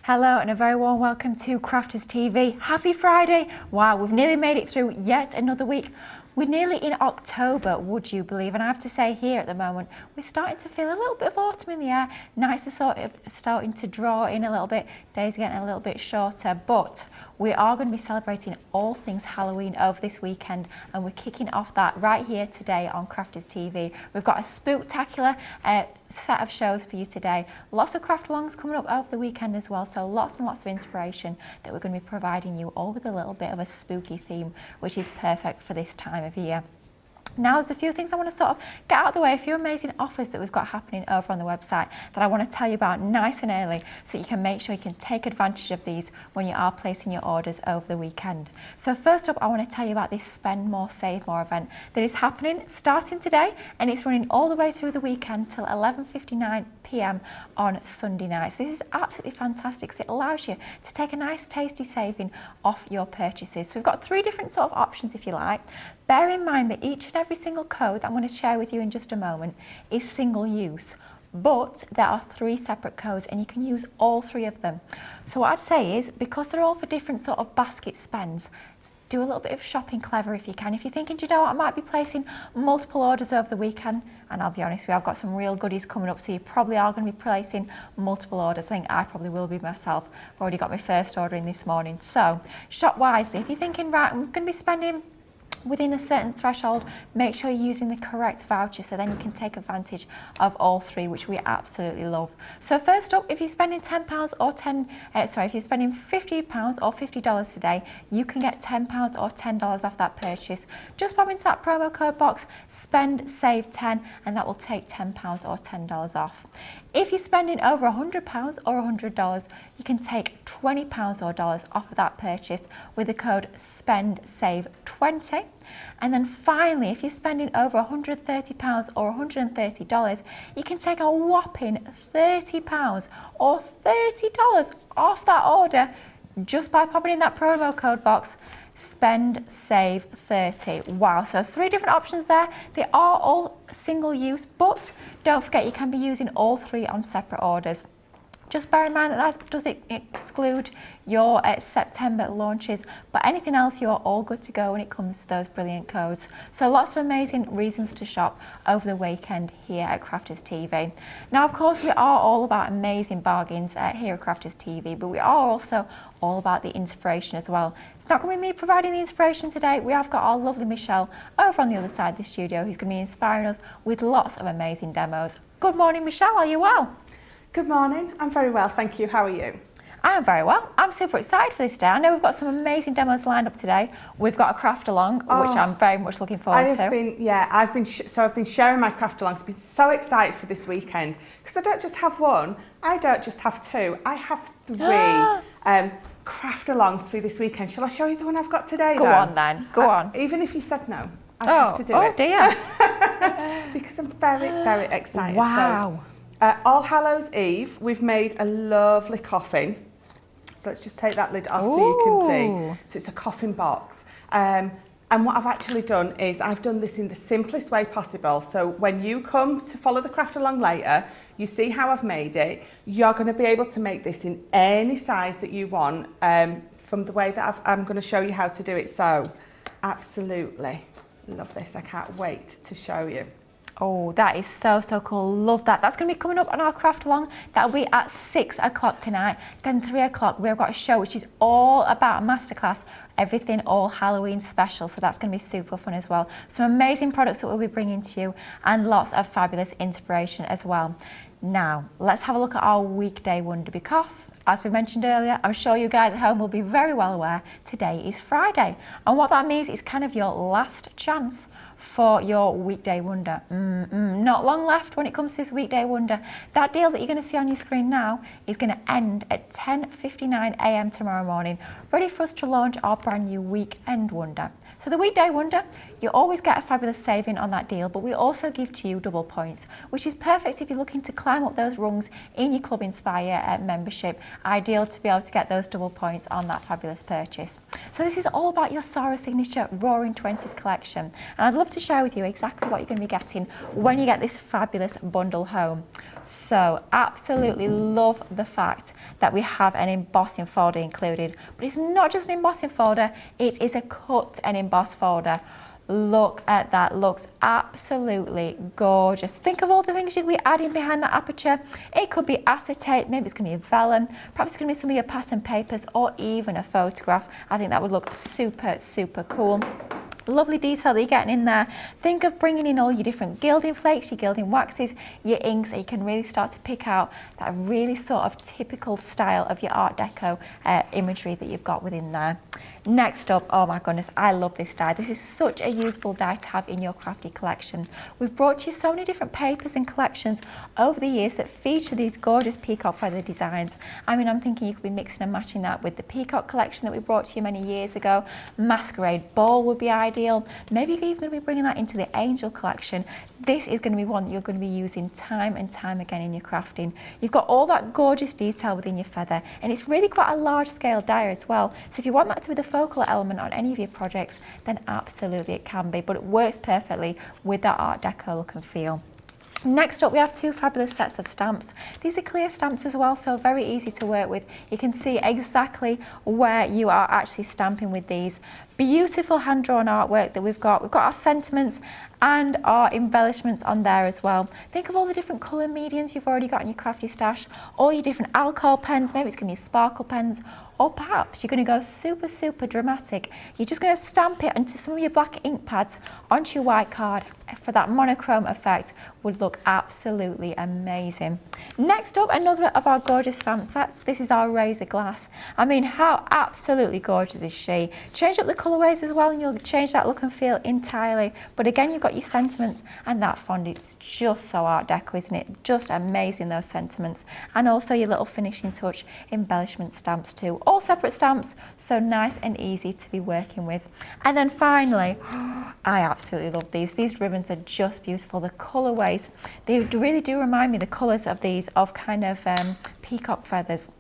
Hello and a very warm welcome to Crafters TV. Happy Friday! Wow, we've nearly made it through yet another week. We're nearly in October, would you believe? And I have to say here at the moment, we're starting to feel a little bit of autumn in the air. Nights are sort of starting to draw in a little bit. Days are getting a little bit shorter, but we are going to be celebrating all things Halloween over this weekend, and we're kicking off that right here today on Crafters TV. We've got a spooktacular set of shows for you today. Lots of craft alongs coming up over the weekend as well, so lots and lots of inspiration that we're going to be providing you, all with a little bit of a spooky theme, which is perfect for this time of year. Now there's a few things I want to sort of get out of the way, a few amazing offers that we've got happening over on the website that I want to tell you about nice and early, so you can make sure you can take advantage of these when you are placing your orders over the weekend. So first up, I want to tell you about this Spend More, Save More event that is happening starting today, and it's running all the way through the weekend till 11:59 p.m. on Sunday nights. This is absolutely fantastic because it allows you to take a nice tasty saving off your purchases. So we've got three different sort of options if you like. Bear in mind that each and every single code that I'm going to share with you in just a moment is single use, but there are three separate codes and you can use all three of them. So what I'd say is, because they're all for different sort of basket spends, do a little bit of shopping clever if you can. If you're thinking, do you know what, I might be placing multiple orders over the weekend, and I'll be honest with you, I've got some real goodies coming up, so you probably are going to be placing multiple orders. I think I probably will be myself. I've already got my first order in this morning. So shop wisely. If you're thinking, right, I'm going to be spending within a certain threshold, make sure you're using the correct voucher, so then you can take advantage of all three, which we absolutely love. So first up, if you're spending £10 or if you're spending £50 or $50 today, you can get £10 or $10 off that purchase. Just pop into that promo code box, spend save 10, and that will take £10 or $10 off. If you're spending over £100 or $100, you can take $20 or dollars off of that purchase with the code SPENDSAVE20. And then finally, if you're spending over £130 or $130, you can take a whopping £30 or $30 off that order just by popping in that promo code box, Spend Save 30. Wow, so three different options there. They are all single use, but don't forget you can be using all three on separate orders. Just bear in mind that doesn't exclude your September launches, but anything else, you're all good to go when it comes to those brilliant codes. So lots of amazing reasons to shop over the weekend here at Crafters TV. Now, of course, we are all about amazing bargains here at Crafters TV, but we are also all about the inspiration as well. It's not going to be me providing the inspiration today. We have got our lovely Michelle over on the other side of the studio who's going to be inspiring us with lots of amazing demos. Good morning, Michelle. Are you well? Good morning. I'm very well, thank you. How are you? I am very well. I'm super excited for this day. I know we've got some amazing demos lined up today. We've got a craft along, which I'm very much looking forward to. I've been sharing my craft alongs. I've been so excited for this weekend because I don't just have one. I don't just have two. I have three craft alongs for this weekend. Shall I show you the one I've got today? Go on then. Go on. Even if you said no, I have to do it. Oh dear. Because I'm very, very excited. Wow. So, All Hallows Eve, we've made a lovely coffin. So let's just take that lid off so you can see. So it's a coffin box. And what I've actually done is I've done this in the simplest way possible. So when you come to follow the craft along later, you see how I've made it. You're going to be able to make this in any size that you want from the way that I'm going to show you how to do it. So absolutely love this. I can't wait to show you. Oh, that is so, so cool. Love that. That's going to be coming up on our craft along. That'll be at 6 o'clock tonight. Then 3 o'clock, we've got a show which is all about a masterclass, everything all Halloween special. So that's going to be super fun as well. Some amazing products that we'll be bringing to you and lots of fabulous inspiration as well. Now, let's have a look at our weekday wonder because, as we mentioned earlier, I'm sure you guys at home will be very well aware today is Friday. And what that means is kind of your last chance for your weekday wonder. Not long left when it comes to this weekday wonder. That deal that you're going to see on your screen now is going to end at 10:59 a.m. tomorrow morning, ready for us to launch our brand new weekend wonder. So the weekday wonder, you always get a fabulous saving on that deal, but we also give to you double points, which is perfect if you're looking to climb climb up those rungs in your Club Inspire membership. Ideal to be able to get those double points on that fabulous purchase. So this is all about your Sarah Signature Roaring 20s collection, and I'd love to share with you exactly what you're going to be getting when you get this fabulous bundle home. So absolutely love the fact that we have an embossing folder included, but it's not just an embossing folder, it is a cut and emboss folder. Look at that, looks absolutely gorgeous. Think of all the things you could be adding behind that aperture. It could be acetate, maybe it's going to be vellum, perhaps it's going to be some of your pattern papers, or even a photograph. I think that would look super, super cool. Lovely detail that you're getting in there. Think of bringing in all your different gilding flakes, your gilding waxes, your inks, so you can really start to pick out that really sort of typical style of your Art Deco imagery that you've got within there. Next up, oh my goodness, I love this die. This is such a usable die to have in your crafty collection. We've brought you so many different papers and collections over the years that feature these gorgeous peacock feather designs. I mean, I'm thinking you could be mixing and matching that with the peacock collection that we brought to you many years ago. Masquerade ball would be ideal. Maybe you're even going to be bringing that into the angel collection. This is going to be one that you're going to be using time and time again in your crafting. You've got all that gorgeous detail within your feather, and it's really quite a large scale die as well. So if you want that to be the focal element on any of your projects, then absolutely it can be, but it works perfectly with that Art Deco look and feel. Next up, we have two fabulous sets of stamps. These are clear stamps as well, so very easy to work with. You can see exactly where you are actually stamping with these. Beautiful hand-drawn artwork that we've got. We've got our sentiments and our embellishments on there as well. Think of all the different colour mediums you've already got in your crafty stash, all your different alcohol pens, maybe it's going to be sparkle pens, or perhaps you're going to go super, super dramatic. You're just going to stamp it into some of your black ink pads onto your white card for that monochrome effect. Would look absolutely amazing. Next up, another of our gorgeous stamp sets. This is our razor glass. I mean, how absolutely gorgeous is she? Change up the colourways as well and you'll change that look and feel entirely. But again, you've got your sentiments and that fondant. It's just so Art Deco, isn't it? Just amazing, those sentiments. And also your little finishing touch embellishment stamps too. All separate stamps, so nice and easy to be working with. And then finally, I absolutely love these. These ribbons are just beautiful. The colourways, they really do remind me, the colours of these, of kind of peacock feathers.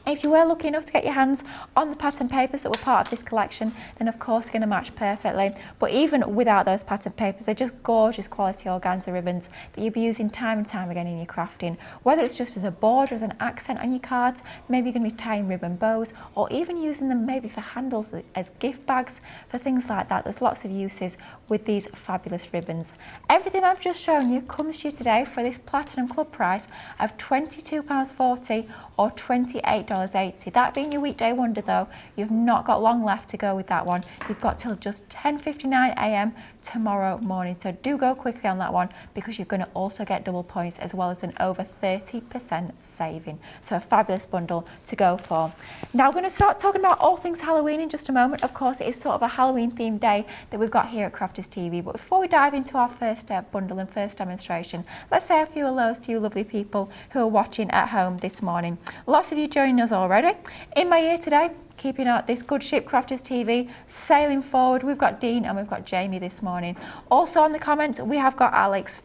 If you were lucky enough to get your hands on the pattern papers that were part of this collection, then of course they're going to match perfectly. But even without those pattern papers, they're just gorgeous quality organza ribbons that you'll be using time and time again in your crafting. Whether it's just as a border, as an accent on your cards, maybe you're going to be tying ribbon bows, or even using them maybe for handles as gift bags, for things like that. There's lots of uses with these fabulous ribbons. Everything I've just shown you comes to you today for this Platinum Club price of £22.40 or $28.80. That being your weekday wonder though, you've not got long left to go with that one. You've got till just 10:59 a.m. tomorrow morning, so do go quickly on that one because you're going to also get double points as well as an over 30% saving. So a fabulous bundle to go for. Now we're going to start talking about all things Halloween in just a moment. Of course, it is sort of a Halloween themed day that we've got here at Crafters TV, but before we dive into our first bundle and first demonstration, let's say a few hellos to you lovely people who are watching at home this morning. Lots of you joining us already. In my ear today, keeping out this good ship, Crafters TV, sailing forward. We've got Dean and we've got Jamie this morning. Also on the comments, we have got Alex.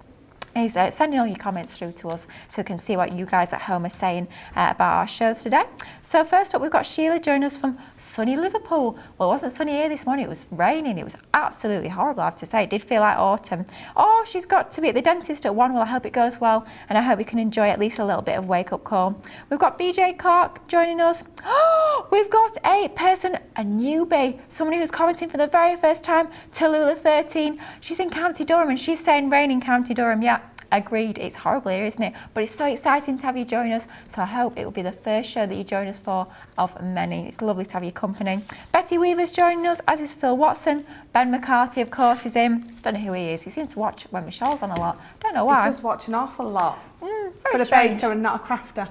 He's sending all your comments through to us so we can see what you guys at home are saying about our shows today. So first up, we've got Sheila joining us from sunny Liverpool. Well, it wasn't sunny here this morning, it was raining. It was absolutely horrible, I have to say. It did feel like autumn. Oh, she's got to be at the dentist at 1. Well, I hope it goes well and I hope you can enjoy at least a little bit of wake-up call. We've got BJ Clark joining us. Oh, we've got a person, a newbie, somebody who's commenting for the very first time, Tallulah13. She's in County Durham and she's saying rain in County Durham. Yeah, agreed, it's horrible here, isn't it? But it's so exciting to have you join us, so I hope it will be the first show that you join us for of many. It's lovely to have your company. Betty Weaver's joining us, as is Phil Watson. Ben McCarthy, of course, is in. Don't know who he is. He seems to watch when Michelle's on a lot. Don't know why. He does watch an awful lot. For the baker and not a crafter.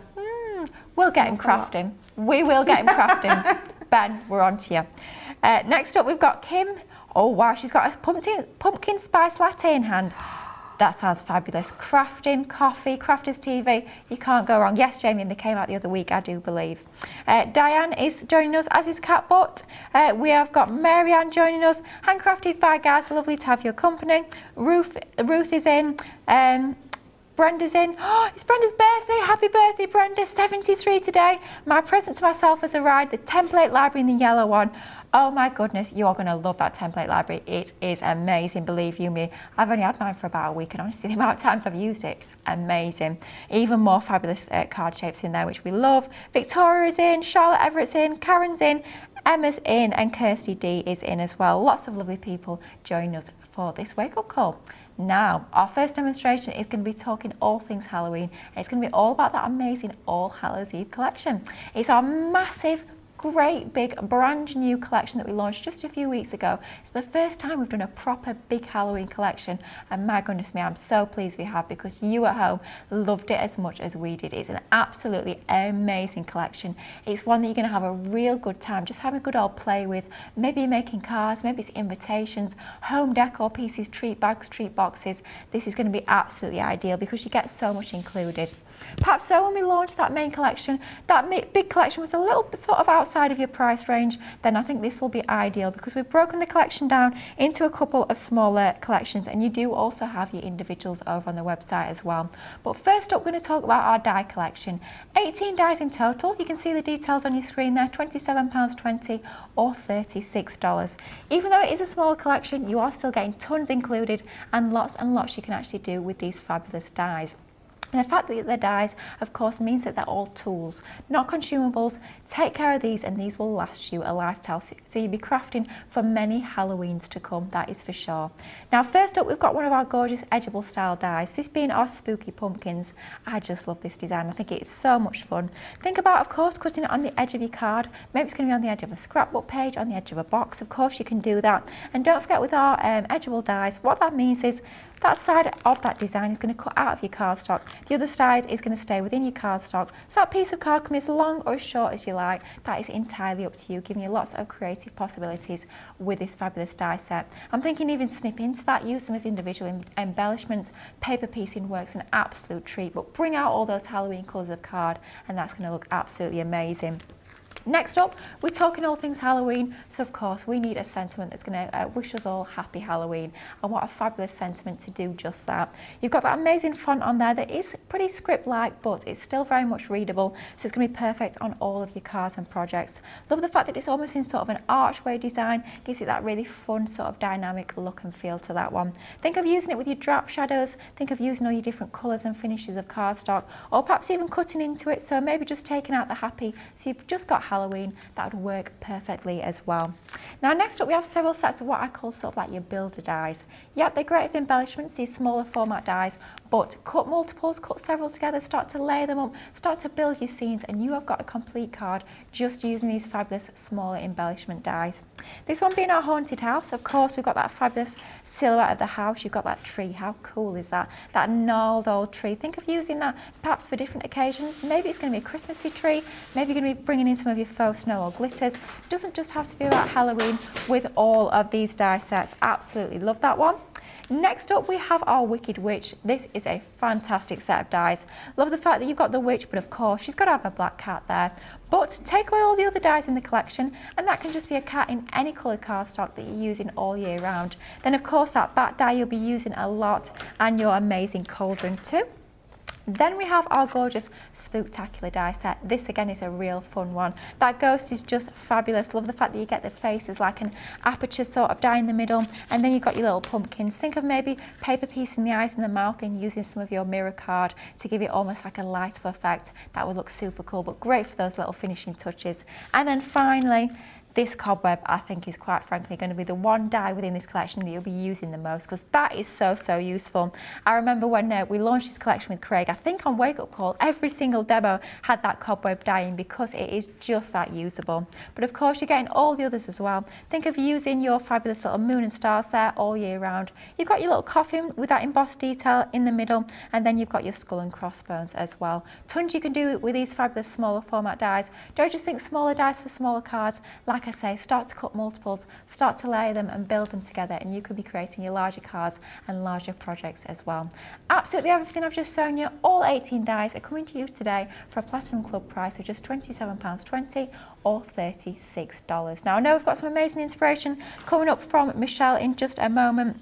We'll get him crafting. We will get him crafting. Ben, we're on to you. Next up, we've got Kim. Oh wow, she's got a pumpkin spice latte in hand. That sounds fabulous. Crafting, coffee, Crafters TV, you can't go wrong. Yes, Jamie, and they came out the other week, I do believe. Diane is joining us, as is Cat Butt. We have got Marianne joining us. Handcrafted by Guys, lovely to have your company. Ruth is in. Brenda's in. Oh, it's Brenda's birthday. Happy birthday, Brenda. 73 today. My present to myself has arrived, the template library in the yellow one. Oh my goodness, you are going to love that template library. It is amazing, believe you me. I've only had mine for about a week, and honestly, the amount of times I've used it, it's amazing. Even more fabulous card shapes in there, which we love. Victoria's in, Charlotte Everett's in, Karen's in, Emma's in, and Kirsty D is in as well. Lots of lovely people joining us for this wake-up call. Now, our first demonstration is going to be talking all things Halloween. It's going to be all about that amazing All Hallows Eve collection. It's our massive, great big brand new collection that we launched just a few weeks ago. It's the first time we've done a proper big Halloween collection, and my goodness me, I'm so pleased we have, because you at home loved it as much as we did. It's an absolutely amazing collection. It's one that you're going to have a real good time just having a good old play with. Maybe you're making cards, maybe it's invitations, home decor pieces, treat bags, treat boxes. This is going to be absolutely ideal because you get so much included. Perhaps so when we launched that main collection, that big collection was a little bit sort of outside of your price range, then I think this will be ideal because we've broken the collection down into a couple of smaller collections, and you do also have your individuals over on the website as well. But first up, we're going to talk about our die collection. 18 dies in total. You can see the details on your screen there, £27.20 or $36. Even though it is a smaller collection, you are still getting tons included and lots you can actually do with these fabulous dies. And the fact that they're dies, of course, means that they're all tools, not consumables. Take care of these, and these will last you a lifetime. So you'll be crafting for many Halloweens to come, that is for sure. Now, first up, we've got one of our gorgeous edgeable style dies. This being our spooky pumpkins. I just love this design. I think it's so much fun. Think about, of course, cutting it on the edge of your card. Maybe it's going to be on the edge of a scrapbook page, on the edge of a box. Of course, you can do that. And don't forget, with our edgeable dies, what that means is that side of that design is going to cut out of your cardstock. The other side is going to stay within your cardstock. So that piece of card can be as long or as short as you like. That is entirely up to you, giving you lots of creative possibilities with this fabulous die set. I'm thinking even snip into that, use them as individual embellishments. Paper piecing works an absolute treat, but bring out all those Halloween colours of card, and that's going to look absolutely amazing. Next up, we're talking all things Halloween, so of course we need a sentiment that's going to wish us all happy Halloween, and what a fabulous sentiment to do just that. You've got that amazing font on there that is pretty script-like, but it's still very much readable, so it's going to be perfect on all of your cards and projects. Love the fact that it's almost in sort of an archway design, gives it that really fun sort of dynamic look and feel to that one. Think of using it with your drop shadows, think of using all your different colours and finishes of cardstock, or perhaps even cutting into it, so maybe just taking out the happy, so you've just got Halloween. That would work perfectly as well. Now, next up, we have several sets of what I call sort of like your builder dies. Yep, they're great as embellishments, these smaller format dies, but cut multiples, cut several together, start to layer them up, start to build your scenes, and you have got a complete card just using these fabulous smaller embellishment dies. This one being our haunted house, of course, we've got that fabulous silhouette of the house. You've got that tree. How cool is that? That gnarled old tree. Think of using that perhaps for different occasions. Maybe it's going to be a Christmassy tree. Maybe you're going to be bringing in some of your faux snow or glitters. It doesn't just have to be about Halloween with all of these die sets. Absolutely love that one. Next up, we have our Wicked Witch. This is a fantastic set of dies. Love the fact that you've got the witch, but of course she's got to have a black cat there. But take away all the other dies in the collection, and that can just be a cat in any coloured cardstock that you're using all year round. Then of course that bat die you'll be using a lot, and your amazing cauldron too. Then we have our gorgeous Spooktacular die set. This again is a real fun one. That ghost is just fabulous. Love the fact that you get the faces like an aperture sort of die in the middle, and then you've got your little pumpkins. Think of maybe paper piecing the eyes and the mouth and using some of your mirror card to give it almost like a light up effect. That would look super cool, but great for those little finishing touches. And then finally, this cobweb, I think, is quite frankly going to be the one die within this collection that you'll be using the most, because that is so useful. I remember when we launched this collection with Craig, I think on Wake Up Call, every single demo had that cobweb die in because it is just that usable. But of course, you're getting all the others as well. Think of using your fabulous little moon and stars there all year round. You've got your little coffin with that embossed detail in the middle, and then you've got your skull and crossbones as well. Tons you can do with these fabulous smaller format dies. Don't just think smaller dies for smaller cards. Like I say, start to cut multiples, start to layer them and build them together, and you could be creating your larger cards and larger projects as well. Absolutely everything I've just shown you, all 18 dies, are coming to you today for a Platinum Club price of just £27.20 or $36. Now I know we've got some amazing inspiration coming up from Michelle in just a moment.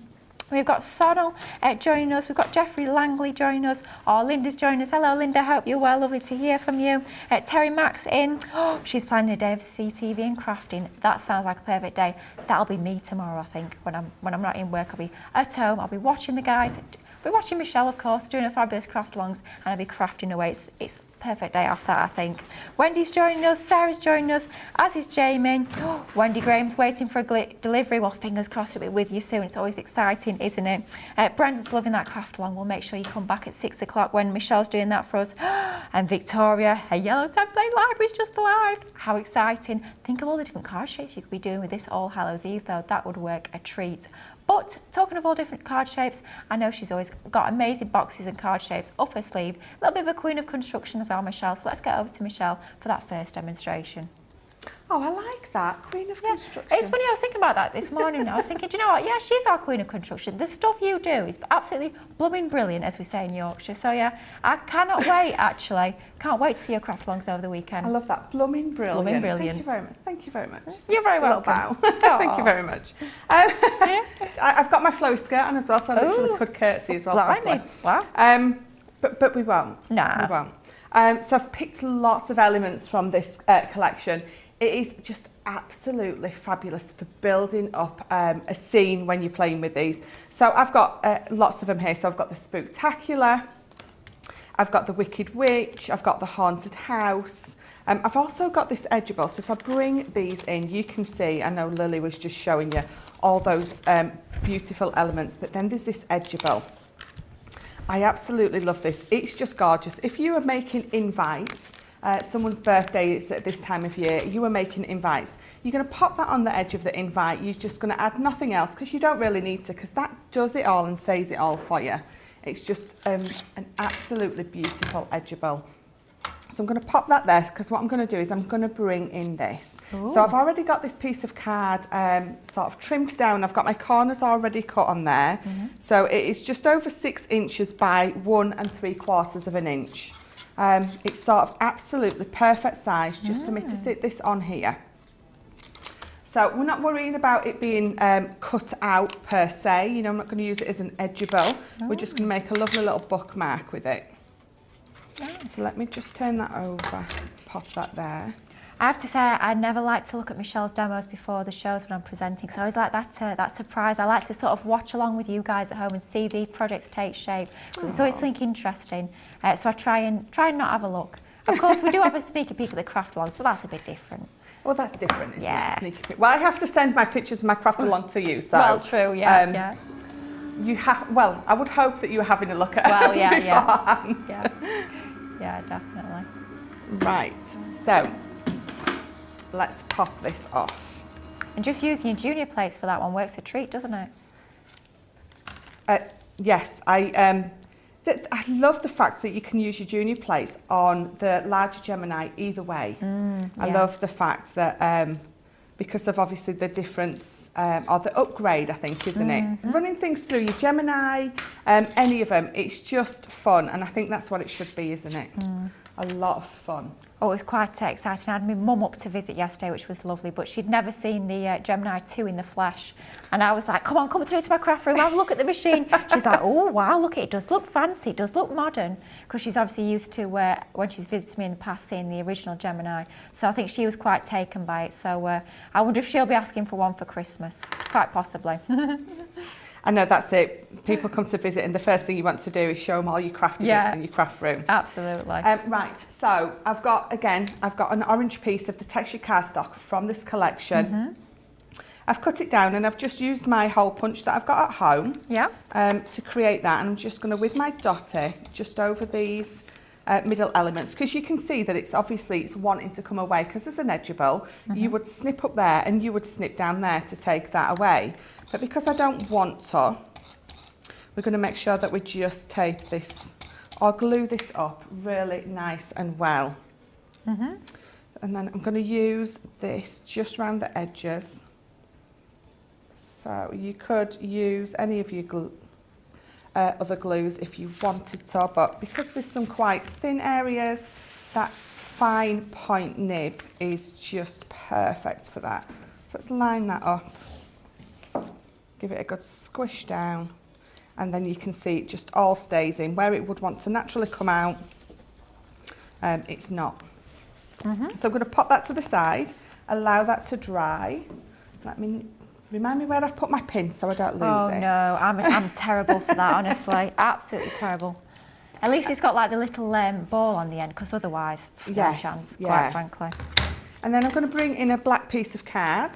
We've got Sonal joining us. We've got Jeffrey Langley joining us. Oh, Linda's joining us. Hello, Linda. Hope you're well. Lovely to hear from you. Terry Mack's in. Oh, she's planning a day of CTV and crafting. That sounds like a perfect day. That'll be me tomorrow, I think. When I'm not in work, I'll be at home. I'll be watching the guys. We're watching Michelle, of course, doing a fabulous craft-alongs, and I'll be crafting away. It's perfect day off that, I think. Wendy's joining us, Sarah's joining us, as is Jamie. Oh, Wendy Graham's waiting for a delivery. Well, fingers crossed it'll be with you soon. It's always exciting, isn't it? Brenda's loving that craft along. We'll make sure you come back at 6 o'clock when Michelle's doing that for us. And Victoria, her yellow template library's just arrived. How exciting. Think of all the different card shapes you could be doing with this all Hallows Eve though. That would work a treat. But talking of all different card shapes, I know she's always got amazing boxes and card shapes up her sleeve. A little bit of a queen of construction as well, Michelle. So let's get over to Michelle for that first demonstration. Oh, I like that, queen of construction. It's funny, I was thinking about that this morning. I was thinking, do you know what? Yeah, she's our queen of construction. The stuff you do is absolutely blooming brilliant, as we say in Yorkshire. So yeah, I cannot wait, actually. Can't wait to see your craft alongs over the weekend. I love that. Blooming brilliant. Blooming brilliant. Thank you very much. Thank you very much. You're very welcome. A little bow. Thank you very much. I've got my flowy skirt on as well, so I literally could curtsy as well. Blimey. Wow. But we won't. Nah. We won't. So I've picked lots of elements from this collection. It is just absolutely fabulous for building up a scene when you're playing with these. So I've got lots of them here. So I've got the Spooktacular, I've got the Wicked Witch, I've got the Haunted House. I've also got this edgeable. So if I bring these in, you can see, I know Lily was just showing you all those beautiful elements, but then there's this edgeable. I absolutely love this. It's just gorgeous. If you are making invites, someone's birthday is at this time of year, you are making invites, you're going to pop that on the edge of the invite. You're just going to add nothing else because you don't really need to, because that does it all and says it all for you. It's just an absolutely beautiful edgeable. So I'm going to pop that there, because what I'm going to do is I'm going to bring in this. Ooh. So I've already got this piece of card sort of trimmed down. I've got my corners already cut on there. Mm-hmm. So it is just over 6 inches by 1 3/4 of an inch. It's sort of absolutely perfect size just for me to sit this on here. So we're not worrying about it being cut out per se. You know, I'm not going to use it as an edgeable. We're just going to make a lovely little bookmark with it. Nice. So let me just turn that over, pop that there. I have to say, I never like to look at Michelle's demos before the shows when I'm presenting, so I always like that surprise. I like to sort of watch along with you guys at home and see the projects take shape, because it's always something interesting. So I try and not have a look. Of course, we do have a sneaky peek at the craft alongs, but that's a bit different. Well, that's different, isn't it? Sneaky peek. Well, I have to send my pictures of my craft along to you, so. Well, true, yeah. You have. Well, I would hope that you were having a look at it beforehand. Yeah, definitely. Right, so let's pop this off. And just using your junior plates for that one works a treat, doesn't it? Yes, I love the fact that you can use your junior plates on the larger Gemini either way. I love the fact that because of obviously the difference or the upgrade, I think, isn't it? Running things through your Gemini, any of them, it's just fun, and I think that's what it should be, isn't it? A lot of fun. Oh, it was quite exciting. I had my mum up to visit yesterday, which was lovely, but she'd never seen the Gemini 2 in the flesh. And I was like, come on, come through to my craft room, have a look at the machine. She's like, oh, wow, look, it does look fancy, it does look modern. Because she's obviously used to, when she's visited me in the past, seeing the original Gemini. So I think she was quite taken by it. So I wonder if she'll be asking for one for Christmas. Quite possibly. I know, that's it. People come to visit and the first thing you want to do is show them all your crafty bits in your craft room. Absolutely. Right, so I've got an orange piece of the textured cardstock from this collection. I've cut it down and I've just used my hole punch that I've got at home to create that. And I'm just going to, with my dotter, just over these middle elements, because you can see that it's wanting to come away, because there's an edgeable. You would snip up there and you would snip down there to take that away. But because I don't want to, we're going to make sure that we just tape this or glue this up really nice and well. And then I'm going to use this just around the edges. So you could use any of your other glues if you wanted to, but because there's some quite thin areas, that fine point nib is just perfect for that. So let's line that up. Give it a good squish down, and then you can see it just all stays in. Where it would want to naturally come out, it's not. So I'm going to pop that to the side, allow that to dry. Remind me where I've put my pin so I don't lose it. Oh no, I'm terrible for that, honestly. Absolutely terrible. At least it's got like the little ball on the end, because otherwise, no chance, quite frankly. And then I'm going to bring in a black piece of card.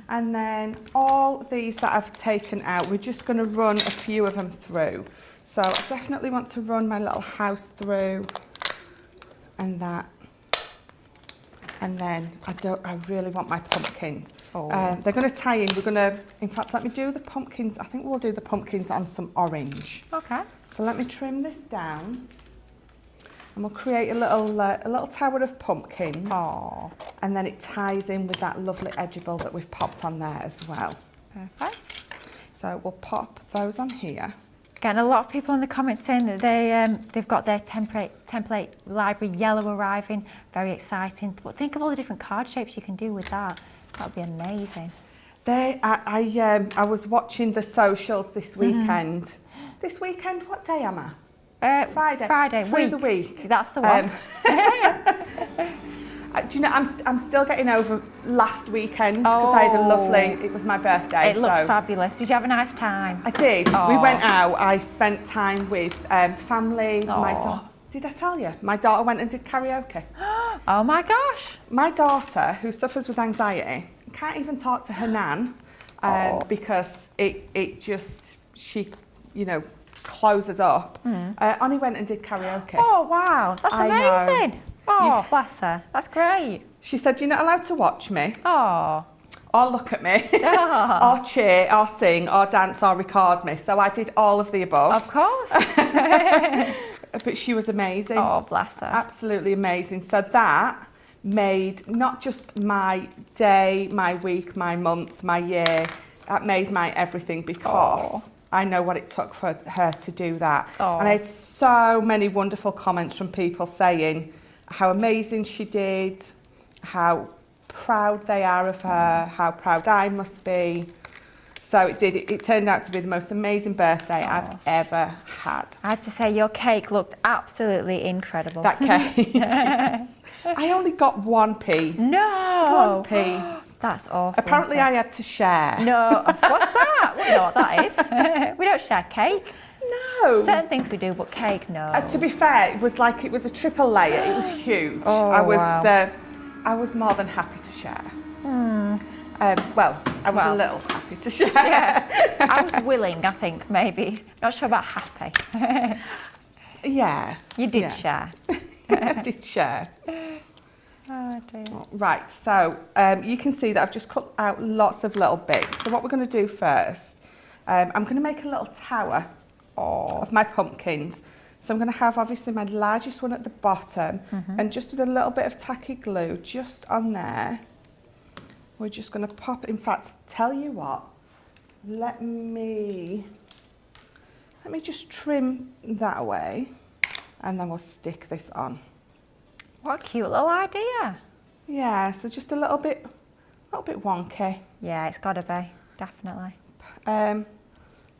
And then all these that I've taken out, we're just going to run a few of them through. So I definitely want to run my little house through, and that. And then I really want my pumpkins. They're going to tie in. We're going to, in fact, let me do the pumpkins. I think we'll do the pumpkins on some orange. Okay. So let me trim this down, and we'll create a little tower of pumpkins. And then it ties in with that lovely edgeable that we've popped on there as well. Perfect. So we'll pop those on here. Getting a lot of people in the comments saying that they've got their template library yellow arriving. Very exciting. But think of all the different card shapes you can do with that. That would be amazing. I was watching the socials this weekend. This weekend, what day am I? Friday. Friday. Through the week. That's the one. Do you know, I'm still getting over last weekend because I had a lovely, it was my birthday. It looked fabulous. Did you have a nice time? I did. We went out. I spent time with family. My daughter. Did I tell you? My daughter went and did karaoke. Oh my gosh. My daughter, who suffers with anxiety, can't even talk to her nan because she closes up. Annie went and did karaoke. Oh wow, that's amazing. Oh, bless her. That's great. She said, "You're not allowed to watch me. Oh. Or look at me. Or cheer, or sing, or dance, or record me." So I did all of the above. Of course. But she was amazing. Oh, bless her. Absolutely amazing. So that made not just my day, my week, my month, my year, that made my everything, because I know what it took for her to do that. And I had so many wonderful comments from people saying how amazing she did, how proud they are of her, how proud I must be. So it turned out to be the most amazing birthday I've ever had. I have to say, your cake looked absolutely incredible. That cake, yes. I only got one piece. No! One piece. That's awful. Apparently I had to share. No, what's that? We know what that is. We don't share cake. No. Certain things we do, but cake, no. To be fair, it was a triple layer. It was huge. I was more than happy to share. I was a little happy to share. Yeah, I was willing, I think, maybe. Not sure about happy. Yeah. You did share. I did share. Oh dear. Right, so you can see that I've just cut out lots of little bits. So what we're going to do first, I'm going to make a little tower of my pumpkins. So I'm going to have obviously my largest one at the bottom, and just with a little bit of tacky glue just on there, we're just going to pop, in fact, tell you what, let me just trim that away, and then we'll stick this on. What a cute little idea. Yeah, so just a little bit wonky. Yeah, it's got to be, definitely.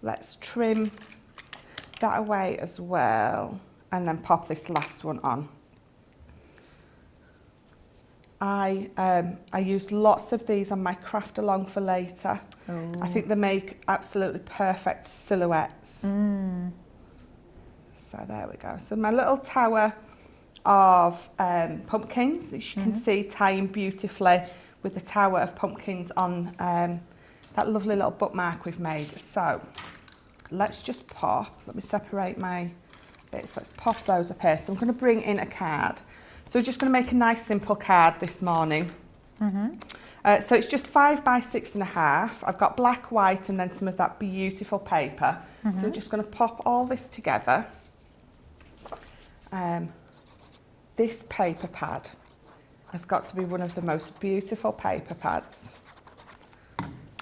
Let's trim that away as well, and then pop this last one on. I used lots of these on my craft along for later. Ooh. I think they make absolutely perfect silhouettes. So there we go. So my little tower of pumpkins, as you can see, tying beautifully with the tower of pumpkins on that lovely little bookmark we've made. So let's just pop, let me separate my bits, let's pop those up here. So I'm going to bring in a card. So we're just going to make a nice simple card this morning. So it's just 5 by 6.5. I've got black, white, and then some of that beautiful paper. So we're just going to pop all this together. This paper pad has got to be one of the most beautiful paper pads.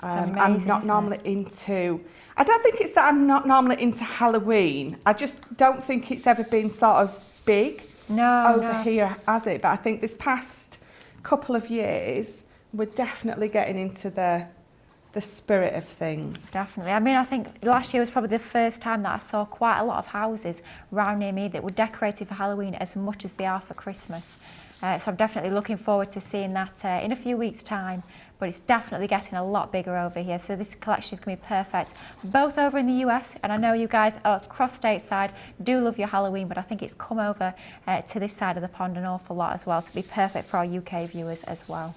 Amazing, I'm not normally into, I don't think it's that I'm not normally into Halloween. I just don't think it's ever been sort of big over here, has it? But I think this past couple of years, we're definitely getting into the the spirit of things. Definitely. I mean, I think last year was probably the first time that I saw quite a lot of houses around near me that were decorated for Halloween as much as they are for Christmas. So I'm definitely looking forward to seeing that in a few weeks' time. But it's definitely getting a lot bigger over here. So this collection is going to be perfect, both over in the US, and I know you guys across stateside do love your Halloween, but I think it's come over to this side of the pond an awful lot as well. So it'll be perfect for our UK viewers as well.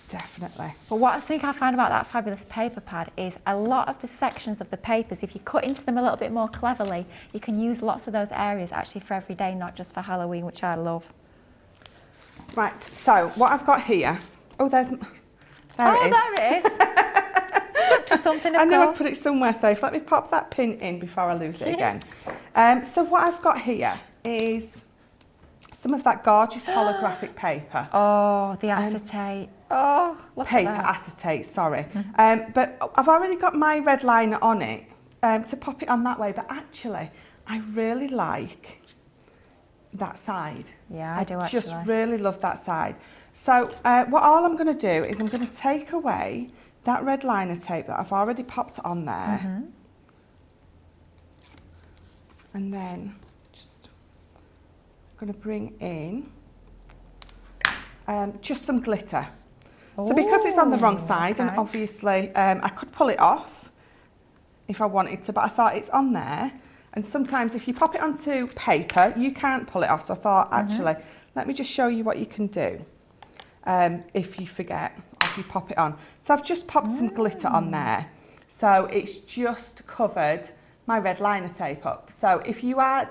Definitely. But what I think I found about that fabulous paper pad is a lot of the sections of the papers, if you cut into them a little bit more cleverly, you can use lots of those areas actually for every day, not just for Halloween, which I love. Right, so what I've got here, there it is. There it is. Stuck to something, of I know course. I put it somewhere safe. Let me pop that pin in before I lose it again. So what I've got here is some of that gorgeous holographic paper. Oh, the acetate. Oh, look Paper at that. acetate, sorry. But I've already got my red liner on it to pop it on that way. But actually, I really like that side. Yeah, I do actually. Just really love that side. So all I'm going to do is I'm going to take away that red liner tape that I've already popped on there. And then just going to bring in just some glitter. So because it's on the wrong side, and obviously I could pull it off if I wanted to, but I thought it's on there. And sometimes if you pop it onto paper, you can't pull it off. So I thought, actually, let me just show you what you can do if you forget or if you pop it on. So I've just popped some glitter on there. So it's just covered my red liner tape up. So if you are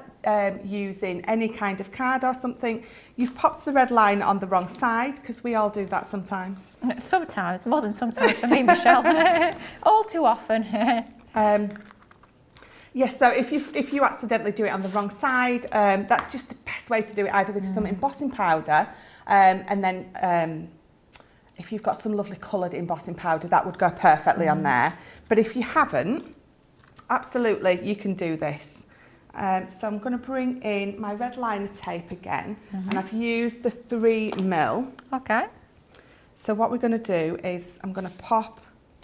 using any kind of card or something, you've popped the red line on the wrong side, because we all do that sometimes. Sometimes, more than sometimes for me, Michelle. All too often. Yes, so if you accidentally do it on the wrong side, that's just the best way to do it, either with some embossing powder, and then if you've got some lovely coloured embossing powder, that would go perfectly on there. But if you haven't, absolutely, you can do this. So I'm going to bring in my red liner tape again, and I've used the 3mm. Okay. So what we're going to do is I'm going to pop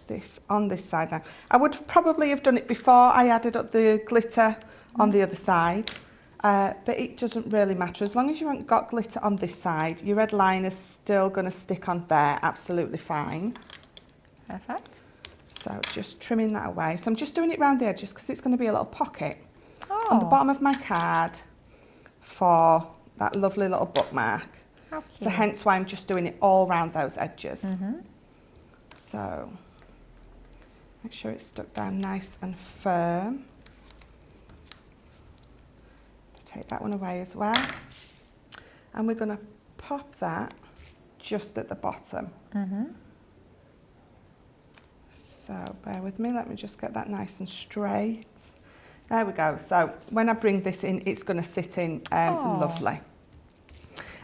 this on this side now. I would probably have done it before I added up the glitter on the other side, but it doesn't really matter. As long as you haven't got glitter on this side, your red line is still going to stick on there absolutely fine. Perfect. So just trimming that away. So I'm just doing it around the edges because it's going to be a little pocket on the bottom of my card for that lovely little bookmark. How cute. So hence why I'm just doing it all around those edges. So make sure it's stuck down nice and firm. Take that one away as well. And we're going to pop that just at the bottom. So bear with me, let me just get that nice and straight. There we go. So when I bring this in, it's going to sit in lovely.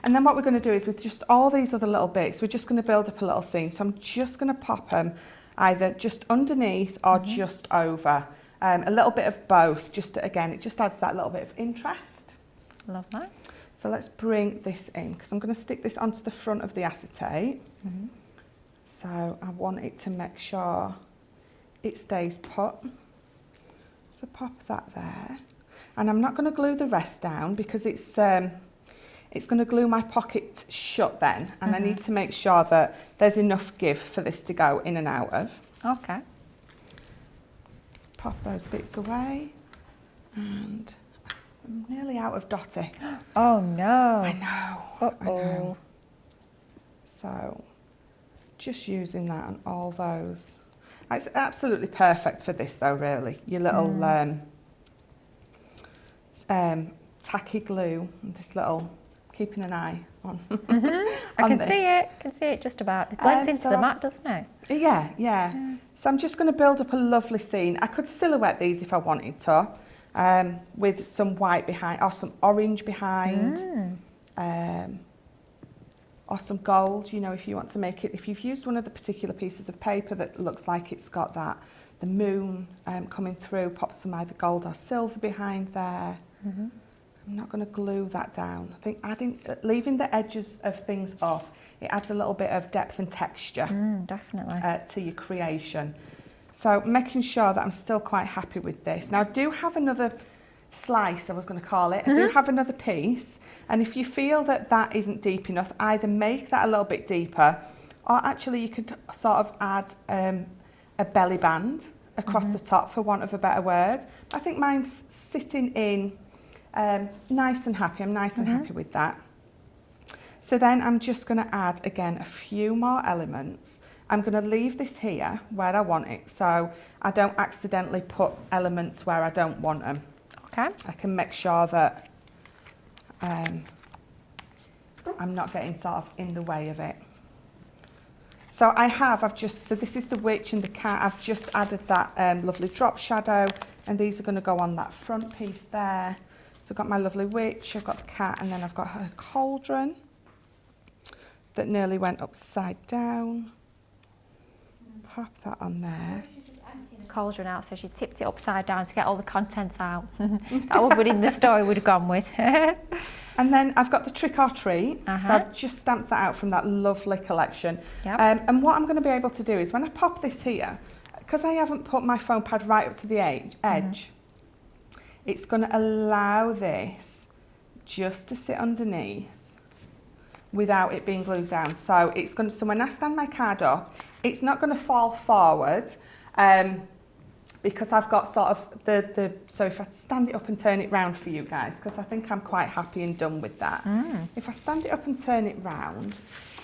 And then what we're going to do is with just all these other little bits, we're just going to build up a little scene. So I'm just going to pop them either just underneath or just over. A little bit of both, just to, again, it just adds that little bit of interest. Love that. So let's bring this in, because I'm going to stick this onto the front of the acetate. So I want it to make sure it stays put. So pop that there. And I'm not going to glue the rest down because it's going to glue my pocket shut then. And I need to make sure that there's enough give for this to go in and out of. Okay. Pop those bits away. And I'm nearly out of Dotty. Oh no. I know. Uh-oh. I know. So just using that on all those. It's absolutely perfect for this though, really. Your little tacky glue, and this little keeping an eye on. I can see it. I can see it just about. It blends into the mat, doesn't it? Yeah. So I'm just going to build up a lovely scene. I could silhouette these if I wanted to, with some white behind or some orange behind. Or some gold, you know, if you want to make it, if you've used one of the particular pieces of paper that looks like it's got the moon coming through, pop some either gold or silver behind there. I'm I'm not going to glue that down. I think leaving the edges of things off, it adds a little bit of depth and texture definitely. To your creation. So making sure that I'm still quite happy with this. Now I do have another slice, I was going to call it. I do have another piece, and if you feel that that isn't deep enough, either make that a little bit deeper, or actually you could sort of add a belly band across the top, for want of a better word. I think mine's sitting in nice and happy. I'm nice and happy with that. So then I'm just going to add again a few more elements. I'm going to leave this here where I want it, so I don't accidentally put elements where I don't want them. Okay. I can make sure that I'm not getting sort of in the way of it. So so this is the witch and the cat. I've just added that lovely drop shadow, and these are going to go on that front piece there. So I've got my lovely witch, I've got the cat, and then I've got her cauldron that nearly went upside down. Pop that on there. Cauldron out, so she tipped it upside down to get all the contents out. That would be in the story we'd have gone with. And then I've got the trick or treat, so I've just stamped that out from that lovely collection. Yep. And what I'm going to be able to do is when I pop this here, because I haven't put my foam pad right up to the edge, it's going to allow this just to sit underneath without it being glued down. So it's going to, so when I stand my card up, it's not going to fall forward, because I've got sort of so if I stand it up and turn it round for you guys, because I think I'm quite happy and done with that. If I stand it up and turn it round,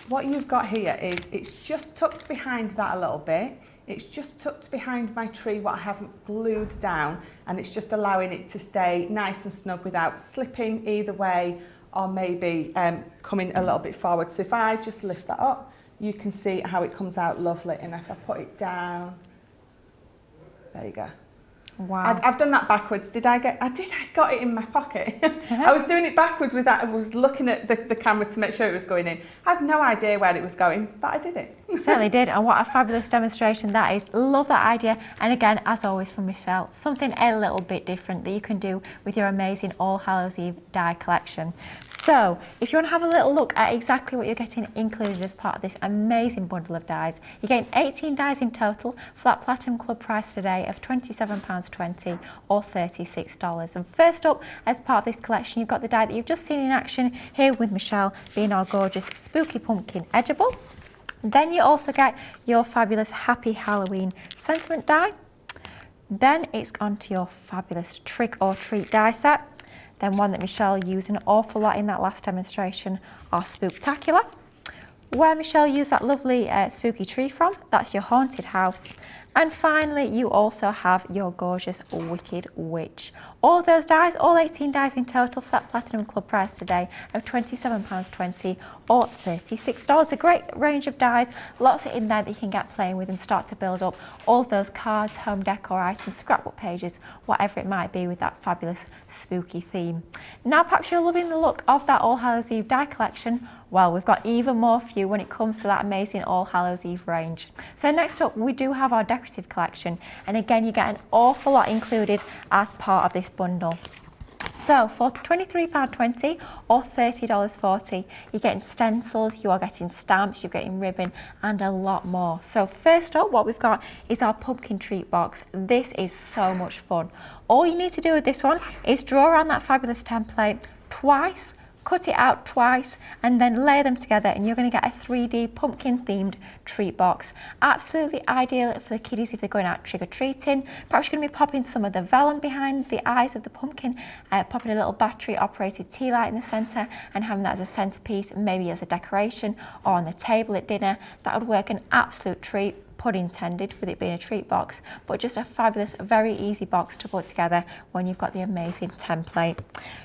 what you've got here is it's just tucked behind that a little bit. It's just tucked behind my tree, what I haven't glued down, and it's just allowing it to stay nice and snug without slipping either way, or maybe coming a little bit forward. So if I just lift that up, you can see how it comes out lovely. And if I put it down, there you go. Wow. I've done that backwards. I got it in my pocket. I was doing it backwards with that. I was looking at the camera to make sure it was going in. I had no idea where it was going, but I did it. Certainly did, and what a fabulous demonstration that is. Love that idea, and again, as always from Michelle, something a little bit different that you can do with your amazing All Hallows Eve die collection. So if you want to have a little look at exactly what you're getting included as part of this amazing bundle of dies, you're getting 18 dies in total for that Platinum Club price today of £27.20 or $36. And first up, as part of this collection, you've got the die that you've just seen in action here with Michelle, being our gorgeous Spooky Pumpkin Edgeable. Then you also get your fabulous Happy Halloween sentiment die. Then it's on to your fabulous Trick or Treat die set. Then one that Michelle used an awful lot in that last demonstration, our Spooktacular, where Michelle used that lovely spooky tree from. That's your Haunted House. And finally, you also have your gorgeous Wicked Witch. All those dies, all 18 dies in total for that Platinum Club price today of £27.20 or $36. A great range of dies, lots in there that you can get playing with and start to build up all of those cards, home decor items, scrapbook pages, whatever it might be with that fabulous spooky theme. Now perhaps you're loving the look of that All Hallows Eve die collection. Well, we've got even more for you when it comes to that amazing All Hallows Eve range. So next up, we do have our decorative collection, and again, you get an awful lot included as part of this bundle. So for £23.20 or $30.40, you're getting stencils, you are getting stamps, you're getting ribbon, and a lot more. So first up, what we've got is our pumpkin treat box. This is so much fun. All you need to do with this one is draw around that fabulous template twice, cut it out twice, and then layer them together, and you're going to get a 3D pumpkin themed treat box. Absolutely ideal for the kiddies if they're going out trick-or-treating. Perhaps you're going to be popping some of the vellum behind the eyes of the pumpkin, popping a little battery operated tea light in the centre and having that as a centrepiece, maybe as a decoration or on the table at dinner. That would work an absolute treat. Pun intended, with it being a treat box, but just a fabulous, very easy box to put together when you've got the amazing template.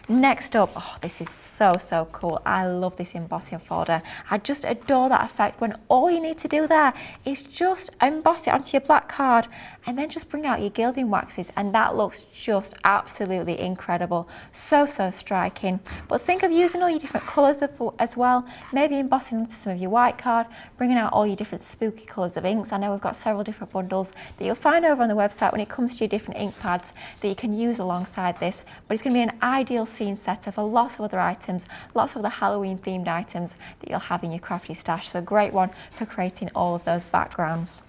Next up, oh, this is so cool. I love this embossing folder. I just adore that effect when all you need to do there is just emboss it onto your black card and then just bring out your gilding waxes, and that looks just absolutely incredible. So striking. But think of using all your different colours as well, maybe embossing onto some of your white card, bringing out all your different spooky colours of inks. I know we've got several different bundles that you'll find over on the website when it comes to your different ink pads that you can use alongside this. But it's going to be an ideal scene setter for lots of other items, lots of other Halloween themed items that you'll have in your crafty stash. So a great one for creating all of those backgrounds.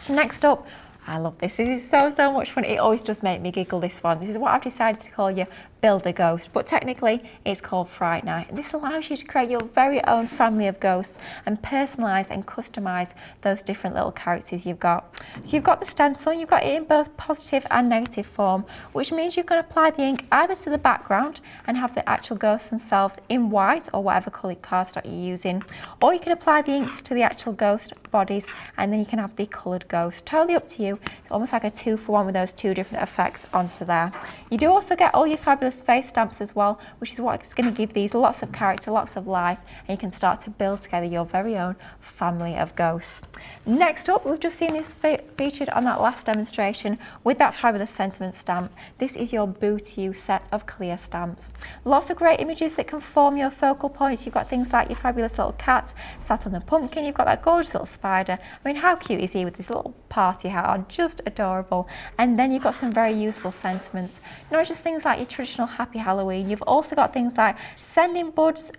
Next up, I love this. This is so much fun. It always does make me giggle, this one. This is what I've decided to call your Build a Ghost, but technically it's called Fright Night. And this allows you to create your very own family of ghosts and personalise and customise those different little characters you've got. So you've got the stencil, you've got it in both positive and negative form, which means you can apply the ink either to the background and have the actual ghosts themselves in white or whatever coloured cardstock you're using, or you can apply the inks to the actual ghost bodies and then you can have the coloured ghost. Totally up to you. It's almost like a 2-for-1 with those two different effects onto there. You do also get all your fabulous face stamps as well, which is what's going to give these lots of character, lots of life, and you can start to build together your very own family of ghosts. Next up, we've just seen this featured on that last demonstration with that fabulous sentiment stamp. This is your Boo to You set of clear stamps. Lots of great images that can form your focal points. You've got things like your fabulous little cat sat on the pumpkin, you've got that gorgeous little spider. I mean, how cute is he with this little party hat on? Just adorable. And then you've got some very usable sentiments, not just things like your traditional Happy Halloween. You've also got things like sending bugs,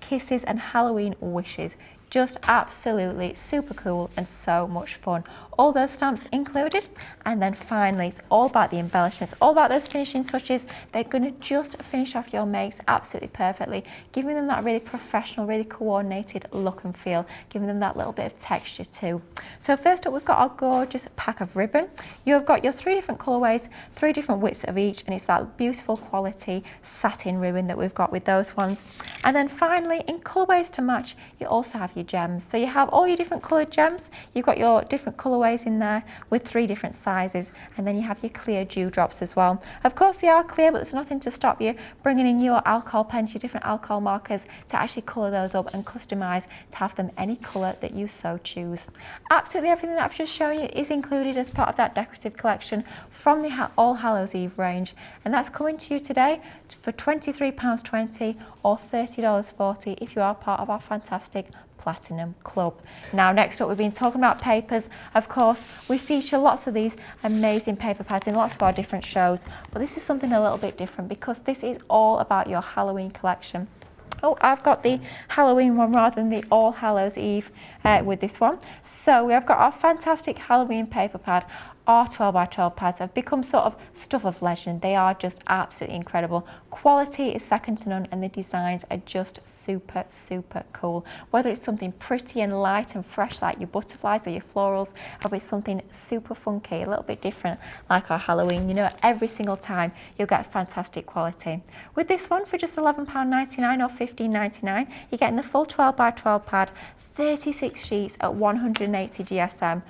kisses and Halloween wishes. Just absolutely super cool and so much fun. All those stamps included. And then finally, it's all about the embellishments, all about those finishing touches. They're going to just finish off your makes absolutely perfectly, giving them that really professional, really coordinated look and feel, giving them that little bit of texture too. So first up, we've got our gorgeous pack of ribbon. You've got your 3 different colourways, 3 different widths of each, and it's that beautiful quality satin ribbon that we've got with those ones. And then finally, in colourways to match, you also have your gems. So you have all your different coloured gems. You've got your different colourways in there with 3 different sizes, and then you have your clear dewdrops as well. Of course they are clear, but there's nothing to stop you bringing in your alcohol pens, your different alcohol markers to actually colour those up and customise to have them any colour that you so choose. Absolutely everything that I've just shown you is included as part of that decorative collection from the All Hallows Eve range, and that's coming to you today for £23.20 or $30.40 if you are part of our fantastic Platinum Club. Now next up, we've been talking about papers. Of course, we feature lots of these amazing paper pads in lots of our different shows, but this is something a little bit different because this is all about your Halloween collection. Oh, I've got the Halloween one rather than the All Hallows Eve with this one. So we have got our fantastic Halloween paper pad. Our 12x12 pads have become sort of stuff of legend. They are just absolutely incredible. Quality is second to none and the designs are just super cool. Whether it's something pretty and light and fresh like your butterflies or your florals, or it's something super funky, a little bit different like our Halloween, you know, every single time you'll get fantastic quality. With this one for just £11.99 or $15.99, you're getting the full 12x12 pad, 36 sheets at 180 GSM.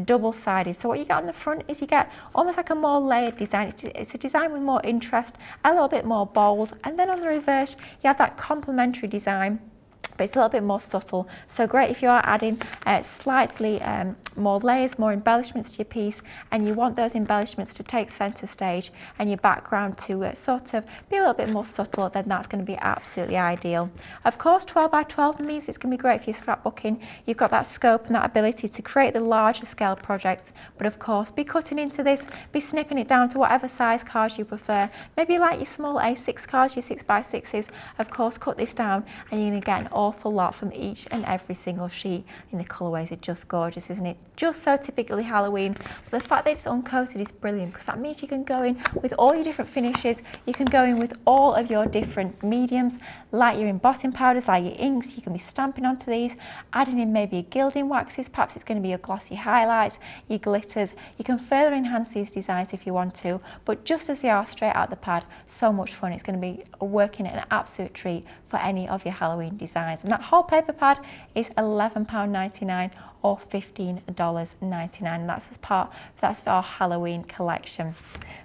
Double-sided. So what you get on the front is you get almost like a more layered design. It's a design with more interest, a little bit more bold, and then on the reverse you have that complementary design, but it's a little bit more subtle. So great if you are adding slightly more layers, more embellishments to your piece, and you want those embellishments to take centre stage and your background to sort of be a little bit more subtle, then that's going to be absolutely ideal. Of course, 12x12 means it's going to be great for your scrapbooking. You've got that scope and that ability to create the larger scale projects, but of course, be cutting into this, be snipping it down to whatever size cards you prefer. Maybe like your small A6 cards, your 6x6s, of course, cut this down and you're going to get an awful lot from each and every single sheet. In the colourways are just gorgeous, isn't it? Just so typically Halloween. But the fact that it's uncoated is brilliant because that means you can go in with all your different finishes. You can go in with all of your different mediums, like your embossing powders, like your inks. You can be stamping onto these, adding in maybe your gilding waxes. Perhaps it's going to be your glossy highlights, your glitters. You can further enhance these designs if you want to, but just as they are straight out the pad, so much fun. It's going to be working an absolute treat for any of your Halloween designs. And that whole paper pad is £11.99 or $15.99, and that's for our Halloween collection.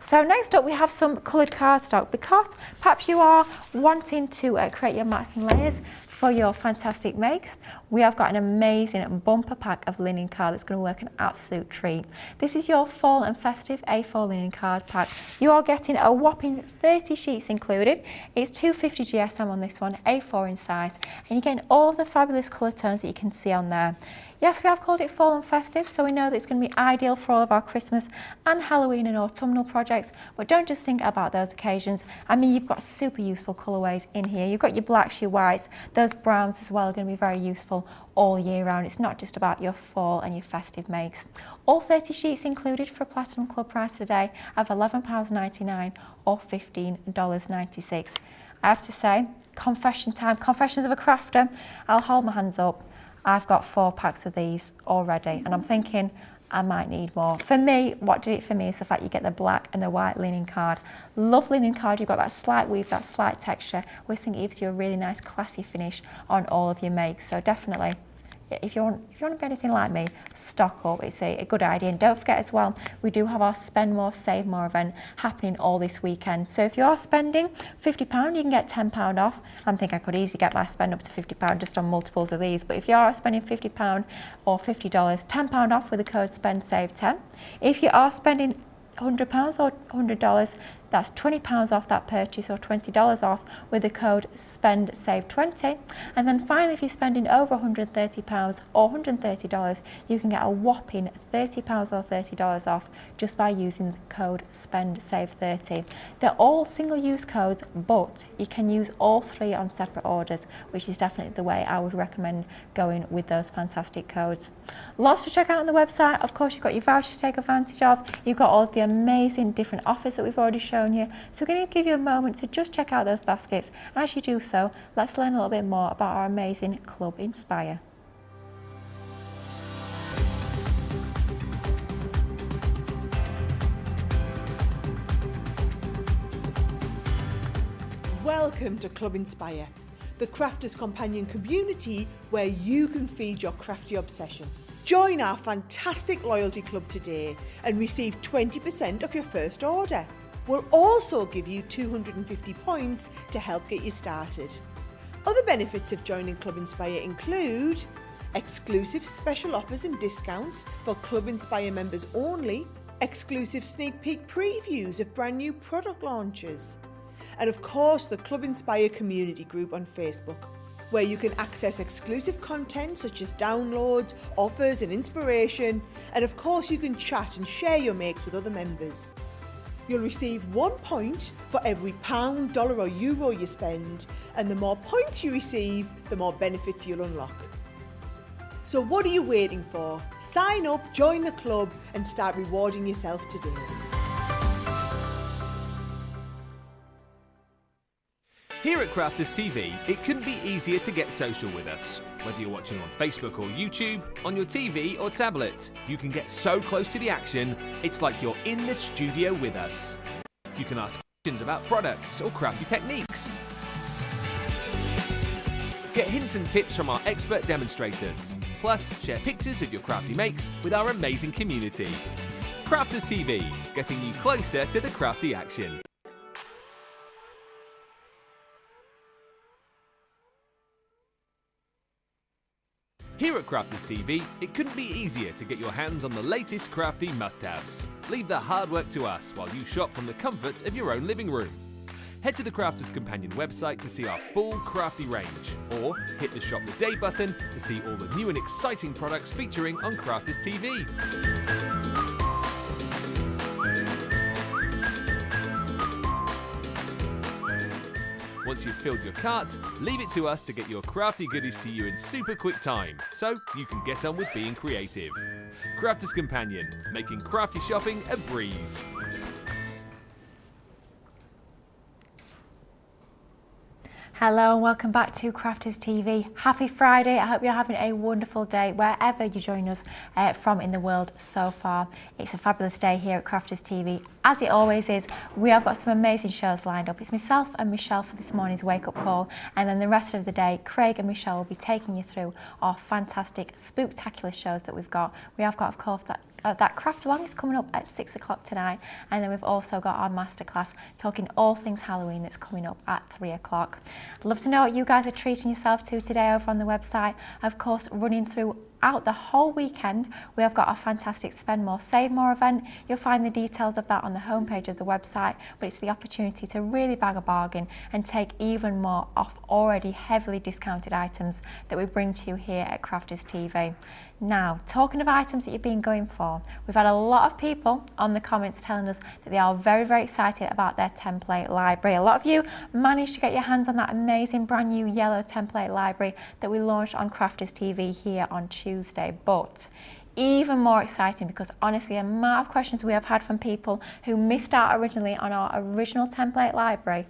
So next up we have some coloured cardstock, because perhaps you are wanting to create your mats and layers for your fantastic makes. We have got an amazing bumper pack of linen card that's going to work an absolute treat. This is your fall and festive A4 linen card pack. You are getting a whopping 30 sheets included. It's 250 GSM on this one, A4 in size, and you're getting all the fabulous colour tones that you can see on there. Yes, we have called it fall and festive, so we know that it's going to be ideal for all of our Christmas and Halloween and autumnal projects, but don't just think about those occasions. I mean, you've got super useful colourways in here. You've got your blacks, your whites, those browns as well are going to be very useful all year round. It's not just about your fall and your festive makes. All 30 sheets included for a Platinum Club price today of £11.99 or $15.96. I have to say, confession time, confessions of a crafter. I'll hold my hands up. I've got 4 packs of these already and I'm thinking I might need more. For me, what did it for me is the fact you get the black and the white linen card. Love linen card, you've got that slight weave, that slight texture, which I think gives you a really nice classy finish on all of your makes. So definitely, if you want to be anything like me, stock up. It's a good idea. And don't forget as well, we do have our Spend More, Save More event happening all this weekend. So if you're spending £50, you can get £10 off. I think I could easily get my spend up to £50 just on multiples of these. But if you are spending £50 or $50, £10 off with the code SPENDSAVE10. If you are spending £100 or $100, that's £20 off that purchase or $20 off with the code SPENDSAVE20. And then finally, if you're spending over £130 or $130, you can get a whopping £30 or $30 off just by using the code SPENDSAVE30. They're all single-use codes, but you can use all 3 on separate orders, which is definitely the way I would recommend going with those fantastic codes. Lots to check out on the website. Of course, you've got your vouchers to take advantage of. You've got all of the amazing different offers that we've already shown you. So we're going to give you a moment to just check out those baskets. As you do so, let's learn a little bit more about our amazing Club Inspire. Welcome to Club Inspire, the crafters' companion community where you can feed your crafty obsession. Join our fantastic loyalty club today and receive 20% off your first order. We'll also give you 250 points to help get you started. Other benefits of joining Club Inspire include exclusive special offers and discounts for Club Inspire members only, exclusive sneak peek previews of brand new product launches, and of course the Club Inspire community group on Facebook, where you can access exclusive content such as downloads, offers and inspiration, and of course you can chat and share your makes with other members. You'll receive 1 point for every £1, $1 or euro you spend, and the more points you receive, the more benefits you'll unlock. So what are you waiting for? Sign up, join the club and start rewarding yourself today. Here at Crafters TV, it couldn't be easier to get social with us. Whether you're watching on Facebook or YouTube, on your TV or tablet, you can get so close to the action, it's like you're in the studio with us. You can ask questions about products or crafty techniques. Get hints and tips from our expert demonstrators. Plus, share pictures of your crafty makes with our amazing community. Crafters TV, getting you closer to the crafty action. Here at Crafters TV, it couldn't be easier to get your hands on the latest crafty must-haves. Leave the hard work to us while you shop from the comforts of your own living room. Head to the Crafters Companion website to see our full crafty range, or hit the Shop the Day button to see all the new and exciting products featuring on Crafters TV. Once you've filled your cart, leave it to us to get your crafty goodies to you in super quick time, so you can get on with being creative. Crafters Companion, making crafty shopping a breeze. Hello and welcome back to Crafters TV. Happy Friday. I hope you're having a wonderful day wherever you join us from in the world so far. It's a fabulous day here at Crafters TV. As it always is, we have got some amazing shows lined up. It's myself and Michelle for this morning's wake-up call, and then the rest of the day, Craig and Michelle will be taking you through our fantastic, spooktacular shows that we've got. We have got, of course, that craft along is coming up at 6 o'clock tonight, and then we've also got our masterclass talking all things Halloween that's coming up at 3 o'clock. I'd love to know what you guys are treating yourself to today over on the website. Of course, running through throughout the whole weekend. We have got a fantastic Spend More, Save More event. You'll find the details of that on the homepage of the website, but it's the opportunity to really bag a bargain and take even more off already heavily discounted items that we bring to you here at Crafters TV. Now, talking of items that you've been going for, we've had a lot of people on the comments telling us that they are very, very excited about their template library. A lot of you managed to get your hands on that amazing brand new yellow template library that we launched on Crafters TV here on Tuesday. But even more exciting, because honestly, the amount of questions we have had from people who missed out originally on our original template library.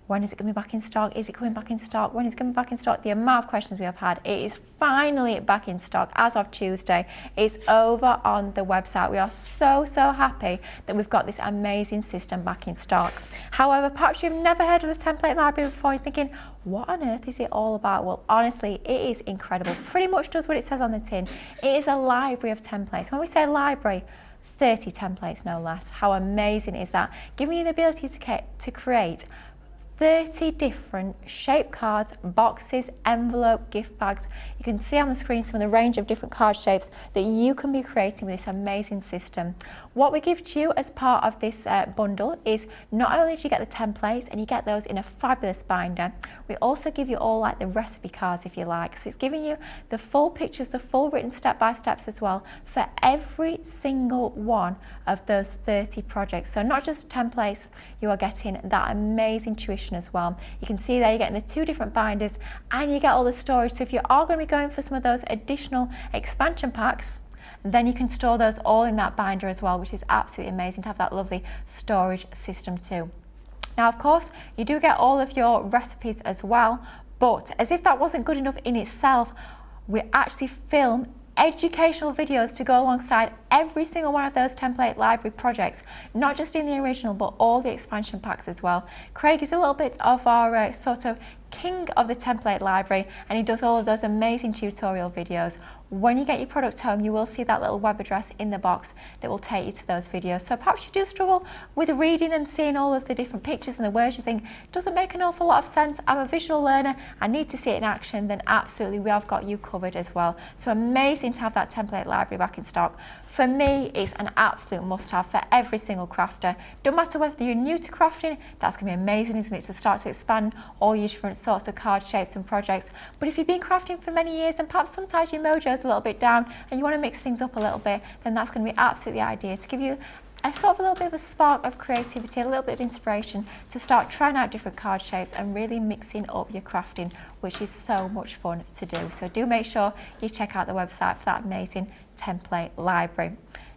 When is it going to be back in stock? Is it coming back in stock? When is it coming back in stock? The amount of questions we have had, it is finally back in stock as of Tuesday. It's over on the website. We are so, so happy that we've got this amazing system back in stock. However, perhaps you've never heard of the template library before. You're thinking, what on earth is it all about? Well, honestly, it is incredible. Pretty much does what it says on the tin. It is a library of templates. When we say library, 30 templates no less. How amazing is that? Giving you the ability to create 30 different shape cards, boxes, envelope, gift bags. You can see on the screen some of the range of different card shapes that you can be creating with this amazing system. What we give to you as part of this bundle is not only do you get the templates and you get those in a fabulous binder, we also give you all like the recipe cards if you like. So it's giving you the full pictures, the full written step-by-steps as well for every single one of those 30 projects. So not just templates, you are getting that amazing tuition as well. You can see there you're getting the 2 different binders and you get all the storage. So if you are going to be going for some of those additional expansion packs, then you can store those all in that binder as well, which is absolutely amazing to have that lovely storage system too. Now, of course, you do get all of your recipes as well, but as if that wasn't good enough in itself, we actually film educational videos to go alongside every single one of those template library projects, not just in the original but all the expansion packs as well. Craig is a little bit of our sort of king of the template library, and he does all of those amazing tutorial videos. When you get your product home, you will see that little web address in the box that will take you to those videos. So perhaps you do struggle with reading and seeing all of the different pictures and the words. You think, doesn't make an awful lot of sense. I'm a visual learner, I need to see it in action. Then absolutely, we have got you covered as well. So amazing to have that template library back in stock. For me, it's an absolute must-have for every single crafter. Don't matter whether you're new to crafting, that's going to be amazing, isn't it, to start to expand all your different sorts of card shapes and projects. But if you've been crafting for many years and perhaps sometimes your mojo's a little bit down and you want to mix things up a little bit, then that's going to be absolutely ideal to give you a sort of a little bit of a spark of creativity, a little bit of inspiration to start trying out different card shapes and really mixing up your crafting, which is so much fun to do. So do make sure you check out the website for that amazing template library.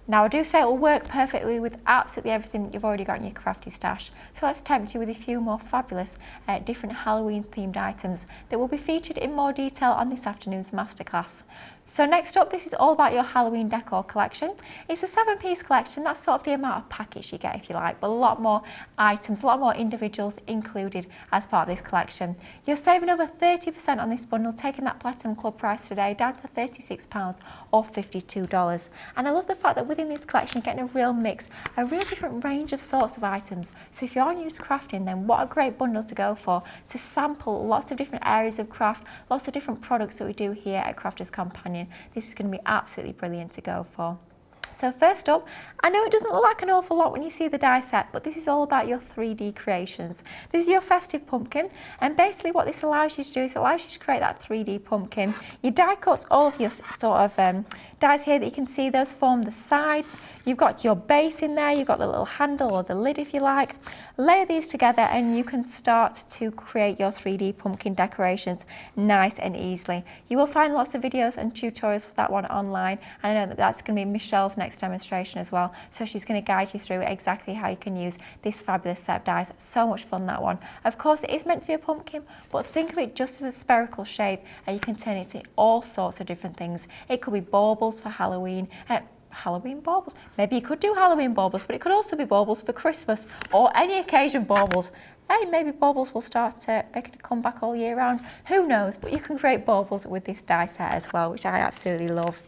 Now, I do say it will work perfectly with absolutely everything that you've already got in your crafty stash. So let's tempt you with a few more fabulous different Halloween themed items that will be featured in more detail on this afternoon's masterclass. So next up, this is all about your Halloween decor collection. It's a 7-piece collection. That's sort of the amount of package you get, if you like, but a lot more items, a lot more individuals included as part of this collection. You're saving over 30% on this bundle, taking that Platinum Club price today down to £36 or $52. And I love the fact that within this collection, you're getting a real mix, a real different range of sorts of items. So if you're new to crafting, then what a great bundles to go for, to sample lots of different areas of craft, lots of different products that we do here at Crafters Companion. This is going to be absolutely brilliant to go for. So first up, I know it doesn't look like an awful lot when you see the die set, but this is all about your 3D creations. This is your festive pumpkin, and basically what this allows you to do is it allows you to create that 3D pumpkin. You die cut all of your sort of dies here that you can see, those form the sides. You've got your base in there, you've got the little handle or the lid if you like. Layer these together and you can start to create your 3D pumpkin decorations nice and easily. You will find lots of videos and tutorials for that one online, and I know that that's going to be Michelle's next demonstration as well, so she's going to guide you through exactly how you can use this fabulous set of dies. So much fun, that one. Of course it is meant to be a pumpkin, but think of it just as a spherical shape and you can turn it into all sorts of different things. It could be baubles for Halloween, Halloween baubles. Maybe you could do Halloween baubles, but it could also be baubles for Christmas or any occasion baubles. Hey, maybe baubles will start making a comeback all year round. Who knows? But you can create baubles with this die set as well, which I absolutely love.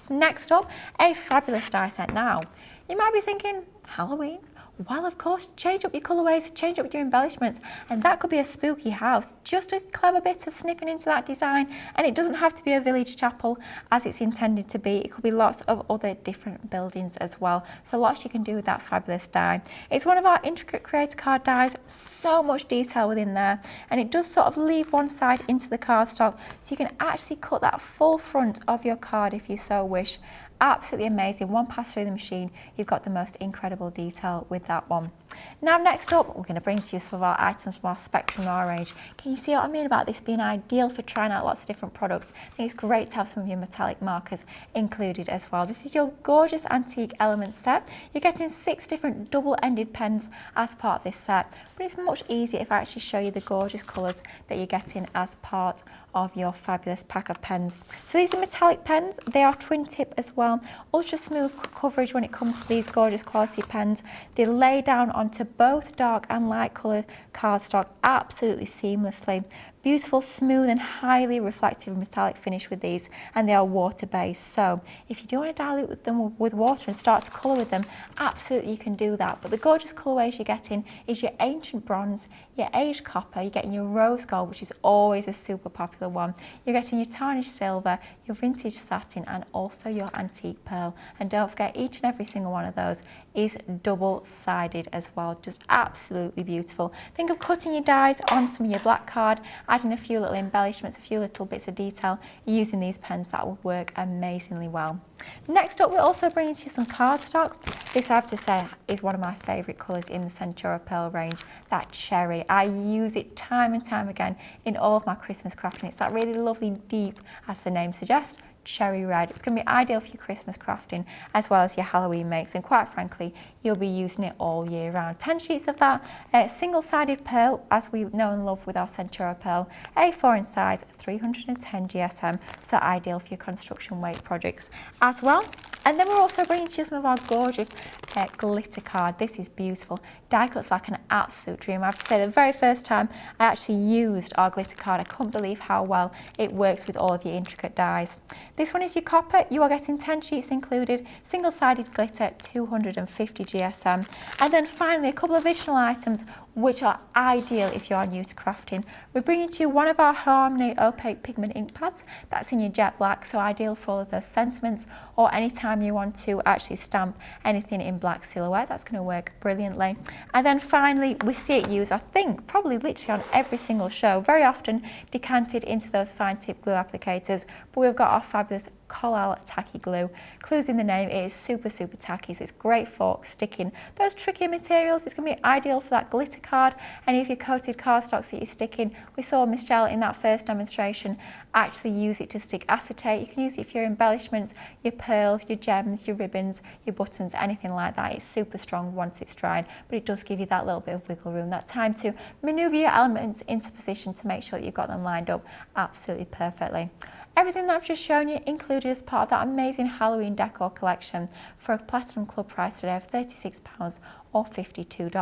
Next up, a fabulous die set now. You might be thinking, Halloween? while of course change up your colourways, change up your embellishments, and that could be a spooky house. Just a clever bit of snipping into that design, and it doesn't have to be a village chapel as it's intended to be. It could be lots of other different buildings as well. So lots you can do with that fabulous die. It's one of our intricate creator card dies, so much detail within there, and it does sort of leave one side into the cardstock, so you can actually cut that full front of your card if you so wish. Absolutely amazing. One pass through the machine, you've got the most incredible detail with that one. Now next up, we're going to bring to you some of our items from our Spectrum R range. Can you see what I mean about this being ideal for trying out lots of different products? I think it's great to have some of your metallic markers included as well. This is your gorgeous antique element set. You're getting 6 different double-ended pens as part of this set, but it's much easier if I actually show you the gorgeous colours that you're getting as part of your fabulous pack of pens. So these are metallic pens, they are twin tip as well, ultra smooth coverage when it comes to these gorgeous quality pens. They lay down onto both dark and light colour cardstock absolutely seamlessly. Beautiful, smooth and highly reflective metallic finish with these, and they are water based, so if you do want to dilute them with water and start to colour with them, absolutely you can do that. But the gorgeous colourways you're getting is your ancient bronze, your aged copper, you're getting your rose gold, which is always a super popular one, you're getting your tarnished silver, your vintage satin and also your antique pearl. And don't forget, each and every single one of those is double-sided as well, just absolutely beautiful. Think of cutting your dies on some of your black card, adding a few little embellishments, a few little bits of detail using these pens. That would work amazingly well. Next up, we're also bringing to you some cardstock. This, I have to say, is one of my favourite colours in the Centura Pearl range, that cherry. I use it time and time again in all of my Christmas crafting. It's that really lovely deep, as the name suggests, cherry red. It's going to be ideal for your Christmas crafting as well as your Halloween makes, and quite frankly you'll be using it all year round. 10 sheets of that single-sided pearl, as we know and love with our Centura Pearl, A4 in size, 310 GSM, so ideal for your construction weight projects as well. And then we're also bringing to you some of our gorgeous glitter card. This is beautiful. Die cuts like an absolute dream. I have to say, the very first time I actually used our glitter card, I couldn't believe how well it works with all of your intricate dies. This one is your copper. You are getting 10 sheets included, single-sided glitter, 250 GSM. And then finally, a couple of additional items which are ideal if you are new to crafting. We're bringing to you one of our Harmony opaque pigment ink pads. That's in your jet black, so ideal for all of those sentiments or anytime you want to actually stamp anything in black silhouette. That's going to work brilliantly. And then finally, we see it used, I think, probably literally on every single show, very often decanted into those fine tip glue applicators, but we've got our fabulous Collal tacky glue. Clues in the name, it is super tacky, so it's great for sticking those tricky materials. It's going to be ideal for that glitter card, any of your coated cardstocks that you're sticking. We saw Michelle in that first demonstration actually use it to stick acetate. You can use it for your embellishments, your pearls, your gems, your ribbons, your buttons, anything like that. It's super strong once it's dried, but it does give you that little bit of wiggle room, that time to manoeuvre your elements into position to make sure that you've got them lined up absolutely perfectly. Everything that I've just shown you included as part of that amazing Halloween decor collection for a Platinum Club price today of £36 or $52.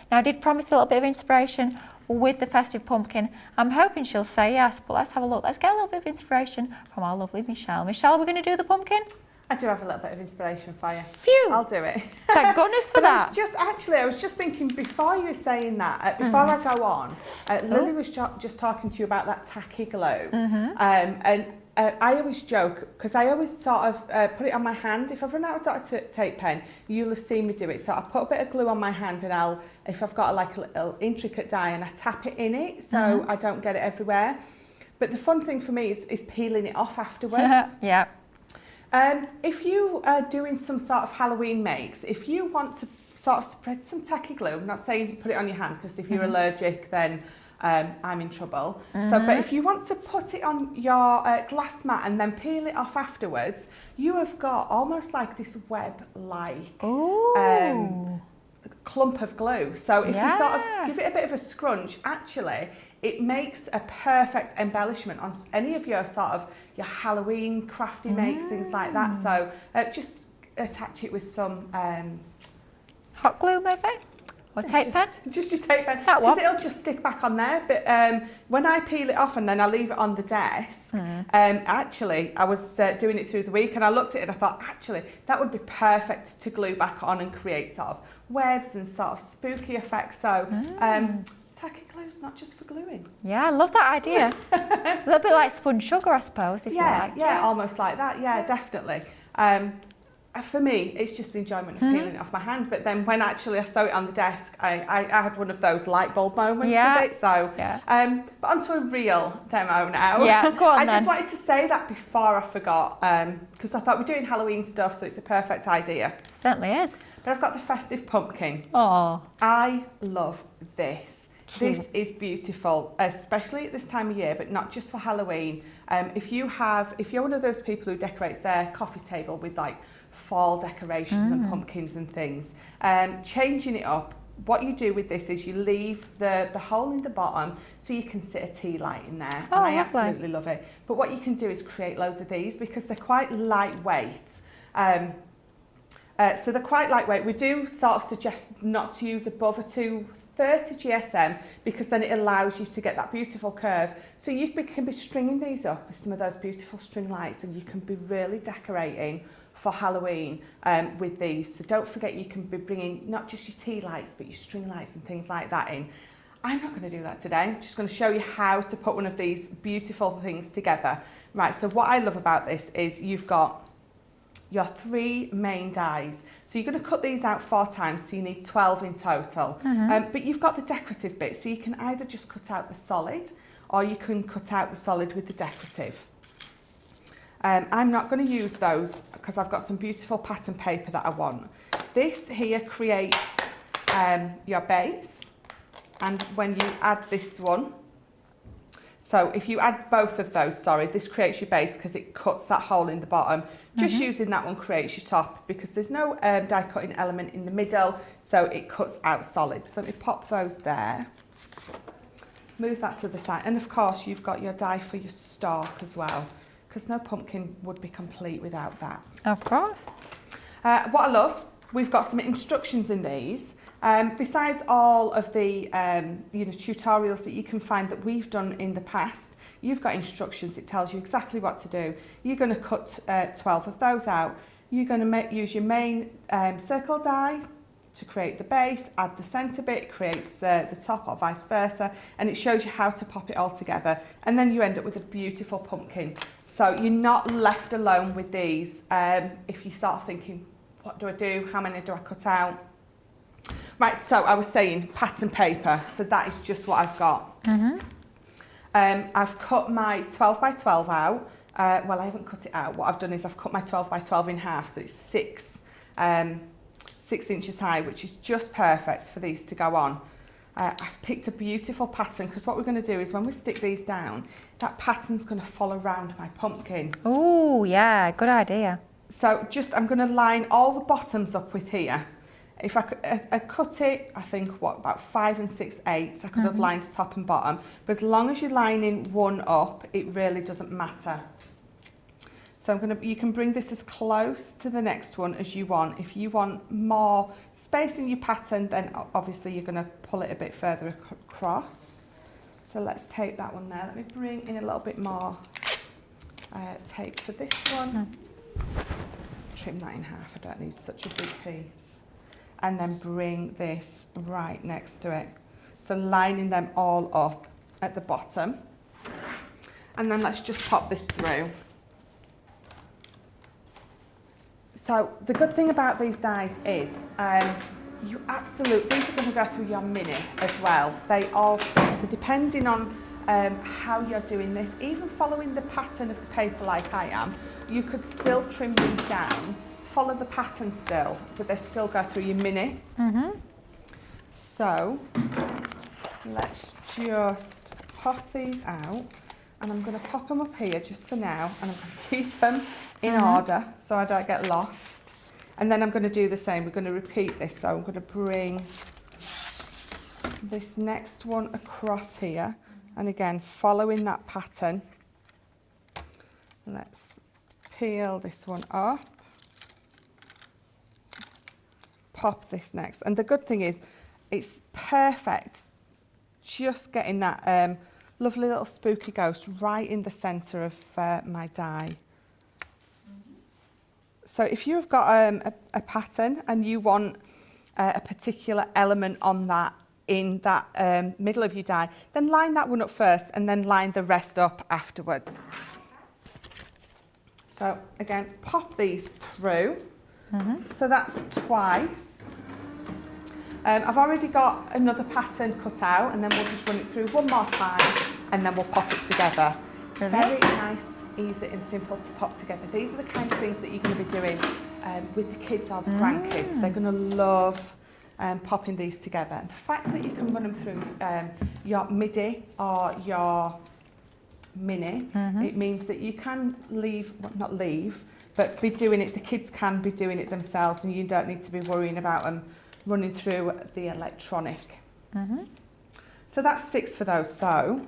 Now, I did promise a little bit of inspiration with the festive pumpkin. I'm hoping she'll say yes, but let's have a look. Let's get a little bit of inspiration from our lovely Michelle. Michelle, we're going to do the pumpkin? I do have a little bit of inspiration for you. Phew! I'll do it. Thank goodness for that. I was just thinking, before you were saying that, before I go on, Lily was just talking to you about that tacky glue. I always joke, because I always sort of put it on my hand. If I've run out of Dr. Tape pen, you'll have seen me do it. So I put a bit of glue on my hand, and if I've got a little intricate die, and I tap it in it so I don't get it everywhere. But the fun thing for me is peeling it off afterwards. Yeah. If you are doing some sort of Halloween makes, if you want to sort of spread some tacky glue, I'm not saying to put it on your hand, because if you're allergic, then I'm in trouble. So, but if you want to put it on your glass mat and then peel it off afterwards, you have got almost like this web-like clump of glue. So if you sort of give it a bit of a scrunch, actually, it makes a perfect embellishment on any of your sort of your Halloween crafty makes, things like that. So just attach it with some hot glue, maybe? Or tape pen? Just your tape pen. That one. Because it'll just stick back on there. But when I peel it off and then I leave it on the desk, actually, I was doing it through the week and I looked at it and I thought, actually, that would be perfect to glue back on and create sort of webs and sort of spooky effects. So tacky glue's not just for gluing. Yeah, I love that idea. A little bit like spun sugar, I suppose, if you like. Yeah, almost like that. Yeah, definitely. For me, it's just the enjoyment of peeling it off my hand. But then when actually I saw it on the desk, I had one of those light bulb moments with it. So, but onto a real demo now. Yeah, go on I just wanted to say that before I forgot, because I thought we're doing Halloween stuff, so it's a perfect idea. Certainly is. But I've got the festive pumpkin. Oh, I love this. Cute. This is beautiful, especially at this time of year, but not just for Halloween. If you're one of those people who decorates their coffee table with like fall decorations and pumpkins and things, changing it up, what you do with this is you leave the hole in the bottom so you can sit a tea light in there. Oh, and I lovely. absolutely love it. But what you can do is create loads of these because they're quite lightweight. So they're quite lightweight. We do sort of suggest not to use above a 230 GSM because then it allows you to get that beautiful curve. So you can be stringing these up with some of those beautiful string lights, and you can be really decorating for Halloween with these. So don't forget, you can be bringing not just your tea lights but your string lights and things like that in. I'm not going to do that today. I'm just going to show you how to put one of these beautiful things together. Right, so what I love about this is you've got your 3 main dies. So you're going to cut these out 4 times, so you need 12 in total. But you've got the decorative bit, so you can either just cut out the solid or you can cut out the solid with the decorative. I'm not going to use those because I've got some beautiful pattern paper that I want. This here creates your base, and when you add this one, so if you add both of those, this creates your base because it cuts that hole in the bottom. Just using that one creates your top because there's no die cutting element in the middle, so it cuts out solid. So let me pop those there. Move that to the side. And of course, you've got your die for your stalk as well, because no pumpkin would be complete without that. of course. What I love, we've got some instructions in these. Besides all of the tutorials that you can find that we've done in the past, you've got instructions. It tells you exactly what to do. You're going to cut 12 of those out. You're going to use your main circle die to create the base, add the centre bit, creates the top or vice versa, and it shows you how to pop it all together. And then you end up with a beautiful pumpkin. So you're not left alone with these. If you start thinking, what do I do? How many do I cut out? Right, so I was saying pattern paper, so that is just what I've got. I've cut my 12 by 12 out. Well, I haven't cut it out. What I've done is I've cut my 12 by 12 in half, so it's 6 inches high, which is just perfect for these to go on. I've picked a beautiful pattern because what we're going to do is when we stick these down, that pattern's going to fall around my pumpkin. Oh, yeah, good idea. So I'm going to line all the bottoms up with here. If I cut it, I think, about 5 6/8. I could have lined top and bottom. But as long as you're lining one up, it really doesn't matter. So you can bring this as close to the next one as you want. If you want more space in your pattern, then obviously you're going to pull it a bit further across. So let's tape that one there. Let me bring in a little bit more tape for this one. Trim that in half. I don't need such a big piece. And then bring this right next to it. So lining them all up at the bottom. And then let's just pop this through. So the good thing about these dies is these are going to go through your mini as well. They all fit. So depending on how you're doing this, even following the pattern of the paper like I am, you could still trim these down. Follow the pattern still, but they still go through your mini. So let's just pop these out, and I'm going to pop them up here just for now, and I'm going to keep them in order so I don't get lost. And then I'm going to do the same. We're going to repeat this. So I'm going to bring this next one across here, and again following that pattern. Let's peel this one up. Pop this next, and the good thing is it's perfect just getting that lovely little spooky ghost right in the centre of my die. So if you've got a pattern and you want a particular element on that in that middle of your die, then line that one up first and then line the rest up afterwards. So again, pop these through. So that's twice. I've already got another pattern cut out, and then we'll just run it through one more time and then we'll pop it together. Very nice, easy and simple to pop together. These are the kind of things that you're going to be doing with the kids or the grandkids. They're going to love popping these together. And the fact that you can run them through your midi or your mini, it means that you can leave, well, not leave, but be doing it, the kids can be doing it themselves, and you don't need to be worrying about them running through the electronic. So that's 6 for those. So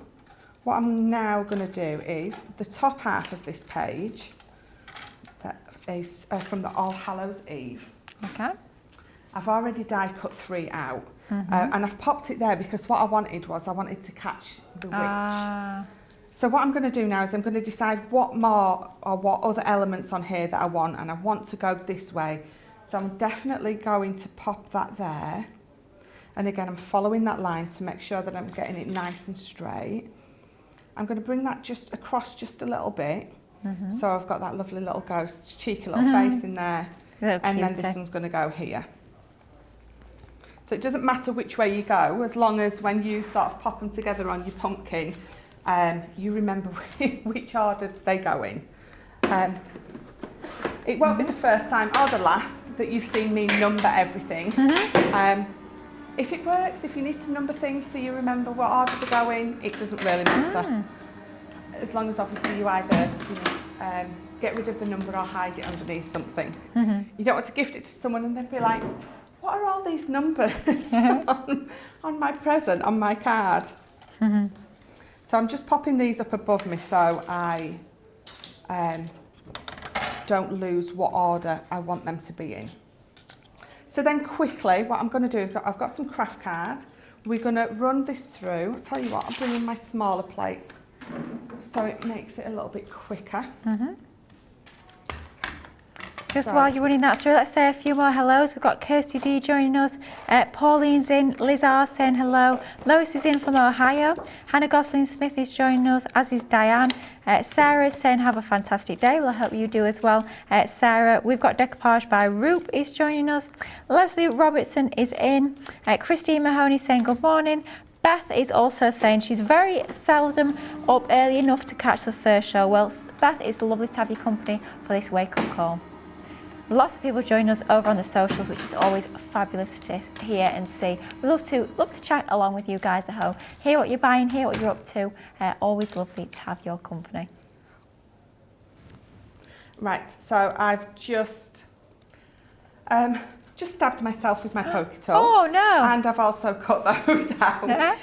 what I'm now going to do is the top half of this page, that is from the All Hallows Eve. Okay. I've already die cut 3 out, and I've popped it there because what I wanted to catch the witch. So what I'm going to do now is I'm going to decide what more or what other elements on here that I want, and I want to go this way. So I'm definitely going to pop that there. And again, I'm following that line to make sure that I'm getting it nice and straight. I'm going to bring that just across just a little bit. So I've got that lovely little ghost, cheeky little face in there. And then this one's going to go here. So it doesn't matter which way you go, as long as when you sort of pop them together on your pumpkin, you remember which order they go in. It won't be the first time or the last that you've seen me number everything. If it works, if you need to number things so you remember what order they go in, it doesn't really matter. As long as obviously you either get rid of the number or hide it underneath something. You don't want to gift it to someone and they'd be like, what are all these numbers on my present, on my card? So I'm just popping these up above me so I don't lose what order I want them to be in. So then quickly, what I'm going to do, I've got some craft card. We're going to run this through. I'll tell you what, I'll bring in my smaller plates so it makes it a little bit quicker. Just while you're running that through, let's say a few more hellos. We've got Kirsty D joining us, Pauline's in, Liz R saying hello, Lois is in from Ohio, Hannah Gosling-Smith is joining us, as is Diane, Sarah's saying have a fantastic day, well I hope you do as well, Sarah. We've got Decoupage by Roop is joining us, Leslie Robertson is in, Christine Mahoney saying good morning, Beth is also saying she's very seldom up early enough to catch the first show. Well, Beth, it's lovely to have your company for this wake-up call. Lots of people join us over on the socials, which is always fabulous to hear and see. We love to chat along with you guys at home, hear what you're buying, hear what you're up to. Always lovely to have your company. Right, so I've just stabbed myself with my poker tool. Oh no! And I've also cut those out.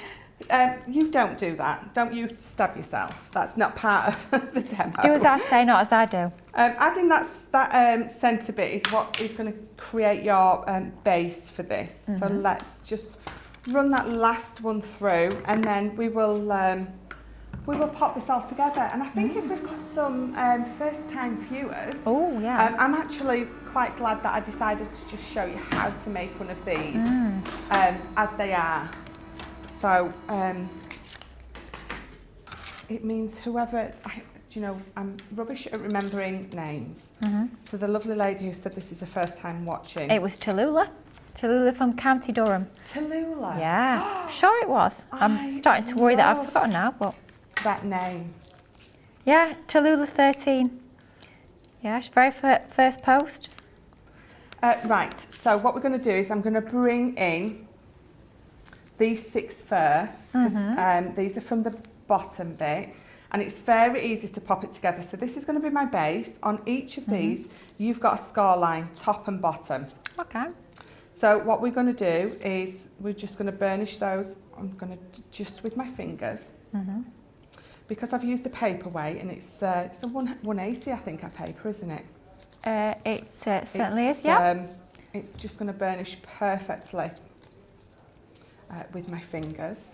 You don't do that. Don't you stab yourself. That's not part of the demo. Do as I say, not as I do. Adding that centre bit is what is going to create your base for this. So let's just run that last one through, and then we will pop this all together. And I think if we've got some first-time viewers, I'm actually quite glad that I decided to just show you how to make one of these as they are. So it means whoever, I'm rubbish at remembering names. So the lovely lady who said this is the first time watching. It was Tallulah. Tallulah from County Durham. Tallulah? Yeah, sure it was. I'm starting to worry that I've forgotten now, but. That name. Yeah, Tallulah 13. Yeah, she's very first post. Right, so what we're going to do is I'm going to bring in these 6 first, because these are from the bottom bit, and it's very easy to pop it together. So this is going to be my base. On each of these, you've got a score line, top and bottom. Okay. So what we're going to do is we're just going to burnish those. I'm going to just with my fingers, because I've used a paperweight, and it's a 180, I think, a paper, isn't it? It certainly is. Yeah. It's just going to burnish perfectly. With my fingers.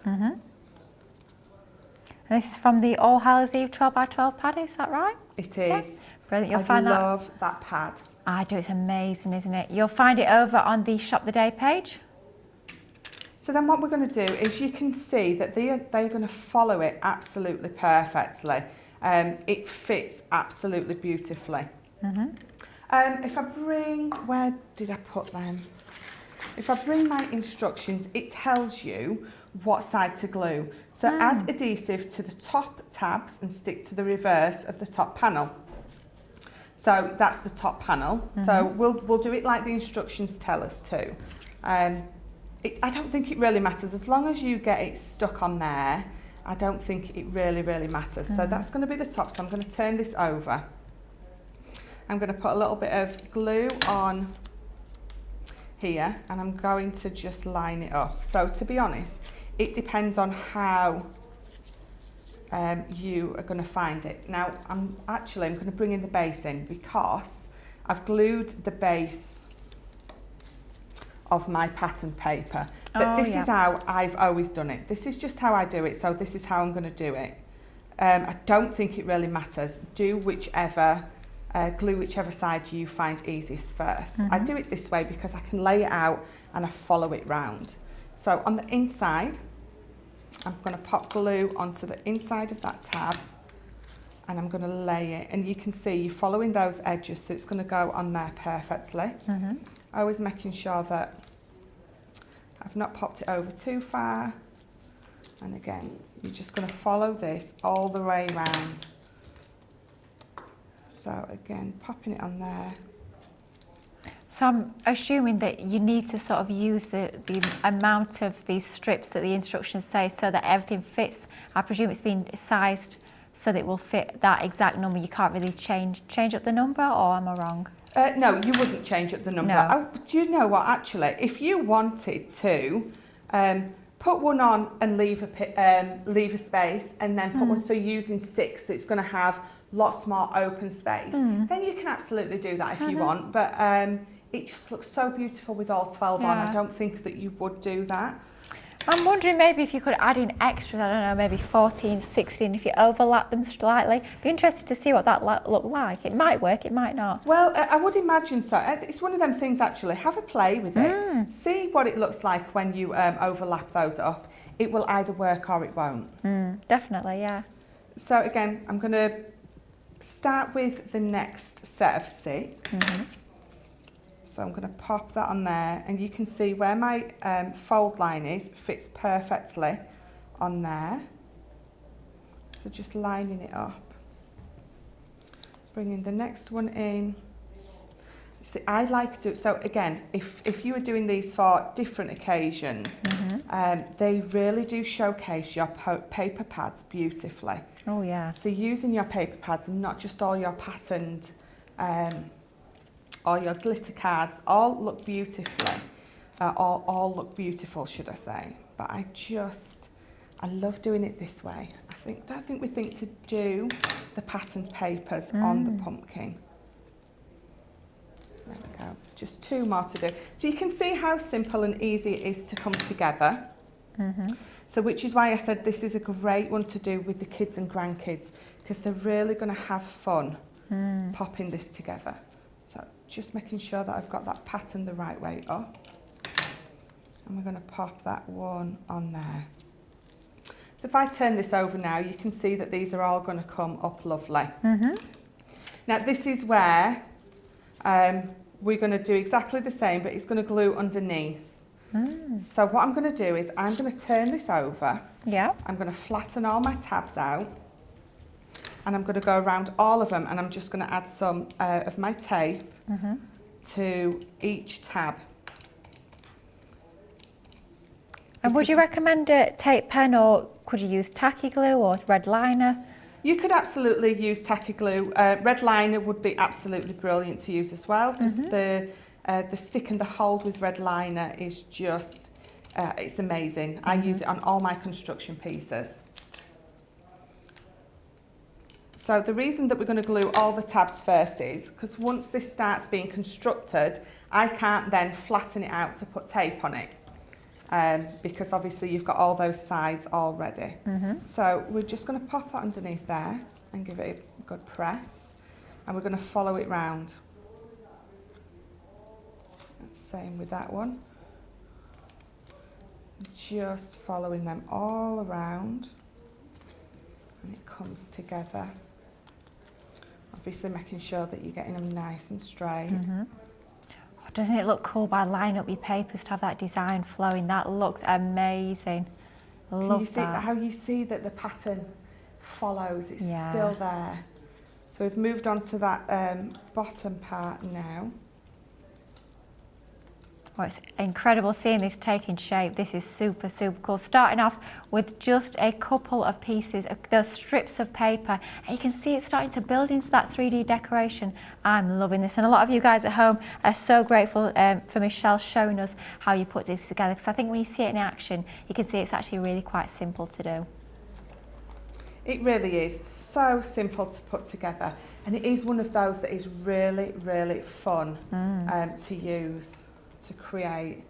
This is from the All Hallows Eve 12 by 12 pad, is that right? It is. Yeah. Brilliant, you'll find that. I love that pad. I do, it's amazing, isn't it? You'll find it over on the Shop the Day page. So then what we're going to do is you can see that they're going to follow it absolutely perfectly. It fits absolutely beautifully. If I bring, where did I put them? If I bring my instructions, it tells you what side to glue. So add adhesive to the top tabs and stick to the reverse of the top panel. So that's the top panel. So we'll do it like the instructions tell us to. I don't think it really matters. As long as you get it stuck on there, I don't think it really matters. So that's going to be the top. So I'm going to turn this over. I'm going to put a little bit of glue on here and I'm going to just line it up. So to be honest, it depends on how you are going to find it. Now I'm going to bring in the base in because I've glued the base of my pattern paper, but this is how I've always done it. This is just how I do it, so this is how I'm going to do it. I don't think it really matters. Do whichever, glue whichever side you find easiest first. I do it this way because I can lay it out and I follow it round. So on the inside, I'm going to pop glue onto the inside of that tab and I'm going to lay it, and you can see you're following those edges, so it's going to go on there perfectly. Always making sure that I've not popped it over too far. And again, you're just going to follow this all the way around. So again, popping it on there. So I'm assuming that you need to sort of use the amount of these strips that the instructions say so that everything fits. I presume it's been sized so that it will fit that exact number. You can't really change up the number, or am I wrong? No, you wouldn't change up the number. No. Oh, do you know what, actually, if you wanted to, put one on and leave a space, and then put one, so using 6, so it's going to have lots more open space, then you can absolutely do that if you want, but it just looks so beautiful with all 12 on. I don't think that you would do that. I'm wondering maybe if you could add in extras, I don't know, maybe 14, 16, if you overlap them slightly. Be interested to see what that look like. It might work, it might not. Well, I would imagine so. It's one of them things, actually. Have a play with it. See what it looks like when you overlap those up. It will either work or it won't. Definitely, yeah. So again, I'm going to start with the next set of 6. So I'm going to pop that on there, and you can see where my fold line is, fits perfectly on there. So just lining it up. Bringing the next one in. See, I like to, so again, if you were doing these for different occasions, they really do showcase your paper pads beautifully. Oh yeah. So using your paper pads and not just all your patterned or your glitter cards, all look beautifully, all look beautiful, should I say. But I love doing it this way. I don't think we think to do the patterned papers on the pumpkin. There we go, just 2 more to do. So you can see how simple and easy it is to come together. So which is why I said this is a great one to do with the kids and grandkids, because they're really going to have fun popping this together. So just making sure that I've got that pattern the right way up. And we're going to pop that one on there. So if I turn this over now, you can see that these are all going to come up lovely. Now this is where we're going to do exactly the same, but it's going to glue underneath. So what I'm going to do is I'm going to turn this over. Yeah. I'm going to flatten all my tabs out. And I'm going to go around all of them, and I'm just going to add some of my tape to each tab. And would you recommend a tape pen, or could you use tacky glue or red liner? You could absolutely use tacky glue. Red liner would be absolutely brilliant to use as well, because the stick and the hold with red liner is just, it's amazing. I use it on all my construction pieces. So the reason that we're going to glue all the tabs first is because once this starts being constructed, I can't then flatten it out to put tape on it, because obviously you've got all those sides already. So we're just going to pop that underneath there and give it a good press, and we're going to follow it round. Same with that one. Just following them all around, and it comes together. Obviously making sure that you're getting them nice and straight. Oh, doesn't it look cool by lining up your papers to have that design flowing? That looks amazing. Love Can you see that. how you see that the pattern follows? It's still there. So we've moved on to that bottom part now. Well, it's incredible seeing this taking shape. This is super, super cool. Starting off with just a couple of pieces, those strips of paper, and you can see it starting to build into that 3D decoration. I'm loving this, and a lot of you guys at home are so grateful for Michelle showing us how you put this together, because I think when you see it in action, you can see it's actually really quite simple to do. It really is so simple to put together, and it is one of those that is really, really fun to use, to create.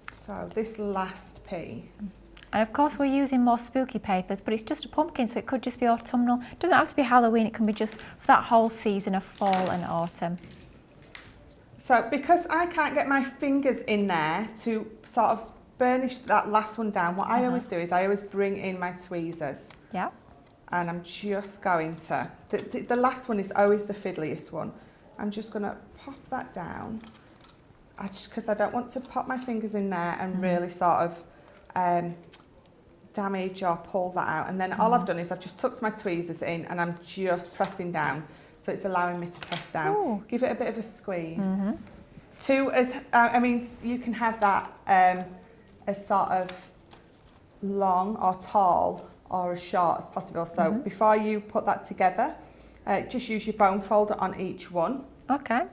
So this last piece. And of course we're using more spooky papers, but it's just a pumpkin, so it could just be autumnal. It doesn't have to be Halloween, it can be just for that whole season of fall and autumn. So because I can't get my fingers in there to sort of burnish that last one down, what I always do is I always bring in my tweezers. Yeah. And I'm just going to, the last one is always the fiddliest one. I'm just going to pop that down. Because I don't want to pop my fingers in there and really sort of damage or pull that out. And then all I've done is I've just tucked my tweezers in and I'm just pressing down. So it's allowing me to press down. Ooh. Give it a bit of a squeeze. I mean, you can have that as sort of long or tall or as short as possible. So before you put that together, just use your bone folder on each one. Okay.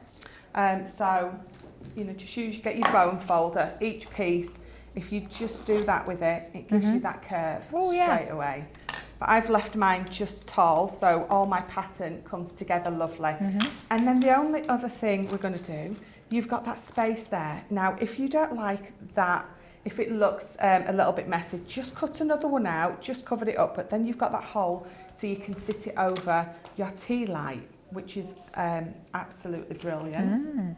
So, you know, just get your bone folder, each piece. If you just do that with it, it gives you that curve straight away. But I've left mine just tall, so all my pattern comes together lovely. And then the only other thing we're going to do, you've got that space there. Now, if you don't like that, if it looks a little bit messy, just cut another one out, just cover it up, but then you've got that hole so you can sit it over your tea light, which is absolutely brilliant.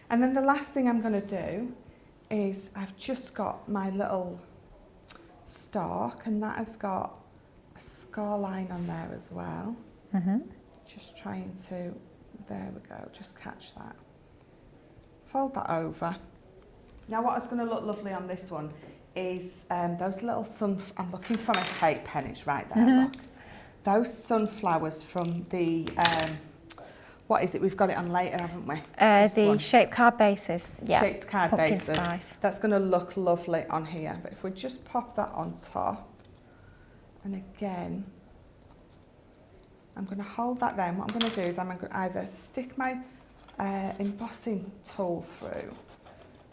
And then the last thing I'm going to do is I've just got my little stalk, and that has got a score line on there as well. Just trying to, there we go, just catch that. Fold that over. Now what is going to look lovely on this one is those little I'm looking for my tape pen, it's right there, look. Those sunflowers from the, what is it? We've got it on later, haven't we? The shaped card bases. Yeah. Shaped card Pumpkin bases. spice. That's going to look lovely on here. But if we just pop that on top, and again, I'm going to hold that there. And what I'm going to do is I'm going to either stick my embossing tool through,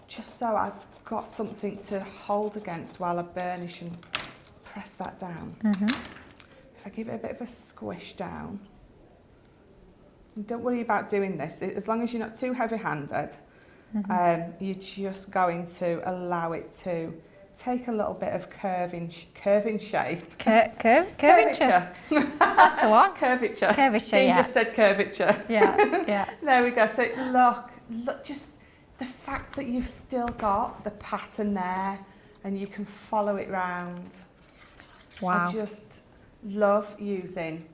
just so I've got something to hold against while I burnish and press that down. If I give it a bit of a squish down, and don't worry about doing this, as long as you're not too heavy-handed, you're just going to allow it to take a little bit of curving shape. Curvature. That's the one. Curvature. Curvature, Dean yeah. just said curvature. Yeah. There we go. So look, just the fact that you've still got the pattern there and you can follow it round. Wow. I just love using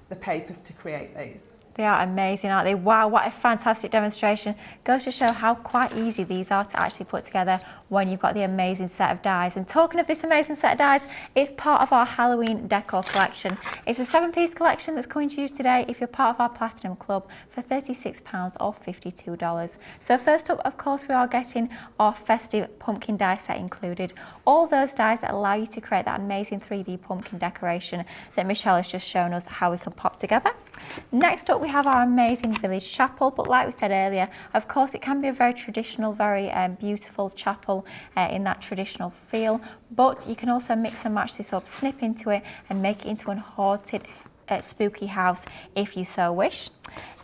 the papers to create these. They are amazing, aren't they? Wow, what a fantastic demonstration. Goes to show how quite easy these are to actually put together when you've got the amazing set of dies. And talking of this amazing set of dies, it's part of our Halloween decor collection. It's a 7-piece collection that's coming to you today if you're part of our Platinum Club for £36 or $52. So first up, of course, we are getting our festive pumpkin die set included. All those dies that allow you to create that amazing 3D pumpkin decoration that Michelle has just shown us how we can pop together. Next up, we have our amazing village chapel, but like we said earlier, of course it can be a very traditional, very beautiful chapel in that traditional feel, but you can also mix and match this up, snip into it and make it into a haunted spooky house if you so wish.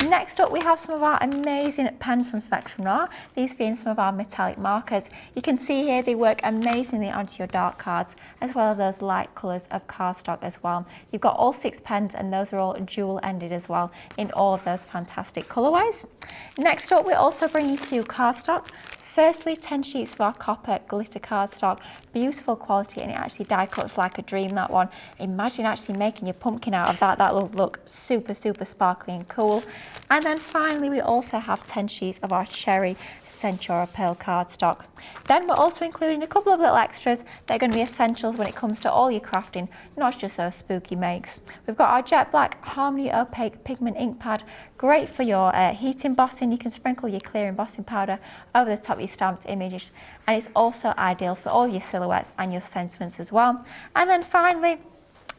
Next up, we have some of our amazing pens from Spectrum Noir, these being some of our metallic markers. You can see here they work amazingly onto your dark cards, as well as those light colours of cardstock as well. You've got all 6 pens, and those are all dual ended as well in all of those fantastic colourways. Next up, we're also bringing to you cardstock. Firstly, 10 sheets of our copper glitter cardstock, beautiful quality, and it actually die cuts like a dream, that one. Imagine actually making your pumpkin out of that. That will look super, super sparkly and cool. And then finally, we also have 10 sheets of our cherry Centura Pearl cardstock. Then we're also including a couple of little extras that are going to be essentials when it comes to all your crafting, not just those spooky makes. We've got our jet black Harmony Opaque Pigment ink pad, great for your heat embossing. You can sprinkle your clear embossing powder over the top of your stamped images, and it's also ideal for all your silhouettes and your sentiments as well. And then finally,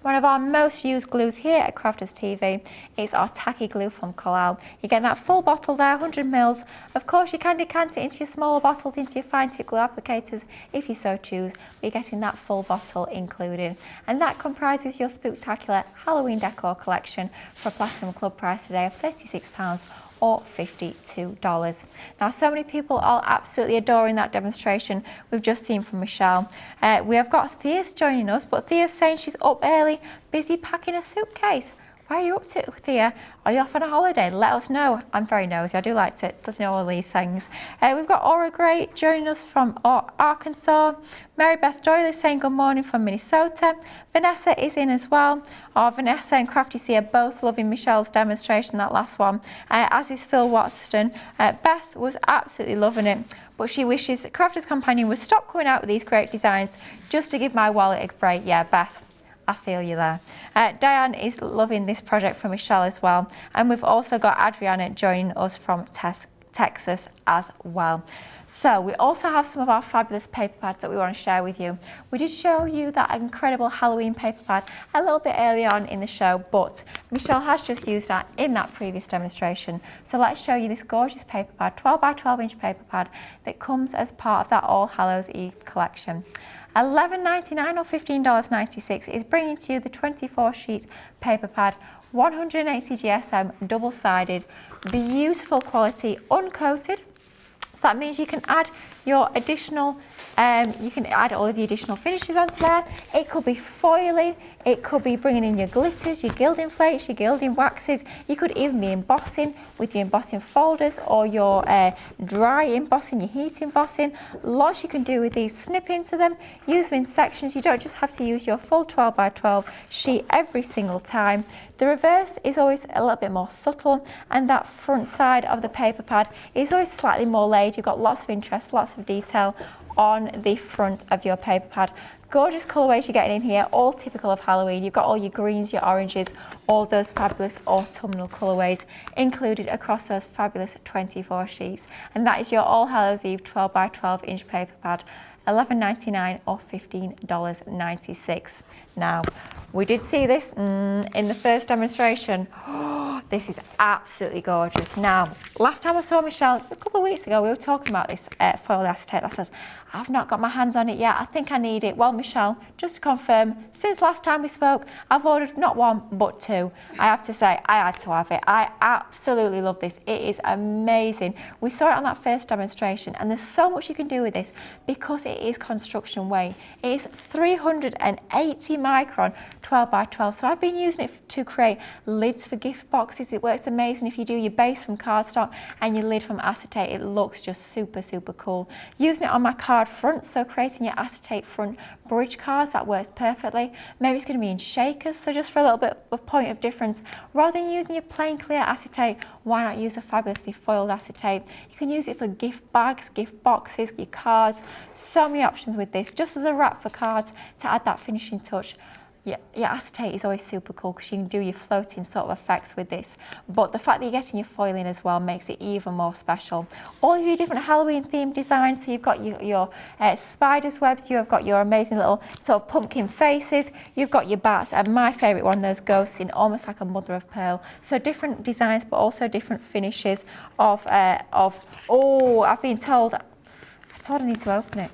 one of our most used glues here at Crafters TV is our tacky glue from Collal. You get that full bottle there, 100 mils. Of course, you can decant it into your smaller bottles, into your fine tip glue applicators if you so choose, but you're getting that full bottle included. And that comprises your spooktacular Halloween decor collection for a Platinum Club price today of £36 or $52. Now, so many people are absolutely adoring that demonstration we've just seen from Michelle. We have got Thea's joining us, but Thea's saying she's up early, busy packing a suitcase. Where are you up to, Thea? Are you off on a holiday? Let us know. I'm very nosy. I do like to know all these things. We've got Aura Gray joining us from Arkansas. Mary Beth Doyle is saying good morning from Minnesota. Vanessa is in as well. Vanessa and Crafty C are both loving Michelle's demonstration, that last one, as is Phil Watson. Beth was absolutely loving it, but she wishes Crafter's Companion would stop coming out with these great designs just to give my wallet a break. Yeah, Beth, I feel you there. Diane is loving this project from Michelle as well. And we've also got Adriana joining us from Texas as well. So we also have some of our fabulous paper pads that we want to share with you. We did show you that incredible Halloween paper pad a little bit early on in the show, but Michelle has just used that in that previous demonstration. So let's show you this gorgeous paper pad, 12 by 12 inch paper pad that comes as part of that All Hallows Eve collection. $11.99 or $15.96 is bringing to you the 24 sheet paper pad, 180 GSM, double-sided, beautiful quality, uncoated. So that means you can add your additional, you can add all of the additional finishes onto there. It could be foiling, it could be bringing in your glitters, your gilding flakes, your gilding waxes. You could even be embossing with your embossing folders or your dry embossing, your heat embossing. Lots you can do with these. Snip into them, use them in sections. You don't just have to use your full 12 by 12 sheet every single time. The reverse is always a little bit more subtle, and that front side of the paper pad is always slightly more laid. You've got lots of interest, lots of detail on the front of your paper pad. Gorgeous colourways you're getting in here, all typical of Halloween. You've got all your greens, your oranges, all those fabulous autumnal colourways included across those fabulous 24 sheets. And that is your All Hallows Eve 12 by 12 inch paper pad, $11.99 or $15.96. Now, we did see this in the first demonstration. This is absolutely gorgeous. Now, last time I saw Michelle, a couple of weeks ago, we were talking about this foil acetate. I said, I've not got my hands on it yet. I think I need it. Well, Michelle, just to confirm, since last time we spoke, I've ordered not one, but two. I have to say, I had to have it. I absolutely love this. It is amazing. We saw it on that first demonstration, and there's so much you can do with this because it is construction weight. It is 380 micron, 12 by 12. So I've been using it to create lids for gift boxes. It works amazing if you do your base from cardstock and your lid from acetate. It looks just super, super cool. Using it on my card front, so creating your acetate front bridge cards, that works perfectly. Maybe it's going to be in shakers, so just for a little bit of point of difference, rather than using your plain clear acetate, why not use a fabulously foiled acetate? You can use it for gift bags, gift boxes, your cards. So many options with this, just as a wrap for cards to add that finishing touch. Yeah, your acetate is always super cool because you can do your floating sort of effects with this. But the fact that you're getting your foiling as well makes it even more special. All of your different Halloween themed designs. So you've got your spider's webs, you have got your amazing little sort of pumpkin faces, you've got your bats, and my favourite one, those ghosts in almost like a mother of pearl. So different designs, but also different finishes of oh, I've been told I need to open it.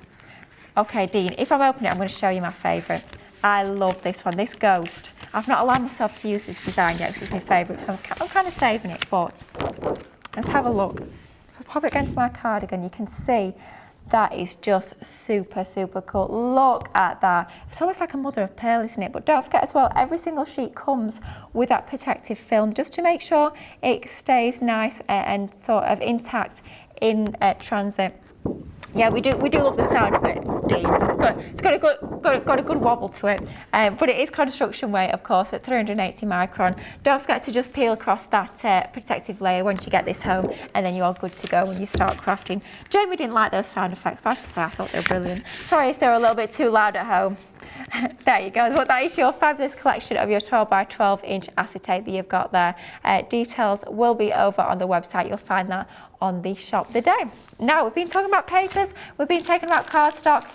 Okay, Dean, if I'm opening it, I'm going to show you my favourite. I love this one, this ghost. I've not allowed myself to use this design yet because it's my favourite, so I'm kind of saving it, but let's have a look. If I pop it against my cardigan, you can see that is just super, super cool. Look at that. It's almost like a mother of pearl, isn't it? But don't forget as well, every single sheet comes with that protective film just to make sure it stays nice and sort of intact in transit. Yeah, we do love the sound of it, Dean. It's got a good wobble to it, but it is construction weight, of course, at 380 micron. Don't forget to just peel across that protective layer once you get this home, and then you're good to go when you start crafting. Jamie didn't like those sound effects, but I have to say I thought they were brilliant. Sorry if they were a little bit too loud at home. There you go. Well, that is your fabulous collection of your 12 by 12 inch acetate that you've got there. Details will be over on the website. You'll find that on the shop the day. Now, we've been talking about papers, we've been talking about cardstock.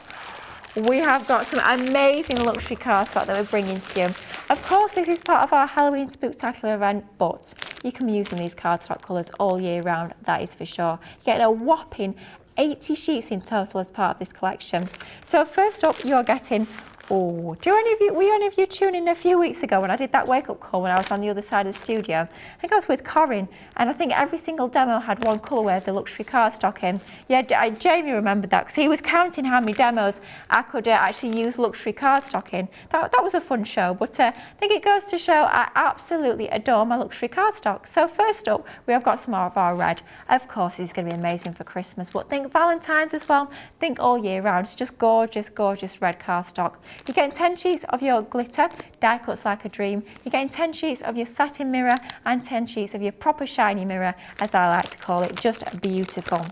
We have got some amazing luxury cardstock that we're bringing to you. Of course, this is part of our Halloween Spooktacular event, but you can be using these cardstock colours all year round, that is for sure. You're getting a whopping 80 sheets in total as part of this collection. So first up, you're getting, were any of you tuning in a few weeks ago when I did that wake-up call when I was on the other side of the studio? I think I was with Corinne, and I think every single demo had one colourway of the luxury cardstock in. Yeah, Jamie remembered that because he was counting how many demos I could actually use luxury cardstock in. That was a fun show, but I think it goes to show I absolutely adore my luxury cardstock. So first up, we have got some more of our red. Of course, this is going to be amazing for Christmas, but think Valentine's as well. Think all year round. It's just gorgeous, gorgeous red cardstock. You're getting 10 sheets of your glitter, die cuts like a dream. You're getting 10 sheets of your satin mirror and 10 sheets of your proper shiny mirror, as I like to call it. Just beautiful.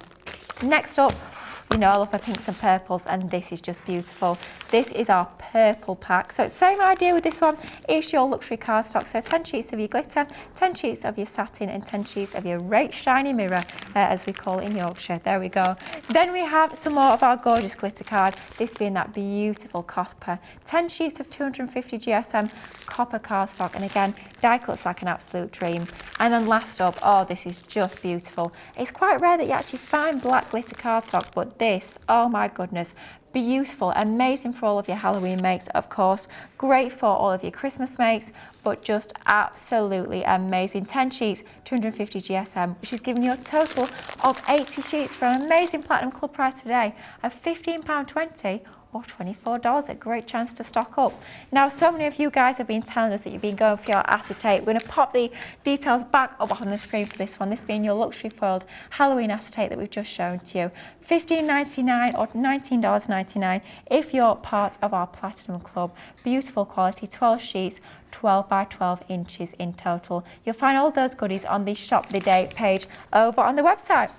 Next up, you know I love my pinks and purples, and this is just beautiful. This is our purple pack. So it's the same idea with this one. It's your luxury cardstock. So 10 sheets of your glitter, 10 sheets of your satin, and 10 sheets of your right shiny mirror, as we call it in Yorkshire. There we go. Then we have some more of our gorgeous glitter card. This being that beautiful copper. 10 sheets of 250 GSM copper cardstock, and again, die cuts like an absolute dream. And then last up, oh, this is just beautiful. It's quite rare that you actually find black glitter cardstock, but this, oh my goodness, beautiful, amazing for all of your Halloween makes, of course, great for all of your Christmas makes, but just absolutely amazing. 10 sheets, 250 GSM, which is giving you a total of 80 sheets for an amazing Platinum Club price today of £15.20 or $24. A great chance to stock up. Now, so many of you guys have been telling us that you've been going for your acetate. We're going to pop the details back up on the screen for this one, this being your luxury foiled Halloween acetate that we've just shown to you. $15.99 or $19.99 if you're part of our Platinum Club. Beautiful quality, 12 sheets, 12 by 12 inches in total. You'll find all those goodies on the Shop the Day page over on the website.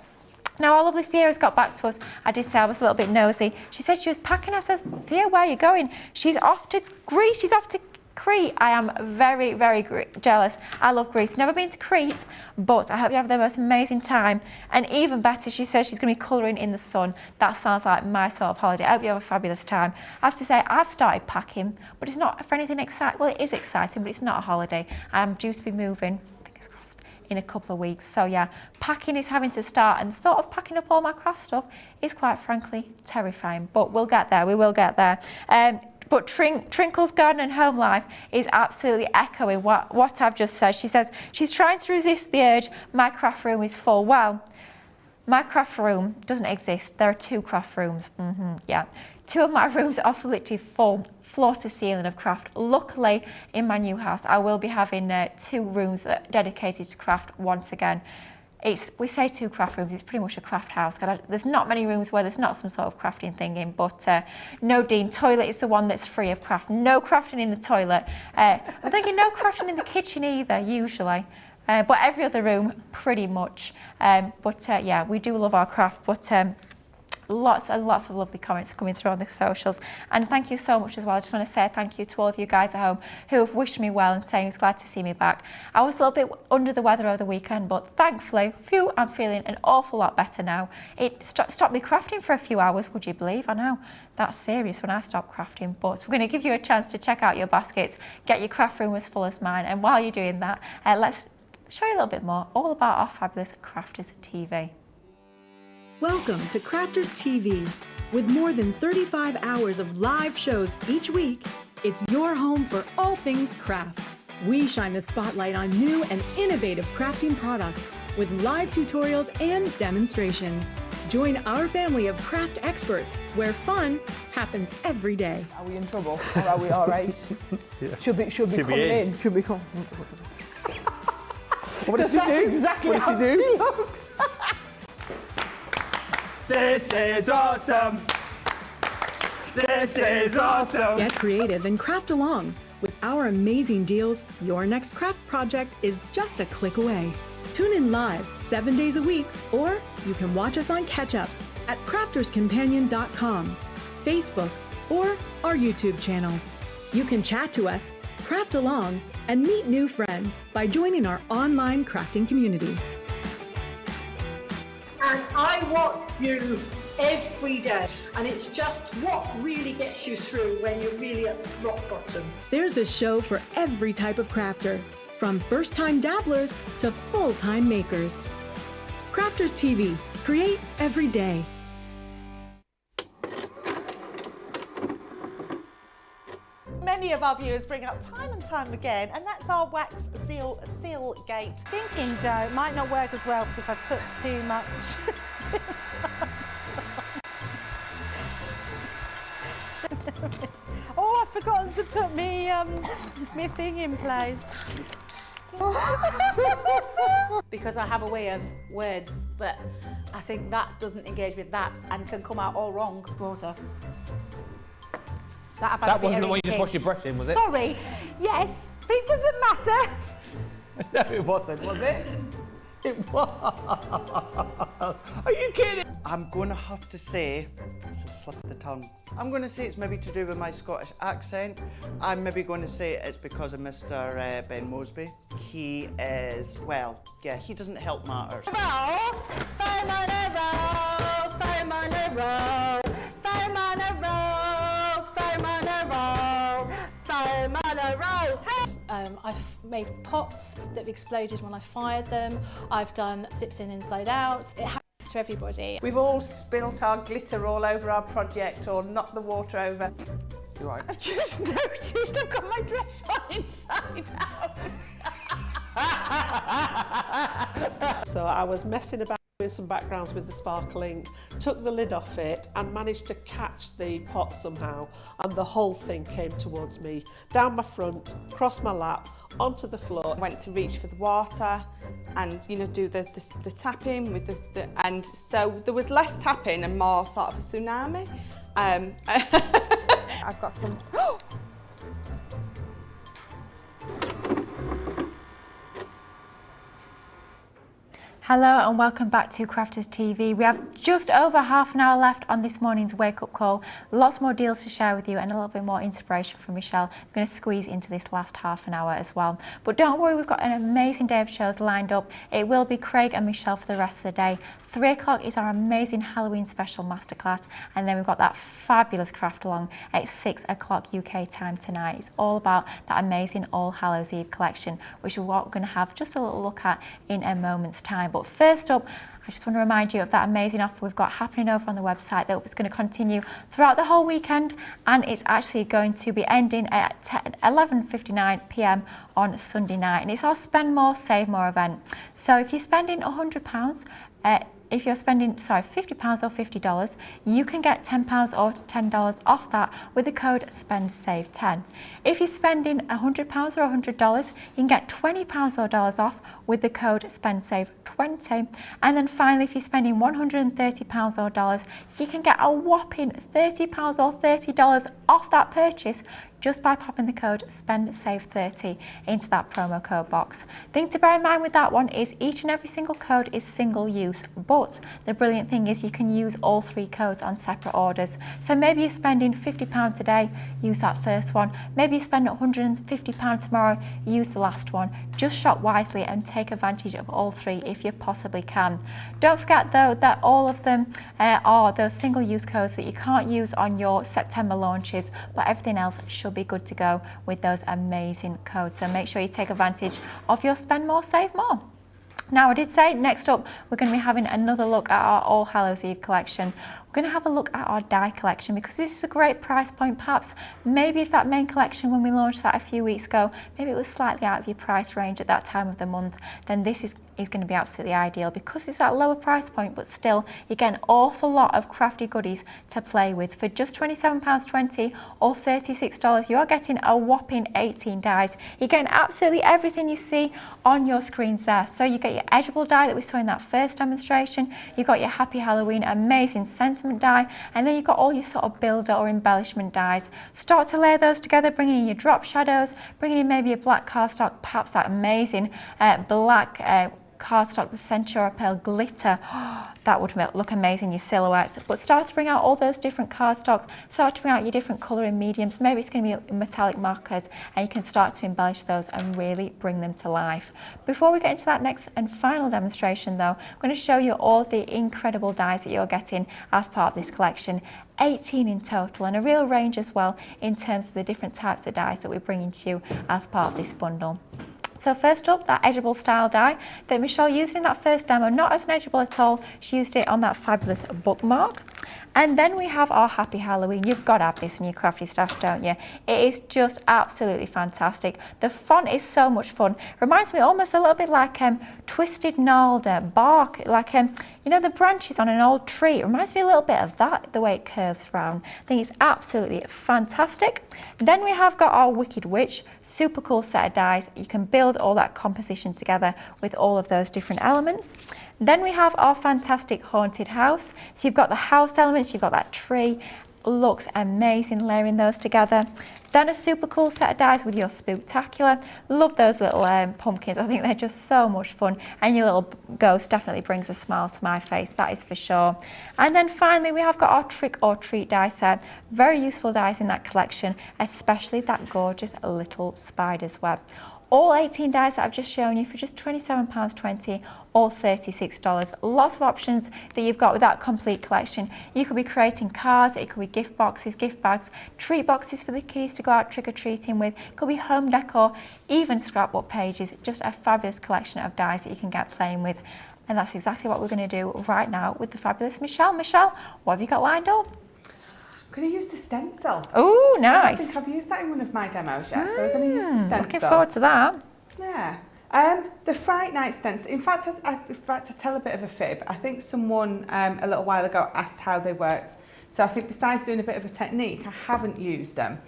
Now, our lovely Thea's got back to us. I did say I was a little bit nosy. She said she was packing. I says, Thea, where are you going? She's off to Greece. She's off to Crete. I am very, very jealous. I love Greece. Never been to Crete, but I hope you have the most amazing time. And even better, she says she's going to be colouring in the sun. That sounds like my sort of holiday. I hope you have a fabulous time. I have to say, I've started packing, but it's not for anything exciting. Well, it is exciting, but it's not a holiday. I'm due to be moving in a couple of weeks. So yeah, packing is having to start, and the thought of packing up all my craft stuff is quite frankly terrifying, but we'll get there, we will get there. But Trinkle's Garden and Home Life is absolutely echoing what I've just said. She says she's trying to resist the urge, my craft room is full. Well, my craft room doesn't exist. There are two craft rooms. Yeah, two of my rooms are literally full, floor to ceiling of craft. Luckily, in my new house, I will be having 2 rooms dedicated to craft once again. We say 2 craft rooms, it's pretty much a craft house. There's not many rooms where there's not some sort of crafting thing in, but no, Dean, toilet is the one that's free of craft. No crafting in the toilet. I'm thinking no crafting in the kitchen either, usually. But every other room, pretty much. Yeah, we do love our craft, but lots and lots of lovely comments coming through on the socials, and thank you so much as well. I just want to say thank you to all of you guys at home who have wished me well and saying it's glad to see me back. I was a little bit under the weather over the weekend, but thankfully, I'm feeling an awful lot better now. It stopped me crafting for a few hours, would you believe? I know, that's serious when I stop crafting, but we're going to give you a chance to check out your baskets, get your craft room as full as mine, and while you're doing that, let's show you a little bit more all about our fabulous Crafters TV. Welcome to Crafters TV. With more than 35 hours of live shows each week, it's your home for all things craft. We shine the spotlight on new and innovative crafting products with live tutorials and demonstrations. Join our family of craft experts where fun happens every day. Are we in trouble or are we all right? Should be coming in. Should be coming. What does she do? Exactly What how does she do? he looks. This is awesome. This is awesome. Get creative and craft along. With our amazing deals, your next craft project is just a click away. Tune in live 7 days a week, or you can watch us on catch up at crafterscompanion.com, Facebook, or our YouTube channels. You can chat to us, craft along, and meet new friends by joining our online crafting community. And I watch you every day, and it's just what really gets you through when you're really at rock bottom. There's a show for every type of crafter, from first-time dabblers to full-time makers. Crafters TV, create every day. Many of our viewers bring up time and time again, and that's our wax seal gate. Thinking dough might not work as well because I've put too much. Oh, I've forgotten to put my thing in place. Because I have a way of words that I think that doesn't engage with that and can come out all wrong. Water. That wasn't the one you just washed your brush in, was it? Sorry. Yes, but it doesn't matter. No, it wasn't, was it? It was. Are you kidding? I'm going to have to say, it's a slip of the tongue. I'm going to say it's maybe to do with my Scottish accent. I'm maybe going to say it's because of Mr. Ben Mosby. He is, well, yeah, he doesn't help matters. I've made pots that have exploded when I fired them. I've done zips in inside out. It happens to everybody. We've all spilt our glitter all over our project or knocked the water over. You're right. I've just noticed I've got my dress on inside out. So I was messing about with some backgrounds with the sparkling, took the lid off it and managed to catch the pot somehow, and the whole thing came towards me, down my front, across my lap, onto the floor. I went to reach for the water and, you know, do the tapping with and so there was less tapping and more sort of a tsunami. I've got some. Hello and welcome back to Crafters TV. We have just over half an hour left on this morning's wake-up call. Lots more deals to share with you and a little bit more inspiration from Michelle. I'm going to squeeze into this last half an hour as well. But don't worry, we've got an amazing day of shows lined up. It will be Craig and Michelle for the rest of the day. 3 o'clock is our amazing Halloween special masterclass, and then we've got that fabulous craft along at 6 o'clock UK time tonight. It's all about that amazing All Hallows Eve collection, which we're going to have just a little look at in a moment's time. But first up, I just want to remind you of that amazing offer we've got happening over on the website that is going to continue throughout the whole weekend, and it's actually going to be ending at 11:59 p.m. on Sunday night, and it's our Spend More, Save More event. So if you're spending £100, if you're spending, £50 or $50, you can get £10 or $10 off that with the code SPENDSAVE10. If you're spending £100 or $100, you can get $20 or dollars off with the code SPENDSAVE20. And then finally, if you're spending £130 or dollars, you can get a whopping £30 or $30 off that purchase just by popping the code SPENDSAVE30 into that promo code box. Thing to bear in mind with that one is each and every single code is single use, but the brilliant thing is you can use all 3 codes on separate orders. So maybe you're spending £50 today, use that first one. Maybe you spend £150 tomorrow, use the last one. Just shop wisely and take advantage of all 3 if you possibly can. Don't forget though that all of them are those single use codes that you can't use on your September launches, but everything else should be good to go with those amazing codes. So make sure you take advantage of your Spend More, Save More. Now, I did say next up we're going to be having another look at our All Hallows Eve collection. We're going to have a look at our die collection because this is a great price point. Perhaps maybe if that main collection, when we launched that a few weeks ago, maybe it was slightly out of your price range at that time of the month, then this is going to be absolutely ideal because it's that lower price point, but still you get an awful lot of crafty goodies to play with. For just £27.20 or $36, you are getting a whopping 18 dies. You're getting absolutely everything you see on your screens there. So you get your edgeable die that we saw in that first demonstration, you've got your Happy Halloween amazing sentiment die, and then you've got all your sort of builder or embellishment dies. Start to layer those together, bringing in your drop shadows, bringing in maybe a black cardstock, perhaps that amazing black cardstock, the Centura Pale glitter. That would look amazing, your silhouettes. But start to bring out all those different cardstocks, start to bring out your different colouring mediums. Maybe it's going to be metallic markers, and you can start to embellish those and really bring them to life. Before we get into that next and final demonstration though, I'm going to show you all the incredible dies that you're getting as part of this collection. 18 in total, and a real range as well in terms of the different types of dies that we're bringing to you as part of this bundle. So first up, that edgeable style die that Michelle used in that first demo, not as an edgeable at all, she used it on that fabulous bookmark. And then we have our Happy Halloween. You've got to have this in your crafty stash, don't you? It is just absolutely fantastic. The font is so much fun. Reminds me almost a little bit like twisted gnarled bark, like you know, the branches on an old tree. It reminds me a little bit of that, the way it curves round. I think it's absolutely fantastic. Then we have got our Wicked Witch, super cool set of dies. You can build all that composition together with all of those different elements. Then we have our fantastic Haunted House. So you've got the house elements, you've got that tree. Looks amazing layering those together. Then a super cool set of dies with your Spooktacular. Love those little pumpkins. I think they're just so much fun. And your little ghost definitely brings a smile to my face, that is for sure. And then finally we have got our Trick or Treat die set. Very useful dies in that collection, especially that gorgeous little spider's web. All 18 dies that I've just shown you for just £27.20 or $36. Lots of options that you've got with that complete collection. You could be creating cards, it could be gift boxes, gift bags, treat boxes for the kiddies to go out trick-or-treating with, it could be home decor, even scrapbook pages. Just a fabulous collection of dies that you can get playing with. And that's exactly what we're going to do right now with the fabulous Michelle. Michelle, what have you got lined up? I'm going to use the stencil. Oh, nice. I think I've used that in one of my demos yet, so we're going to use the stencil. Looking forward to that. Yeah. The Fright Night stencil, in fact, I tell a bit of a fib. I think someone a little while ago asked how they worked. So I think besides doing a bit of a technique, I haven't used them.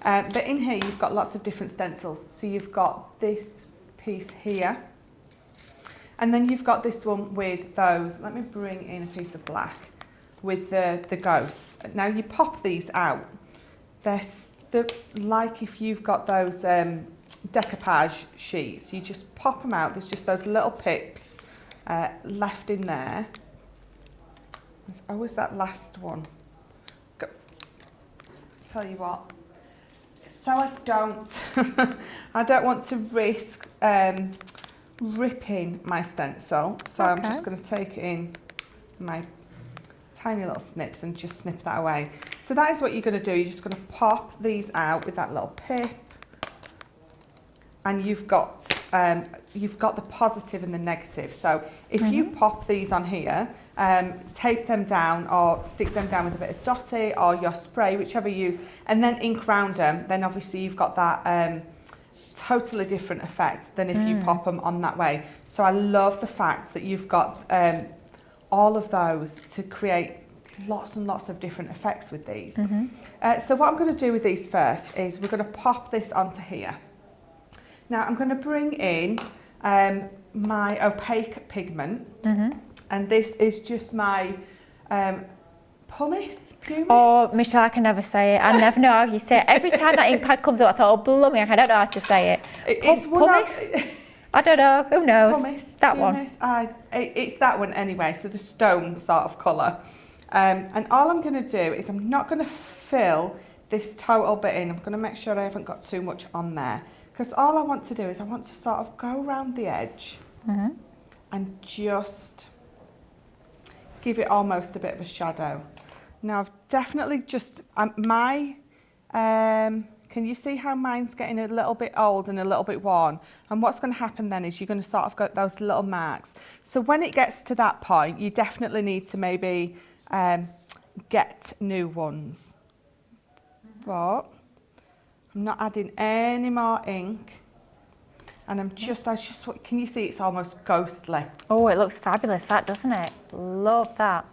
But in here, you've got lots of different stencils. So you've got this piece here. And then you've got this one with those. Let me bring in a piece of black with the ghosts. Now you pop these out. They're like if you've got those decoupage sheets, you just pop them out. There's just those little pips left in there. There's always that last one. Tell you what, so I don't want to risk ripping my stencil, so I'm just going to take it in my tiny little snips and just snip that away. So that is what you're going to do. You're just going to pop these out with that little pip, and you've got the positive and the negative. So if you pop these on here, tape them down or stick them down with a bit of dotty or your spray, whichever you use, and then ink round them, then obviously you've got that totally different effect than if you pop them on that way. So I love the fact that you've got all of those to create lots and lots of different effects with these. So what I'm going to do with these first is we're going to pop this onto here. Now I'm going to bring in my opaque pigment, and this is just my pumice. Oh, Michelle, I can never say it. I never know how you say it. Every time that ink pad comes up, I thought, oh, blooming, I don't know how to say it. It's pumice? I don't know. Who knows? Pumice, that pumice. one. It's that one anyway, so the stone sort of colour. And all I'm going to do is I'm not going to fill this total bit in. I'm going to make sure I haven't got too much on there. Because all I want to do is I want to sort of go around the edge and just give it almost a bit of a shadow. Now I've definitely just, my Can you see how mine's getting a little bit old and a little bit worn? And what's going to happen then is you're going to sort of get those little marks. So when it gets to that point, you definitely need to maybe get new ones. But I'm not adding any more ink. And can you see it's almost ghostly? Oh, it looks fabulous, that, doesn't it? Love that.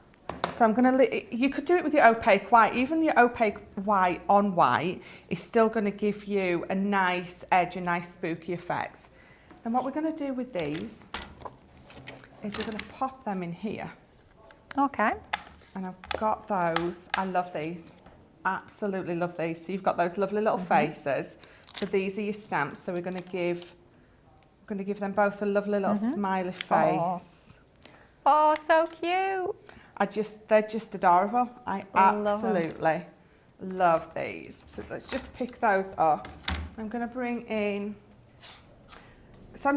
So I'm going to, you could do it with your opaque white. Even your opaque white on white is still going to give you a nice edge, a nice spooky effect. And what we're going to do with these is we're going to pop them in here. Okay. And I've got those. I love these. Absolutely love these. So you've got those lovely little faces. So these are your stamps. So we're going to give them both a lovely little smiley face. Oh, so cute. They're just adorable. I absolutely love these. So let's just pick those up. I'm going to bring in, so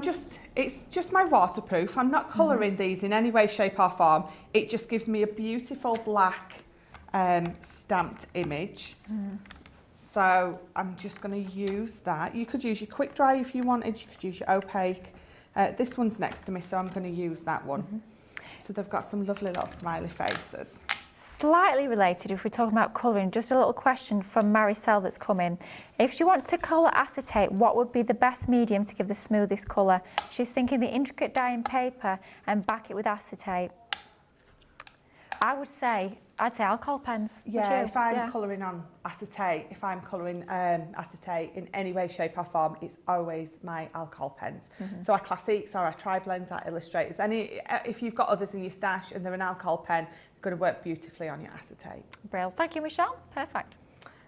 it's just my waterproof. I'm not colouring these in any way, shape or form. It just gives me a beautiful black stamped image. So I'm just going to use that. You could use your quick dry if you wanted. You could use your opaque. This one's next to me, so I'm going to use that one. So they've got some lovely little smiley faces. Slightly related, if we're talking about colouring, just a little question from Maricel that's come in. If she wants to colour acetate, what would be the best medium to give the smoothest colour? She's thinking the intricate dye in paper and back it with acetate. I'd say alcohol pens. Yeah, if I'm colouring on acetate, if I'm colouring acetate in any way, shape or form, it's always my alcohol pens. So our classics or our tri-blends, our illustrators, if you've got others in your stash and they're an alcohol pen, they're going to work beautifully on your acetate. Brilliant. Thank you, Michelle. Perfect.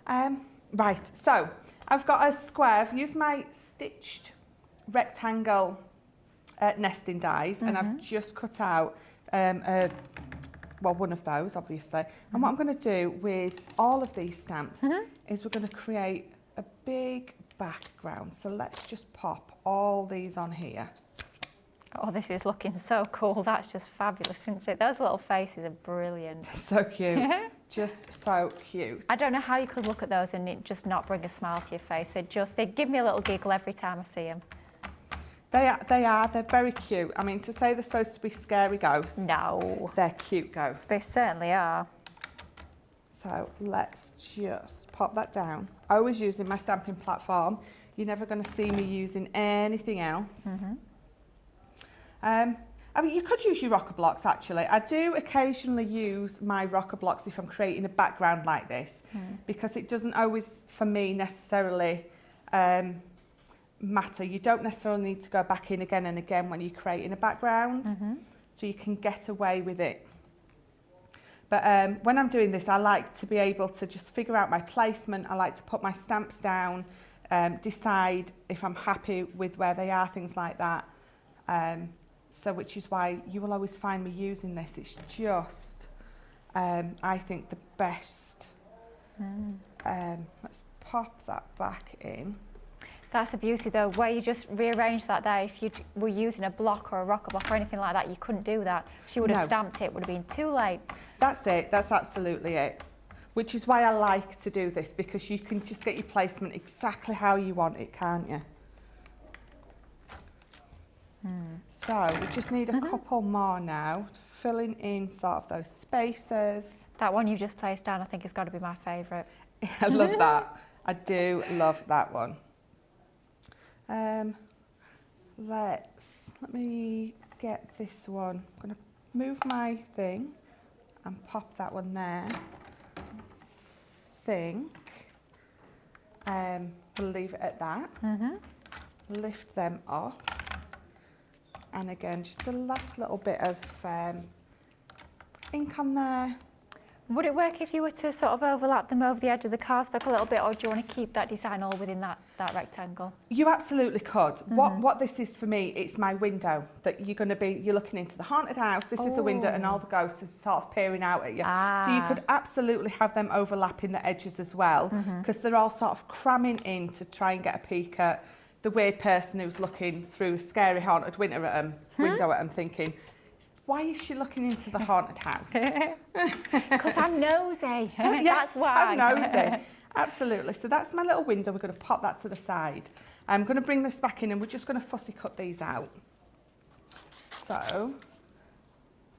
Right, so I've got a square. I've used my stitched rectangle nesting dies and I've just cut out one of those, obviously. And what I'm going to do with all of these stamps is we're going to create a big background. So let's just pop all these on here. Oh, this is looking so cool. That's just fabulous, isn't it? Those little faces are brilliant. So cute. Just so cute. I don't know how you could look at those and it just not bring a smile to your face. They give me a little giggle every time I see them. They're very cute. I mean, to say they're supposed to be scary ghosts. No. They're cute ghosts. They certainly are. So let's just pop that down. Always using my stamping platform. You're never going to see me using anything else. I mean, you could use your rocker blocks actually. I do occasionally use my rocker blocks if I'm creating a background like this, because it doesn't always, for me, necessarily matter. You don't necessarily need to go back in again and again when you're creating a background, so you can get away with it. But when I'm doing this, I like to be able to just figure out my placement. I like to put my stamps down, decide if I'm happy with where they are, things like that. So which is why you will always find me using this. It's just, I think, the best. Let's pop that back in. That's the beauty though, where you just rearrange that there. If you were using a block or a rocker block or anything like that, you couldn't do that. She would have stamped it, it would have been too late. That's it, that's absolutely it. Which is why I like to do this, because you can just get your placement exactly how you want it, can't you? So we just need a couple more now, filling in sort of those spaces. That one you just placed down, I think, has got to be my favourite. I love that. I do love that one. Let me get this one. I'm going to move my thing and pop that one there. We'll leave it at that. Lift them up. And again, just a last little bit of ink on there. Would it work if you were to sort of overlap them over the edge of the cardstock a little bit, or do you want to keep that design all within that rectangle? You absolutely could. What this is for me, it's my window that you're looking into the haunted house. This is the window and all the ghosts are sort of peering out at you. So you could absolutely have them overlapping the edges as well, because they're all sort of cramming in to try and get a peek at the weird person who's looking through a scary haunted window at them thinking, why is she looking into the haunted house? Because I'm nosy. That's why. I'm nosy. Absolutely. So that's my little window. We're going to pop that to the side. I'm going to bring this back in and we're just going to fussy cut these out. So,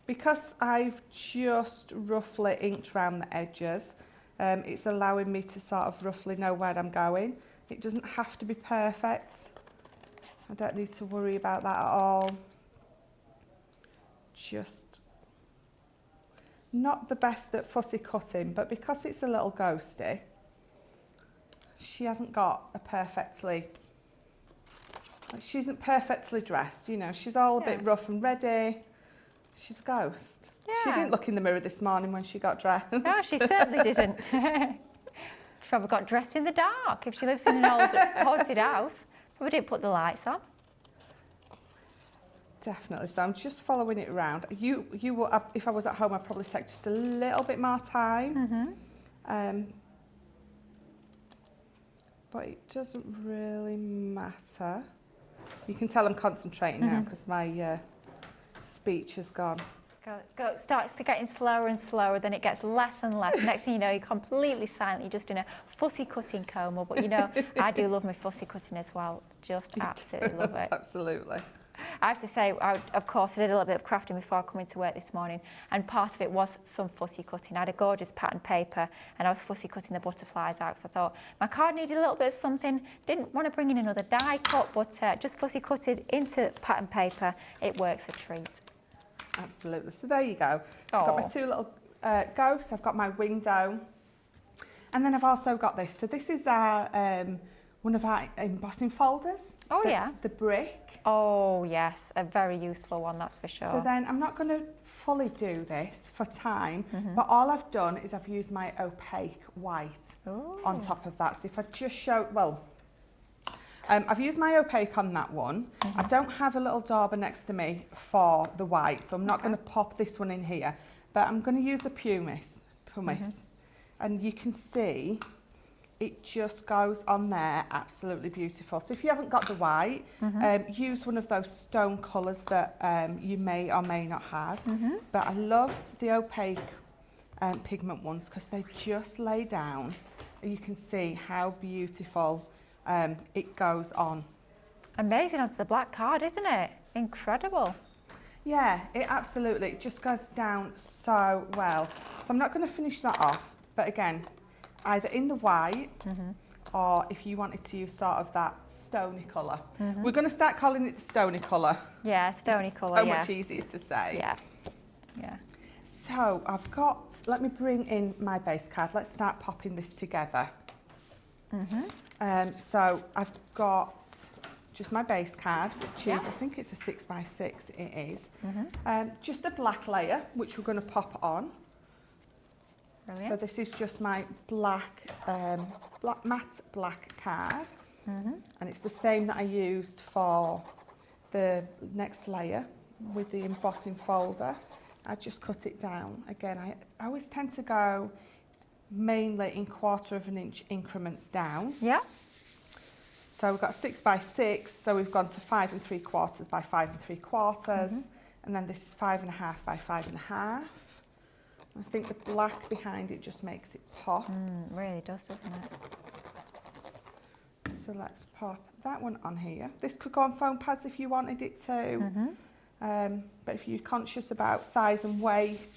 because I've just roughly inked around the edges, it's allowing me to sort of roughly know where I'm going. It doesn't have to be perfect. I don't need to worry about that at all. Just not the best at fussy cutting, but because it's a little ghosty, she hasn't got a perfectly, she isn't perfectly dressed, you know, she's all a bit rough and ready. She's a ghost. Yeah. She didn't look in the mirror this morning when she got dressed. No, she certainly didn't. She probably got dressed in the dark if she lives in an old haunted house. Probably didn't put the lights on. Definitely. So I'm just following it around. You will, if I was at home, I'd probably take just a little bit more time. But it doesn't really matter. You can tell I'm concentrating now because my speech has gone. It starts to getting slower and slower, then it gets less and less. Next thing you know, you're completely silent, you're just in a fussy cutting coma. But you know, I do love my fussy cutting as well. Just absolutely love it. Absolutely. I have to say, of course, I did a little bit of crafting before I come into work this morning, and part of it was some fussy cutting. I had a gorgeous pattern paper, and I was fussy cutting the butterflies out, because I thought my card needed a little bit of something. Didn't want to bring in another die cut, but just fussy cutted into pattern paper, it works a treat. Absolutely. So there you go. So I've got my two little ghosts, I've got my window, and then I've also got this. So this is our one of our embossing folders. Oh, that's yeah. The brick. Oh, yes. A very useful one, that's for sure. So then I'm not going to fully do this for time, but all I've done is I've used my opaque white on top of that. So if I just show, well, I've used my opaque on that one. I don't have a little dauber next to me for the white, so I'm not going to pop this one in here, but I'm going to use the pumice. And you can see it just goes on there absolutely beautiful. So if you haven't got the white, use one of those stone colours that you may or may not have. But I love the opaque pigment ones because they just lay down. You can see how beautiful it goes on. Amazing onto the black card, isn't it? Incredible. Yeah, it absolutely, it just goes down so well. So I'm not going to finish that off, but again, either in the white or if you wanted to use sort of that stony colour. We're going to start calling it the stony colour. Yeah, stony colour, So much easier to say. Yeah, yeah. So I've got, let me bring in my base card. Let's start popping this together. So I've got just my base card, which is, I think it's a 6x6, it is. Just a black layer, which we're going to pop on. Brilliant. So this is just my black, matte black card. And it's the same that I used for the next layer with the embossing folder. I just cut it down. Again, I always tend to go mainly in 1/4 of an inch increments down. Yeah. So we've got 6x6, so we've gone to 5 3/4 by 5 3/4, and then this is 5.5 by 5.5. I think the black behind it just makes it pop. Really does, doesn't it? So let's pop that one on here. This could go on foam pads if you wanted it to, but if you're conscious about size and weight,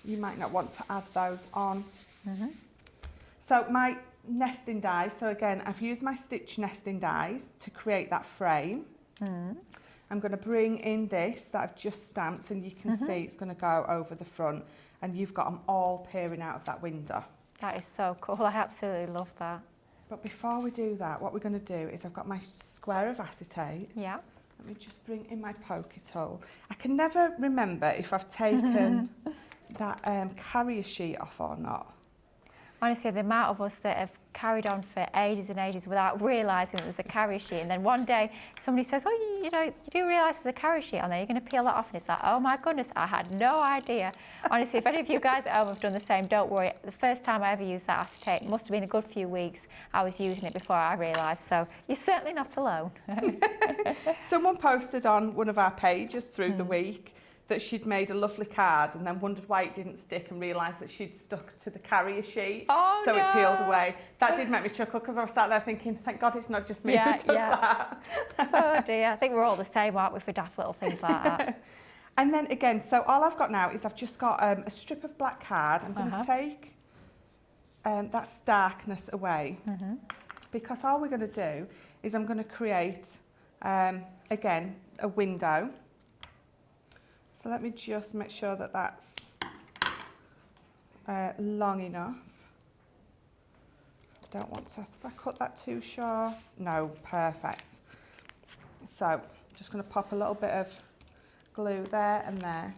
you might not want to add those on. So my nesting dies, so again, I've used my stitch nesting dies to create that frame. I'm going to bring in this that I've just stamped, and you can see it's going to go over the front, and you've got them all peering out of that window. That is so cool. I absolutely love that. But before we do that, what we're going to do is I've got my square of acetate. Yeah. Let me just bring in my pokey tool. I can never remember if I've taken that carrier sheet off or not. Honestly, the amount of us that have carried on for ages and ages without realising it was a carrier sheet, and then one day somebody says, oh, you know, you do realise there's a carrier sheet on there, you're going to peel that off, and it's like, oh my goodness, I had no idea. Honestly, if any of you guys at home have done the same, don't worry. The first time I ever used that acetate must have been a good few weeks. I was using it before I realised, so you're certainly not alone. Someone posted on one of our pages through the week that she'd made a lovely card and then wondered why it didn't stick and realised that she'd stuck to the carrier sheet. Oh, so no. it peeled away. That did make me chuckle because I was sat there thinking, thank God it's not just me who does that. Oh dear, I think we're all the same, aren't we, for daft little things like that. And then again, so all I've got now is I've just got a strip of black card. I'm going to take that starkness away because all we're going to do is I'm going to create, again, a window. So let me just make sure that that's long enough. Don't want to, if I cut that too short? No, perfect. So I'm just going to pop a little bit of glue there and there.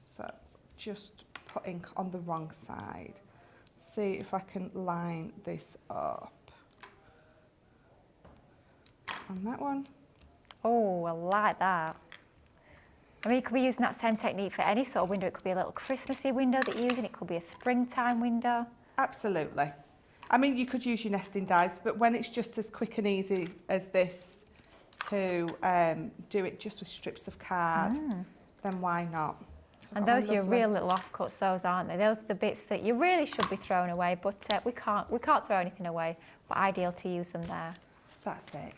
So just put ink on the wrong side. See if I can line this up. On that one. Oh, I like that. I mean, you could be using that same technique for any sort of window. It could be a little Christmassy window that you're using. It could be a springtime window. Absolutely. I mean, you could use your nesting dies, but when it's just as quick and easy as this to do it just with strips of card, then why not? So and those are your real little offcuts, those aren't they? Those are the bits that you really should be throwing away, but we can't throw anything away. But ideal to use them there. That's it.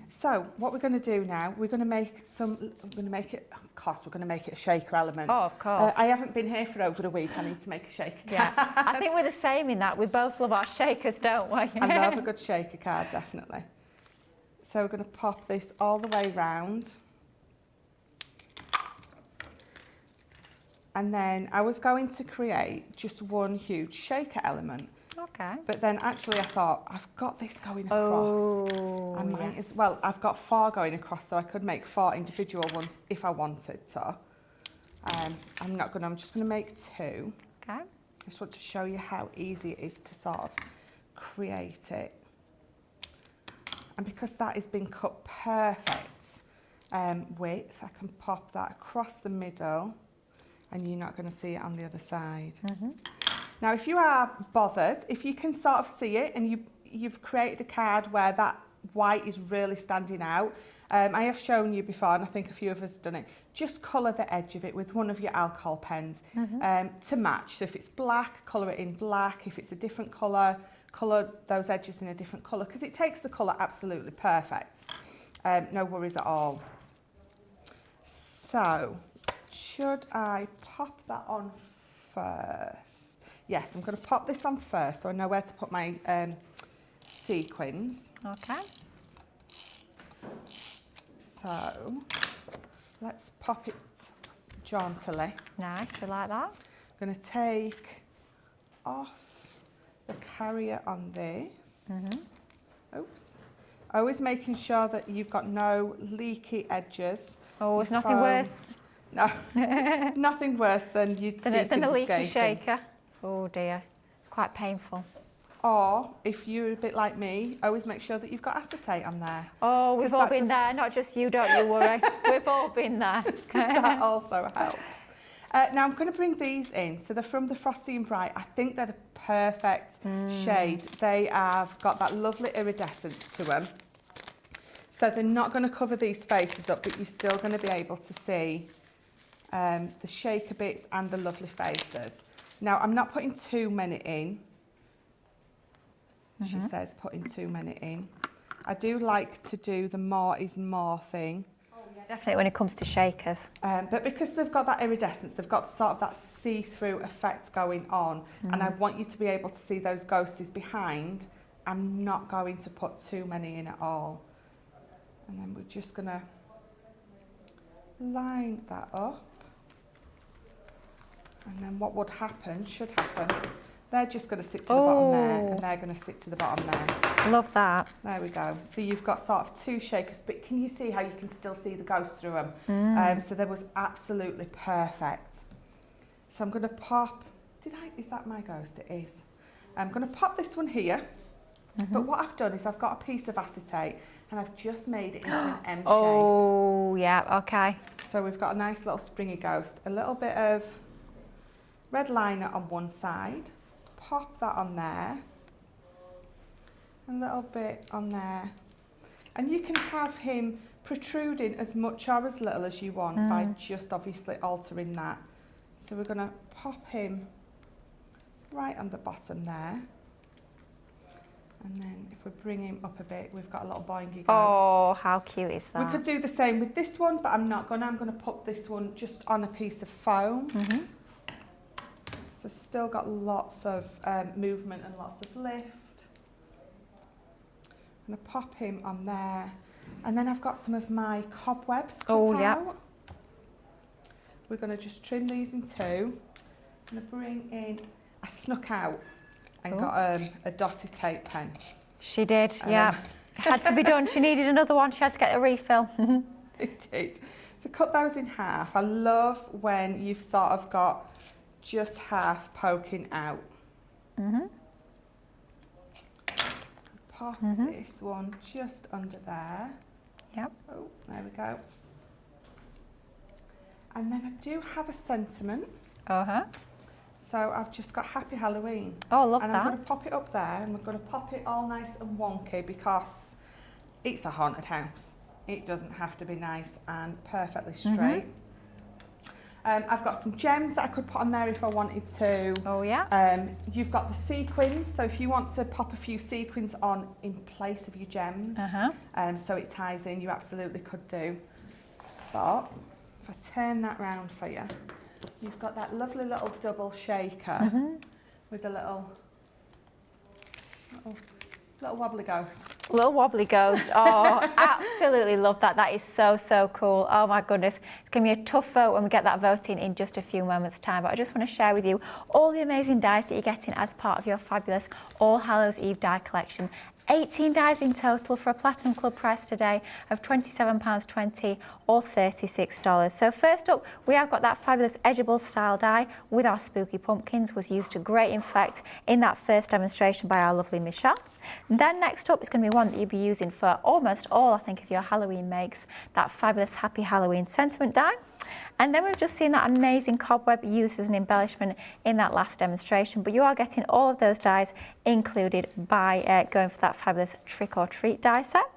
So what we're going to do now, we're going to make it, of course, we're going to make it a shaker element. Oh, of course. I haven't been here for over a week. I need to make a shaker card. Yeah, I think we're the same in that. We both love our shakers, don't we? I love a good shaker card, definitely. So we're going to pop this all the way round. And then I was going to create just one huge shaker element. Okay. But then actually I thought, I've got this going across. Oh, I might as well. I've got 4 going across, so I could make 4 individual ones if I wanted to. I'm just going to make 2. Okay. I just want to show you how easy it is to sort of create it. And because that has been cut perfect width, I can pop that across the middle and you're not going to see it on the other side. Now, if you are bothered, if you can sort of see it and you've created a card where that white is really standing out, I have shown you before, and I think a few of us have done it, just colour the edge of it with one of your alcohol pens to match. So if it's black, colour it in black. If it's a different colour, colour those edges in a different colour, because it takes the colour absolutely perfect. No worries at all. So, should I pop that on first? Yes, I'm going to pop this on first so I know where to put my sequins. Okay. So, let's pop it jauntily. Nice, we like that. I'm going to take off the carrier on this. Oops. Always making sure that you've got no leaky edges. Oh, it's nothing worse. No, nothing worse than you'd see Than a leaky escaping. shaker. Oh dear, quite painful. Or, if you're a bit like me, always make sure that you've got acetate on there. Oh, we've all been there, not just you, don't you worry. We've all been there. Because that also helps. Now I'm going to bring these in. So they're from the Frosty and Bright. I think they're the perfect shade. They have got that lovely iridescence to them. So they're not going to cover these faces up, but you're still going to be able to see the shaker bits and the lovely faces. Now, I'm not putting too many in. She says putting too many in. I do like to do the more is more thing. Oh, yeah, definitely when it comes to shakers. But because they've got that iridescence, they've got sort of that see-through effect going on, and I want you to be able to see those ghosties behind. I'm not going to put too many in at all. And then we're just going to line that up. And then what would happen, should happen, they're just going to sit to the bottom there, and they're going to sit to the bottom there. Love that. There we go. So you've got sort of 2 shakers, but can you see how you can still see the ghost through them? So that was absolutely perfect. So I'm going to pop, is that my ghost? It is. I'm going to pop this one here, but what I've done is I've got a piece of acetate and I've just made it into an M shape. Oh, yeah, okay. So we've got a nice little springy ghost, a little bit of red liner on one side, pop that on there, a little bit on there, and you can have him protruding as much or as little as you want by just obviously altering that. So we're going to pop him right on the bottom there. And then if we bring him up a bit, we've got a little boingy ghost. Oh, how cute is that? We could do the same with this one, but I'm not going to. I'm going to put this one just on a piece of foam. So still got lots of movement and lots of lift. I'm going to pop him on there. And then I've got some of my cobwebs cut out. We're going to just trim these in two. I'm going to bring in, I snuck out and got a dotted tape pen. She did, yeah. Had to be done. She needed another one. She had to get a refill. It did. To cut those in half, I love when you've sort of got just half poking out. Pop this one just under there. Yep. Oh, there we go. And then I do have a sentiment. So I've just got Happy Halloween. Oh, love and that. I'm going to pop it up there, and we're going to pop it all nice and wonky because it's a haunted house. It doesn't have to be nice and perfectly straight. I've got some gems that I could put on there if I wanted to. Oh yeah. You've got the sequins, so if you want to pop a few sequins on in place of your gems, so it ties in, you absolutely could do. But if I turn that round for you, you've got that lovely little double shaker with a little wobbly ghost. Little wobbly ghost. Oh, absolutely love that. That is so, so cool. Oh my goodness. It's going to be a tough vote when we get that voting in just a few moments' time. But I just want to share with you all the amazing dies that you're getting as part of your fabulous All Hallows Eve die collection. 18 dies in total for a Platinum Club price today of £27.20 or $36. So first up, we have got that fabulous edgeable style die with our spooky pumpkins, was used to great effect in that first demonstration by our lovely Michelle. Then next up is going to be one that you'll be using for almost all, I think, of your Halloween makes, that fabulous Happy Halloween sentiment die. And then we've just seen that amazing cobweb used as an embellishment in that last demonstration, but you are getting all of those dies included by going for that fabulous trick or treat die set.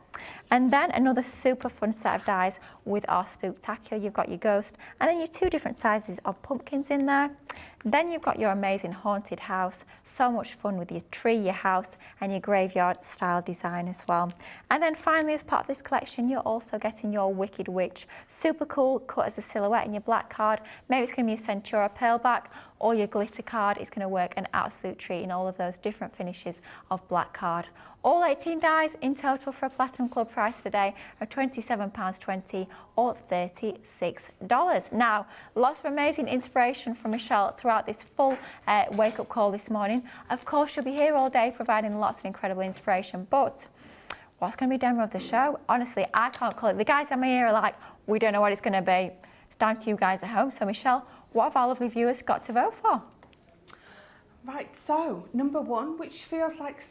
And then another super fun set of dies with our Spooktacular. You've got your ghost and then your two different sizes of pumpkins in there. Then you've got your amazing haunted house. So much fun with your tree, your house and your graveyard style design as well. And then finally, as part of this collection, you're also getting your Wicked Witch. Super cool, cut as a silhouette in your black card. Maybe it's going to be a Centura pearlback or your glitter card. It's going to work an absolute treat in all of those different finishes of black card. All 18 dies in total for a Platinum Club price today of £27.20 or $36. Now, lots of amazing inspiration from Michelle throughout this full wake-up call this morning. Of course, she'll be here all day providing lots of incredible inspiration, but what's going to be demo of the show? Honestly, I can't call it. The guys on my ear are like, we don't know what it's going to be. It's down to you guys at home. So, Michelle, what have our lovely viewers got to vote for? Right, so number one, which feels like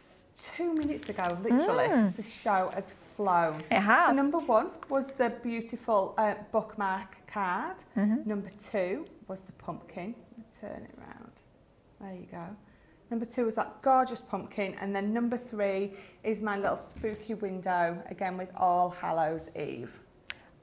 2 minutes ago, literally, as this show has flown. It has. So number one was the beautiful bookmark card. Number two was the pumpkin. Turn it around. There you go. Number two was that gorgeous pumpkin. And then number three is my little spooky window, again with All Hallows Eve.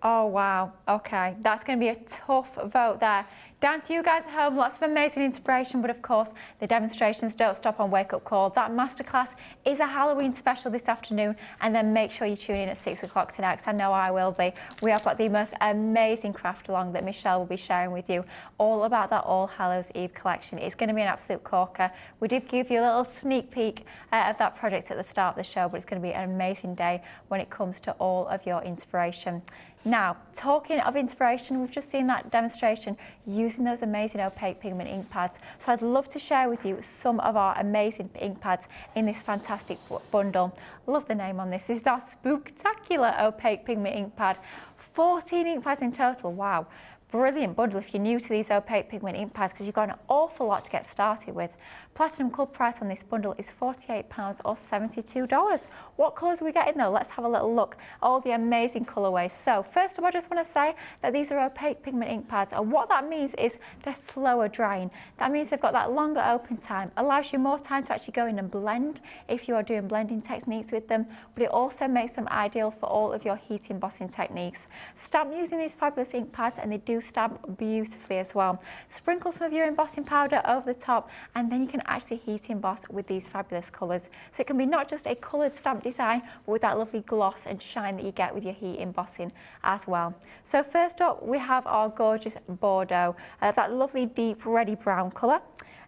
Oh, wow. Okay, that's going to be a tough vote there. Down to you guys at home, lots of amazing inspiration, but of course, the demonstrations don't stop on Wake Up Call. That masterclass is a Halloween special this afternoon, and then make sure you tune in at 6 o'clock tonight, because I know I will be. We have got the most amazing craft along that Michelle will be sharing with you, all about that All Hallows Eve collection. It's going to be an absolute corker. We did give you a little sneak peek of that project at the start of the show, but it's going to be an amazing day when it comes to all of your inspiration. Now, talking of inspiration, we've just seen that demonstration using those amazing opaque pigment ink pads. So I'd love to share with you some of our amazing ink pads in this fantastic bundle. Love the name on this. This is our Spooktacular opaque pigment ink pad. 14 ink pads in total. Wow. Brilliant bundle if you're new to these opaque pigment ink pads, because you've got an awful lot to get started with. Platinum Club price on this bundle is £48 or $72. What colours are we getting though? Let's have a little look at all the amazing colourways. So first of all, I just want to say that these are opaque pigment ink pads, and what that means is they're slower drying. That means they've got that longer open time, allows you more time to actually go in and blend if you are doing blending techniques with them, but it also makes them ideal for all of your heat embossing techniques. Stamp using these fabulous ink pads and they do stamp beautifully as well. Sprinkle some of your embossing powder over the top and then you can actually heat emboss with these fabulous colours. So it can be not just a coloured stamp design, but with that lovely gloss and shine that you get with your heat embossing as well. So first up we have our gorgeous Bordeaux, that lovely deep reddy brown colour.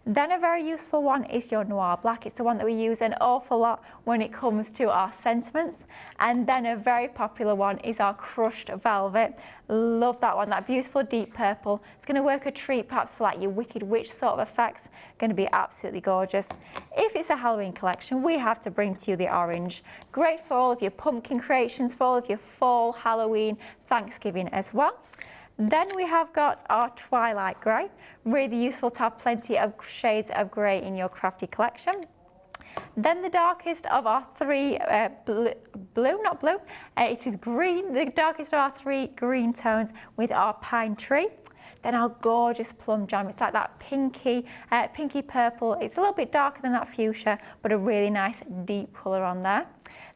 Then a very useful one is your Noir Black. It's the one that we use an awful lot when it comes to our sentiments. And then a very popular one is our Crushed Velvet. Love that one, that beautiful deep purple. It's going to work a treat perhaps for like your Wicked Witch sort of effects. Going to be absolutely gorgeous. If it's a Halloween collection, we have to bring to you the orange. Great for all of your pumpkin creations, for all of your fall, Halloween, Thanksgiving as well. Then we have got our Twilight Grey, really useful to have plenty of shades of grey in your crafty collection. Then the darkest of our three, it is green, the darkest of our three green tones with our Pine Tree. Then our gorgeous Plum Jam, it's like that pinky purple. It's a little bit darker than that fuchsia, but a really nice deep colour on there.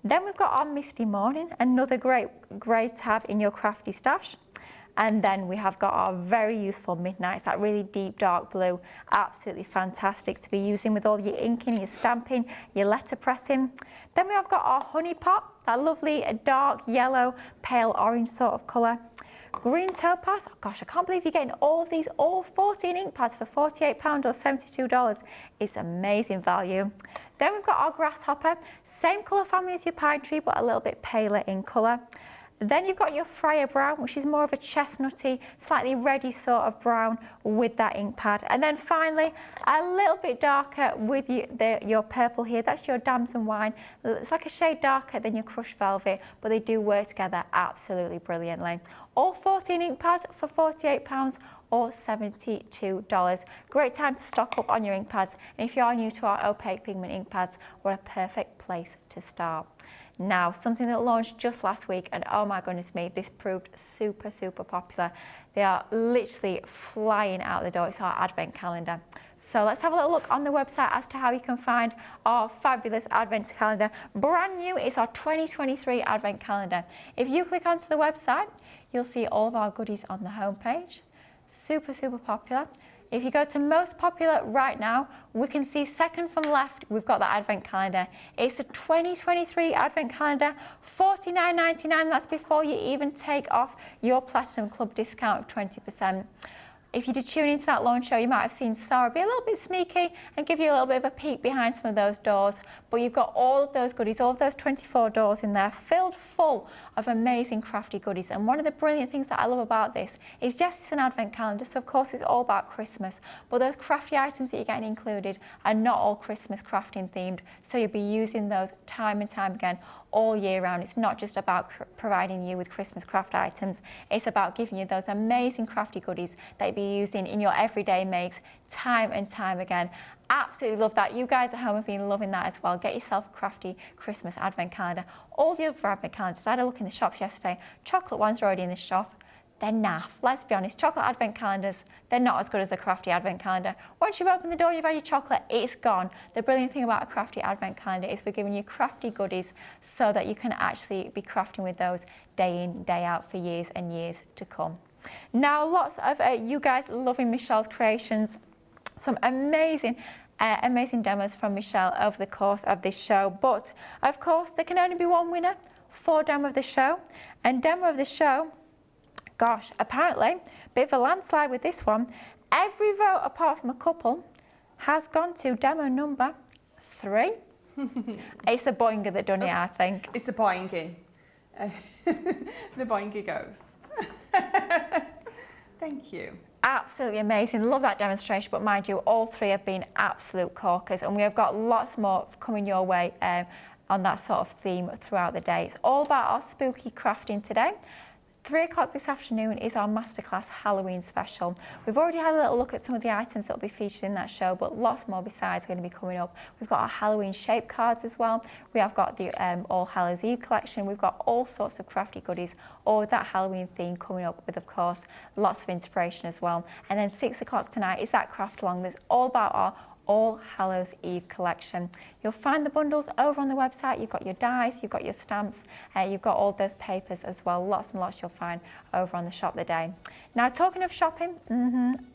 Then we've got our Misty Morning, another great grey to have in your crafty stash. And then we have got our very useful Midnights, that really deep dark blue, absolutely fantastic to be using with all your inking, your stamping, your letter pressing. Then we have got our Honey Pot, that lovely dark yellow, pale orange sort of colour. Green Topaz, oh gosh, I can't believe you're getting all of these, all 14 ink pads for £48 or $72. It's amazing value. Then we've got our Grasshopper, same colour family as your Pine Tree, but a little bit paler in colour. Then you've got your Friar Brown, which is more of a chestnutty, slightly reddy sort of brown with that ink pad. And then finally, a little bit darker with your purple here. That's your Damson Wine. It's like a shade darker than your Crushed Velvet, but they do work together absolutely brilliantly. All 14 ink pads for £48 or $72. Great time to stock up on your ink pads. And if you are new to our opaque pigment ink pads, we're a perfect place to start. Now, something that launched just last week, and oh my goodness me, this proved super, super popular. They are literally flying out the door. It's our advent calendar. So let's have a little look on the website as to how you can find our fabulous advent calendar. Brand new, it's our 2023 advent calendar. If you click onto the website, you'll see all of our goodies on the homepage. Super, super popular. If you go to most popular right now, we can see second from left, we've got the advent calendar. It's the 2023 advent calendar, $49.99. That's before you even take off your Platinum Club discount of 20%. If you did tune into that launch show, you might have seen Sarah be a little bit sneaky and give you a little bit of a peek behind some of those doors. But you've got all of those goodies, all of those 24 doors in there, filled full of amazing crafty goodies. And one of the brilliant things that I love about this is, yes, it's an advent calendar, so of course it's all about Christmas. But those crafty items that you're getting included are not all Christmas crafting themed. So you'll be using those time and time again all year round. It's not just about providing you with Christmas craft items, it's about giving you those amazing crafty goodies that you'll be using in your everyday makes time and time again. Absolutely love that. You guys at home have been loving that as well. Get yourself a crafty Christmas advent calendar. All the other advent calendars, I had a look in the shops yesterday, chocolate ones are already in the shop. They're naff. Let's be honest, chocolate advent calendars, they're not as good as a crafty advent calendar. Once you've opened the door, you've had your chocolate, it's gone. The brilliant thing about a crafty advent calendar is we're giving you crafty goodies so that you can actually be crafting with those day in, day out for years and years to come. Now, lots of you guys loving Michelle's creations. Some amazing demos from Michelle over the course of this show. But, of course, there can only be one winner for Demo of the Show. And Demo of the Show, gosh, apparently, bit of a landslide with this one. Every vote, apart from a couple, has gone to demo number 3. It's the Boinger that done it, I think. It's the Boinging. The Boingy Ghost. Thank you. Absolutely amazing. Love that demonstration, but mind you, all 3 have been absolute corkers, and we have got lots more coming your way on that sort of theme throughout the day. It's all about our spooky crafting today. 3 o'clock this afternoon is our Masterclass Halloween special. We've already had a little look at some of the items that will be featured in that show, but lots more besides are going to be coming up. We've got our Halloween shape cards as well. We have got the All Hallows Eve collection. We've got all sorts of crafty goodies, all with that Halloween theme coming up with, of course, lots of inspiration as well. And then 6 o'clock tonight is that craft along that's all about our All Hallows Eve collection. You'll find the bundles over on the website. You've got your dies, you've got your stamps, you've got all those papers as well. Lots and lots you'll find over on the shop the day. Now, talking of shopping,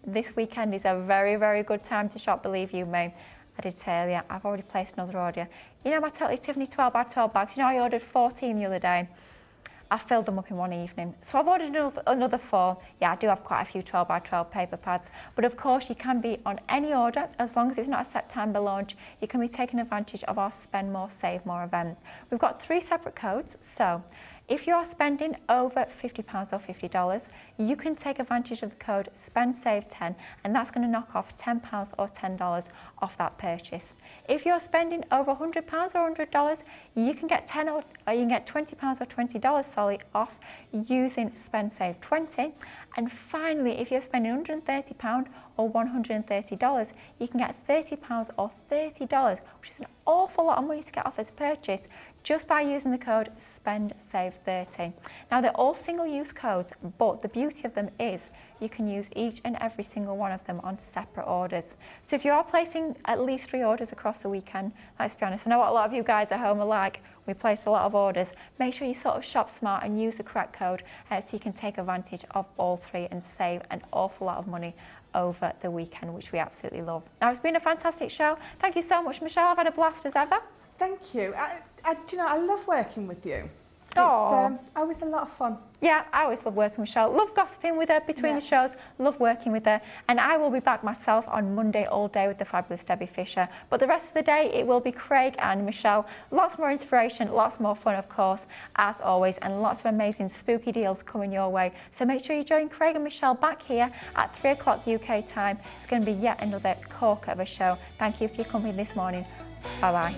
this weekend is a very, very good time to shop, believe you me. I did say earlier, I've already placed another order. You know my Totally Tiffany 12 by 12 bags? You know I ordered 14 the other day. I filled them up in one evening. So I've ordered another 4. Yeah, I do have quite a few 12 by 12 paper pads. But of course, you can be on any order, as long as it's not a September launch, you can be taking advantage of our Spend More, Save More event. We've got 3 separate codes. So if you're spending over £50 or $50, you can take advantage of the code SPENDSAVE10, and that's going to knock off £10 or $10 off that purchase. If you're spending over £100 or $100, you can get $20 or $20 solely off using SPENDSAVE20. And finally, if you're spending £130 or $130, you can get £30 or $30, which is an awful lot of money to get off as a purchase, just by using the code SPENDSAVE30. Now, they're all single-use codes, but the beauty of them is you can use each and every single one of them on separate orders. So if you are placing at least 3 orders across the weekend, let's be honest, I know what a lot of you guys at home are like, we place a lot of orders. Make sure you sort of shop smart and use the correct code so you can take advantage of all 3 and save an awful lot of money over the weekend, which we absolutely love. Now, it's been a fantastic show. Thank you so much, Michelle. I've had a blast as ever. Thank you. Do you know, I love working with you. It's always a lot of fun. Yeah, I always love working with Michelle. Love gossiping with her between the shows. Love working with her. And I will be back myself on Monday all day with the fabulous Debbie Fisher. But the rest of the day, it will be Craig and Michelle. Lots more inspiration, lots more fun, of course, as always, and lots of amazing spooky deals coming your way. So make sure you join Craig and Michelle back here at 3 o'clock UK time. It's going to be yet another corker of a show. Thank you for your company this morning. Bye-bye.